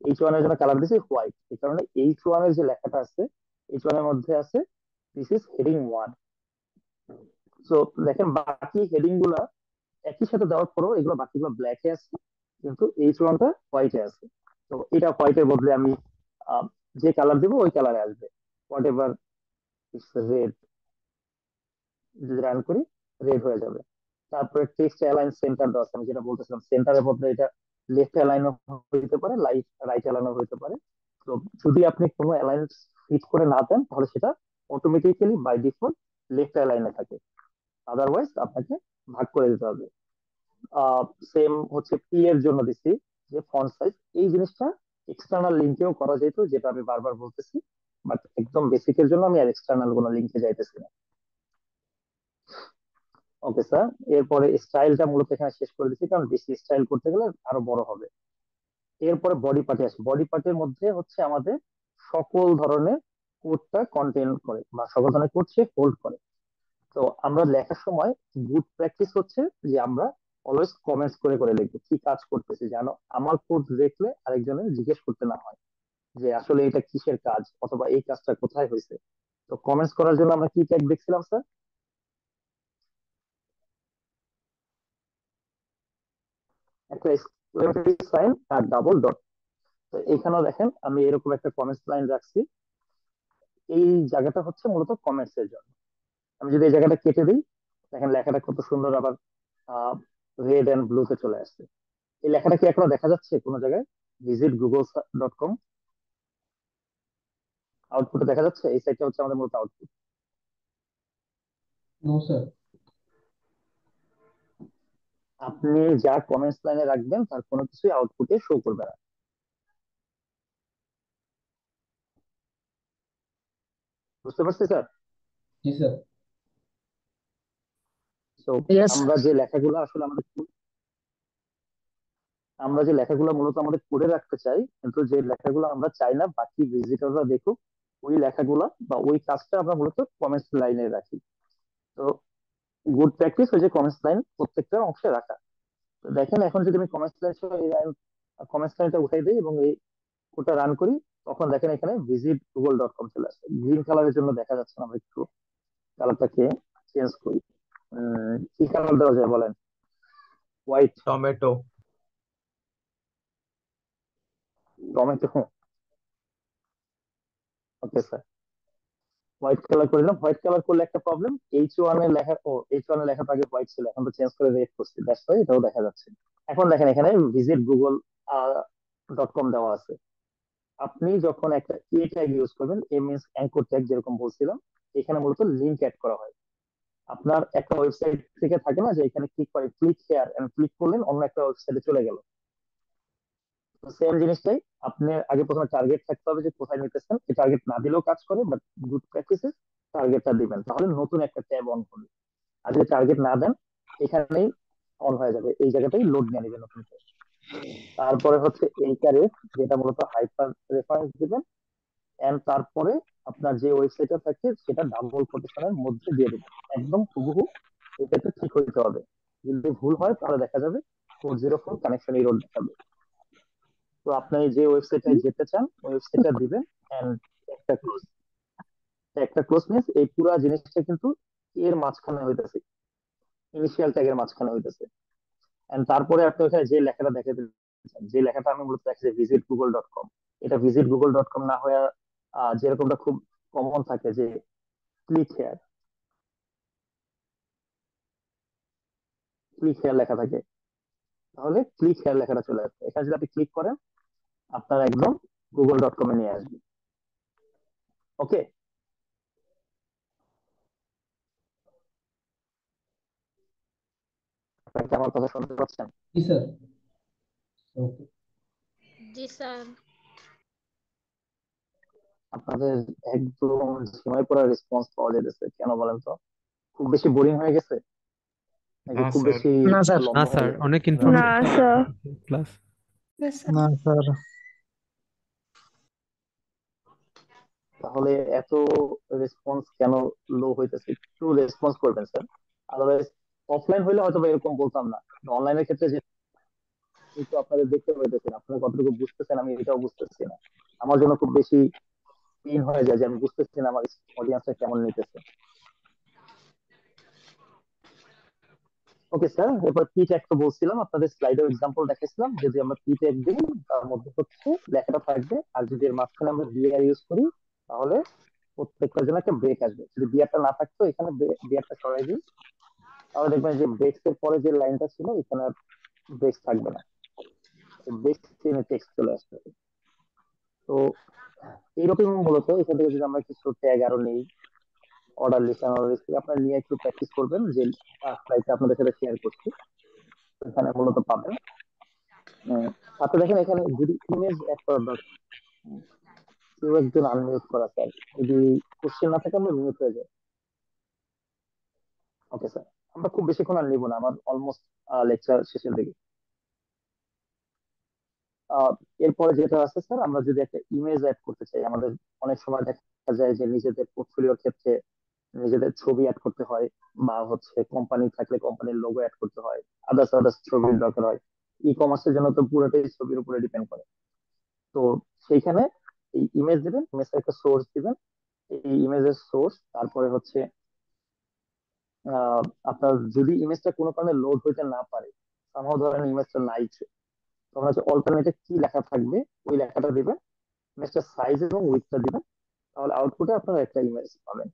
Speaker 4: H1 এর জন্য কালার দিয়েছি হোয়াইট। এই কারণে H1 এর যে লেখাটা আছে, H1 এর মধ্যে আছে দিস ইজ হেডিং 1। তো দেখেন বাকি হেডিং গুলা একই সাথে দেওয়ার পরও এগুলো বাকিগুলো ব্ল্যাকে আছে, কিন্তু H1 টা হোয়াইটে আছে। তো এটা হোয়াইটের বদলে আমি যে কালার দিব ওই কালারে আসবে, হোয়াট এভার ইটস রেড। যদি রান করি, রেড হয়ে যাবে। তারপরে টেক্সট অ্যালাইন সেন্টার দেওয়া আছে, আমি যেটা বলতেছিলাম, সেন্টারের বদলে এটা লেফট অ্যালাইনও হইতে পারে, রাইট অ্যালাইনও হইতে পারে। তো যদি আপনি কোনো অ্যালাইন ফিট করে না দেন, তাহলে সেটা অটোমেটিক্যালি বাই ডিফল্ট লেফট অ্যালাইনে থাকে, আদারওয়াইজ আপনাকে ভাগ করে দিতে হবে। সেম হচ্ছে পি এর জন্য দিচ্ছি, যে ফন্ট সাইজ, এই জিনিসটা এক্সটার্নাল লিঙ্কেও করা যেত, যেটা আমি বারবার বলতেছি, বাট একদম বেসিকের জন্য আমি আর এক্সটার্নাল কোনো লিঙ্কে যাইতেছি না। ওকে স্যার, এরপরে স্টাইলটা মূলত এখানে শেষ করে দিচ্ছি, কারণ বেশি স্টাইল করতে গেলে আরো বড় হবে। এরপরে বডি পার্টে আসি। বডি পার্টের মধ্যে হচ্ছে আমাদের সকল ধরনের কোডটা কন্টেন করে, বা সকল ধরনের কোড সে হোল্ড করে। তো তো আমরা লেখার সময় গুড প্র্যাকটিস হচ্ছে যে আমরা অলওয়েজ কমেন্টস করে করে লিখবো কি কাজ করতেছি, যেন আমার কোড দেখলে আরেকজনের জিজ্ঞেস করতে না হয় যে আসলে এটা কিসের কাজ অথবা এই কাজটা কোথায় হয়েছে। তো কমেন্টস করার জন্য আমরা কি ট্যাগ দেখছিলাম স্যার? একটা এক্সক্লেমেটরি সাইন আর ডাবল ডট। তো এখানেও দেখেন আমি এরকম একটা কমেন্টস লাইন রাখছি, এই জায়গাটা হচ্ছে মূলত কমেন্টস এর জন্য। আমি যদি এই জায়গাটা কেটে দিই, দেখেন লেখাটা কত সুন্দর আবার রেড এন্ড ব্লুতে চলে আসছে। এই লেখাটা কি এখনো দেখা যাচ্ছে কোনো জায়গায়? visit google.com আউটপুটে দেখা যাচ্ছে, এই সাইটটা হচ্ছে আমাদের মূলত আউটপুট।
Speaker 8: No sir.
Speaker 4: আপনি যা কমেন্টস লাইনে রাখবেন তার কোনো কিছুই আউটপুটে শো করবে না। বুঝতে পারছি স্যার?
Speaker 8: জি স্যার।
Speaker 4: তো
Speaker 3: ইয়েস
Speaker 4: আমরা যে লেখাগুলো আসলে আমরা যে লেখাগুলো মূলত আমাদের করে রাখতে চাই, কিন্তু যে লেখাগুলো আমরা চাই না বাকি ভিজিটররা দেখুক, ওই লেখাগুলা বা ওই কাজটা আমরা মূলত কমেন্টস লাইনে রাখি। তো গুড প্র্যাকটিস হচ্ছে কমেন্টস লাইন প্রত্যেকটা অংশে রাখা। তো দেখেন এখন যদি আমি কমেন্টস লাইনটা উঠাই দিই এবং এই কোডটা রান করি, তখন দেখেন এখানে visit google.com চলে আসছে। গ্রিন কালারের জন্য দেখা যাচ্ছে না, আমরা একটু কালারটাকে চেঞ্জ করি। কি কালার দেওয়া যায় বলেন? White,
Speaker 20: tomato.
Speaker 4: Tomato, okay sir. White colour করে দিলাম। হোয়াইট কালার করলে একটা প্রবলেম, H1 এর লেখা, H1 এর লেখাটা আগে হোয়াইট ছিল, এখন তো চেঞ্জ করে রেড করছি, দ্যাটস ওয়াই এটাও দেখা যাচ্ছে। এখন দেখেন এখানে visit google.com দেওয়া আছে। আপনি যখন একটা এ ট্যাগ ইউজ করবেন, এ মিনস অ্যাঙ্কর ট্যাগ যেরকম বলছিলাম, এখানে মূলত লিংক অ্যাড করা হয়। আপনার একটা ওয়েবসাইট থেকে থাকে না যে এখানে ক্লিক করে ক্লিক হেয়ার এন্ড ক্লিক করলেন অন্য একটা ওয়েবসাইটে চলে গেল, সেম জিনিসটাই আপনি আগে প্রথমে টার্গেট থাকতে হবে যে কোথায় নিতেছেন। এই টার্গেট না দিলেও কাজ করে, বাট গুড প্র্যাকটিসে টার্গেটটা দিবেন, তাহলে নতুন একটা ট্যাব অন করবে। আর যদি টার্গেট না দেন, এখানেই অন হয়ে যাবে, এই জায়গাটাই লোড নিয়ে নেবে নতুন ট্যাব। তারপরে হচ্ছে এইটারে, যেটা মূলত হাইপার রেফারেন্স দিবেন, এন্ড তারপরে আপনার যে ওয়েবসাইটটা থাকে সেটা ডাবল কোটেশনের মধ্যে দিয়ে দেবেন, একদম হুবহু। এটাতে ঠিক হইতে হবে, যদি ভুল হয় তাহলে দেখা যাবে 404 কানেকশন এরর দেখাবে। তো আপনি যে ওয়েবসাইটে যেতে চান ওয়েবসাইটটা দিবেন এন্ড একটা ক্লোজ। একটা ক্লোজ মিন্স এই পুরো জিনিসটা কিন্তু এর মাঝখানে হইতেছে, ইনিশিয়াল ট্যাগের মাঝখানে হইতেছে। এন্ড তারপরে আপনি ওখানে যে লেখাটা দেখাতে চান, যে লেখাটা আমি মূলত দেখছি visit google.com, এটা visit google.com না হয়ে যেরকমটা খুব কমন থাকে যে ক্লিক হেয়ার, ক্লিক হেয়ার লেখা থাকে, তাহলে ক্লিক হেয়ার লেখাটা চলে আসবে। এখানে যদি আপনি ক্লিক করেন আপনার একদম google.com এ নিয়ে আসবে। ওকে, আপনারা কি আমার কথা শুনতে পাচ্ছেন?
Speaker 8: জি স্যার। ওকে।
Speaker 12: জি স্যার।
Speaker 4: আপনাদের একদম ঝিমাই পড়া রেসপন্স পাওয়া যাইতেছে, কেন বলেন তো? খুব বেশি বোরিং হয়ে গেছে নাকি
Speaker 1: না
Speaker 4: খুব
Speaker 1: স্যার।
Speaker 4: বেশি
Speaker 3: না স্যার।
Speaker 13: না
Speaker 4: লম্বা হয়ে
Speaker 13: স্যার,
Speaker 4: গেছে?
Speaker 13: অনেক
Speaker 16: না
Speaker 13: ইনফরমেশন
Speaker 16: স্যার।
Speaker 13: ক্লাস।
Speaker 18: না স্যার।
Speaker 4: তাহলে এত রেসপন্স কেন লো হইতেছে? একটু রেসপন্স করবেন স্যার, আদারওয়াইজ অফলাইন হইলে হয়তো বা এরকম বলতাম না। অনলাইনের ক্ষেত্রে যে একটু আপনাদের দেখতে পাইতেছেন, আপনারা কতটুকু বুঝতেছেন আমি এটাও বুঝতেছি না। আমার জন্য খুব বেশি পেইন হয়ে যায় যে আমি বুঝতেছি না আমার অডিয়েন্সটা কেমন নিতেছে। ওকে স্যার, এরপর পি ট্যাগ তো বলছিলাম, আপনাদের স্লাইডেও এক্সাম্পল দেখাইছিলাম। যদি আমরা পি ট্যাগ দিই তার মধ্যে হচ্ছে লেখাটা থাকবে, আর যদি এর মাঝখানে আমরা বিআর ইউজ করি তাহলে প্রত্যেকটার জন্য একটা ব্রেক আসবে। যদি বিআরটা না থাকতো, এখানে বিআরটা সরাই দিই, তাহলে দেখবেন যে ব্রেকস এর পরে যে লাইনটা ছিল এখানে আর ব্রেকস থাকবে না, ব্রেক চেনে টেক্সট চলে আসবে। তো এইরকম মূলত এখান থেকে যদি আমরা কিছু ট্যাগ আরো নেই, অর্ডার লিস্ট, অর্ডার লিস্ট আপনারা নিয়ে একটু প্র্যাকটিস করবেন, যে স্লাইডটা আপনাদের সাথে শেয়ার করছি এখানে মূলত পাবেন। সাথে দেখেন এখানে যদি ইমেজ অ্যাড করার দরকার, কেউ একজন আনমিউট করা চাই, যদি কোশ্চেন না থাকে আমরা মিউট হয়ে যাই। ওকে স্যার, আমরা খুব বেশিক্ষণ আর নিব না, আমার অলমোস্ট লেকচার শেষের দিকে। আহ, এরপরে যেটা আছে স্যার, আমরা যদি একটা ইমেজ অ্যাড করতে চাই, আমাদের অনেক সময় দেখা যায় যে নিজেদের পোর্টফোলিওর ক্ষেত্রে নিজেদের ছবি অ্যাড করতে হয়, বা হচ্ছে কোম্পানি থাকলে কোম্পানির লোগো অ্যাড করতে হয়, আদার্স আদার্স ছবির দরকার হয়। ই কমার্সের জন্য তো পুরোটাই ছবির উপরে ডিপেন্ড করে। তো সেইখানে এই ইমেজ দিবেন, ইমেজের একটা সোর্স দিবেন, এই ইমেজের সোর্স, তারপরে হচ্ছে আপনার যদি ইমেজটা কোনো কারণে লোড হইতে না পারে, সামহাও ধরেন ইমেজটা নাই, তখন হচ্ছে অল্টারনেটিভ কি লেখা থাকবে ওই লেখাটা দিবেন, ইমেজটার সাইজ এবং উইডথটা দিবেন, তাহলে আউটপুটে আপনারা একটা ইমেজ পাবেন।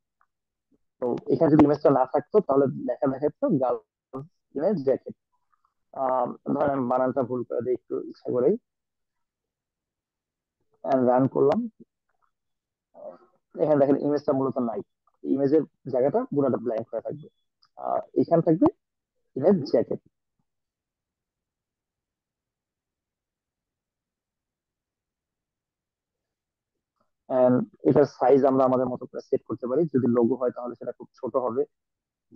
Speaker 4: তো এখানে যদি ইমেজটা না থাকতো তাহলে লেখা দেখাতো গার্লস ইন জ্যাকেট। ধরেন আমি বানানটা ভুল করে দিই একটু ইচ্ছা করেই, রান করলাম, এখানে দেখেন ইমেজটা মূলত নাই, ইমেজের জায়গাটা পুরোটা ব্ল্যাঙ্ক হয়ে থাকবে, এখানে থাকবে ইমেজ জ্যাকেট। এন্ড এটার সাইজ আমরা আমাদের মতো করে সেট করতে পারি, যদি লোগো হয় তাহলে সেটা খুব ছোট হবে,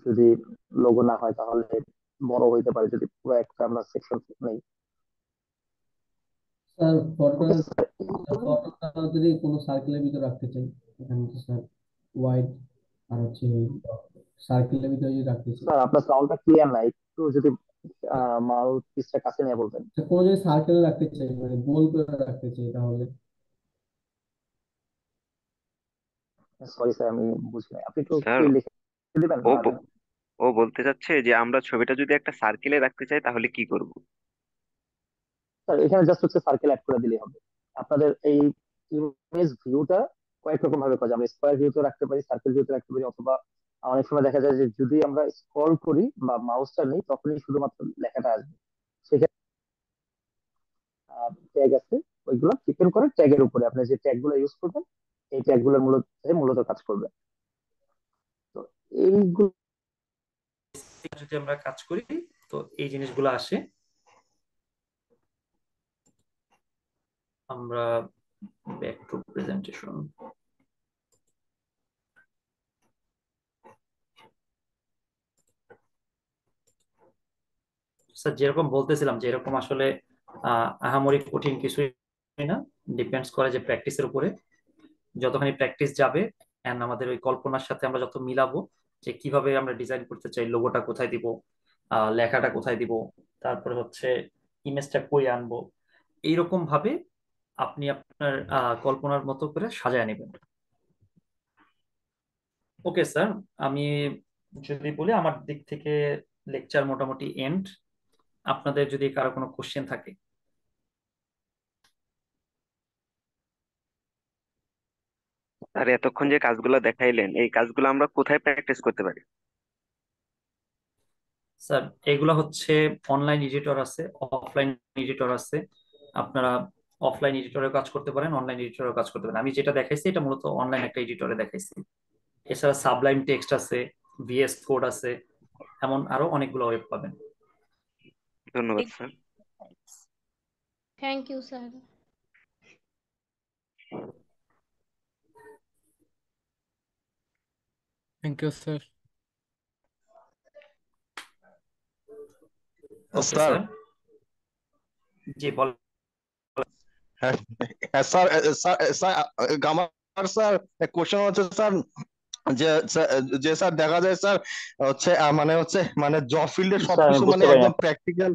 Speaker 4: যদি লোগো না হয় তাহলে বড় হইতে পারে, যদি পুরো একটা আমরা সেকশন নেই।
Speaker 8: স্যার ফটোটা যদি কোনো সার্কেলের ভিতরে রাখতে চাই, এখানে তো স্যার ওয়াইড আর হচ্ছে সার্কেলের ভিতরে যদি রাখতে চাই,
Speaker 4: স্যার আপনার সাউন্ডটা ক্লিয়ার নাই, একটু যদি মাউথ পিসটা কাছে নিয়ে বলবেন।
Speaker 8: কোনো যদি সার্কেলে রাখতে চাই মানে গোল করে রাখতে চাই তাহলে।
Speaker 4: সরি স্যার আমি বুঝি নাই, আপনি একটু
Speaker 9: স্যার
Speaker 4: কি লিখে দিবেন?
Speaker 9: ও বলতে চাচ্ছে যে আমরা ছবিটা যদি একটা সার্কেলে রাখতে চাই তাহলে কি করব?
Speaker 4: স্যার এখানে জাস্ট হচ্ছে সার্কেল অ্যাড করে দিলেই হবে। আপনাদের এই ইমেজ ভিউটা কয়েক রকম ভাবে করা যায়, আমরা স্কোয়ার ভিউতে রাখতে পারি, সার্কেল ভিউতে রাখতে পারি, অথবা অনেক সময় দেখা যায় যে যদি আমরা স্ক্রল করি বা মাউসটা নেই তখনই শুধুমাত্র লেখাটা আসবে, সেখানে ট্যাগ আছে, ওইগুলো ডিপেন্ড করে ট্যাগের উপরে আপনি যে ট্যাগ গুলো ইউজ করবেন, এই ট্যাগ গুলোর মূলত কাজ করবে। তো এইগুলো
Speaker 11: যদি আমরা কাজ করি তো এই জিনিসগুলো আসে। আমরা ব্যাক টু প্রেজেন্টেশন। স্যার যেরকম বলতেছিলাম যে এরকম আসলে আহামরি কঠিন কিছুই না, ডিপেন্ডস করে যে প্র্যাকটিসের উপরে। যতখানি প্র্যাকটিস যাবে এন্ড আমাদের ওই কল্পনার সাথে আমরা যত মিলাবো যে কিভাবে আমরা ডিজাইন করতে চাই, লোগোটা কোথায় দিব, লেখাটা কোথায় দিব, তারপরে হচ্ছে ইমেজটা কই আনবো, এইরকম ভাবে আপনি আপনার কল্পনার মতো করে সাজায় নেবেন। ওকে স্যার, আমি যদি বলি আমার দিক থেকে লেকচার মোটামুটি এন্ড। আপনাদের যদি কারো কোনো কোশ্চেন থাকে।
Speaker 9: আর এতক্ষণ যে কাজগুলো দেখাইলেন এই কাজগুলো আমরা কোথায় প্র্যাকটিস করতে পারি?
Speaker 11: স্যার এগুলো হচ্ছে অনলাইন এডিটর আছে, অফলাইন এডিটর আছে। আপনারা অফলাইন এডিটরে কাজ করতে পারেন, অনলাইন এডিটরে কাজ করতে পারেন। আমি যেটা দেখাইছি এটা মূলত অনলাইন একটা এডিটরে দেখাইছি। এছাড়া সাবলাইম টেক্সট আছে, ভিএস কোড আছে, এমন আরো অনেকগুলো ওয়েব পাবেন।
Speaker 9: ধন্যবাদ স্যার।
Speaker 12: Thank you sir.
Speaker 23: Thank you sir.
Speaker 11: Okay
Speaker 17: sir
Speaker 11: sir, জি বল।
Speaker 17: হ্যাঁ স্যার স্যার আমার স্যার কোশ্চেন হচ্ছে স্যার যে স্যার দেখা যায় স্যার হচ্ছে মানে জব ফিল্ডে
Speaker 4: স্যার আমি
Speaker 17: সবকিছু মানে
Speaker 4: বুঝতে পারি না,
Speaker 17: একদম প্র্যাকটিক্যাল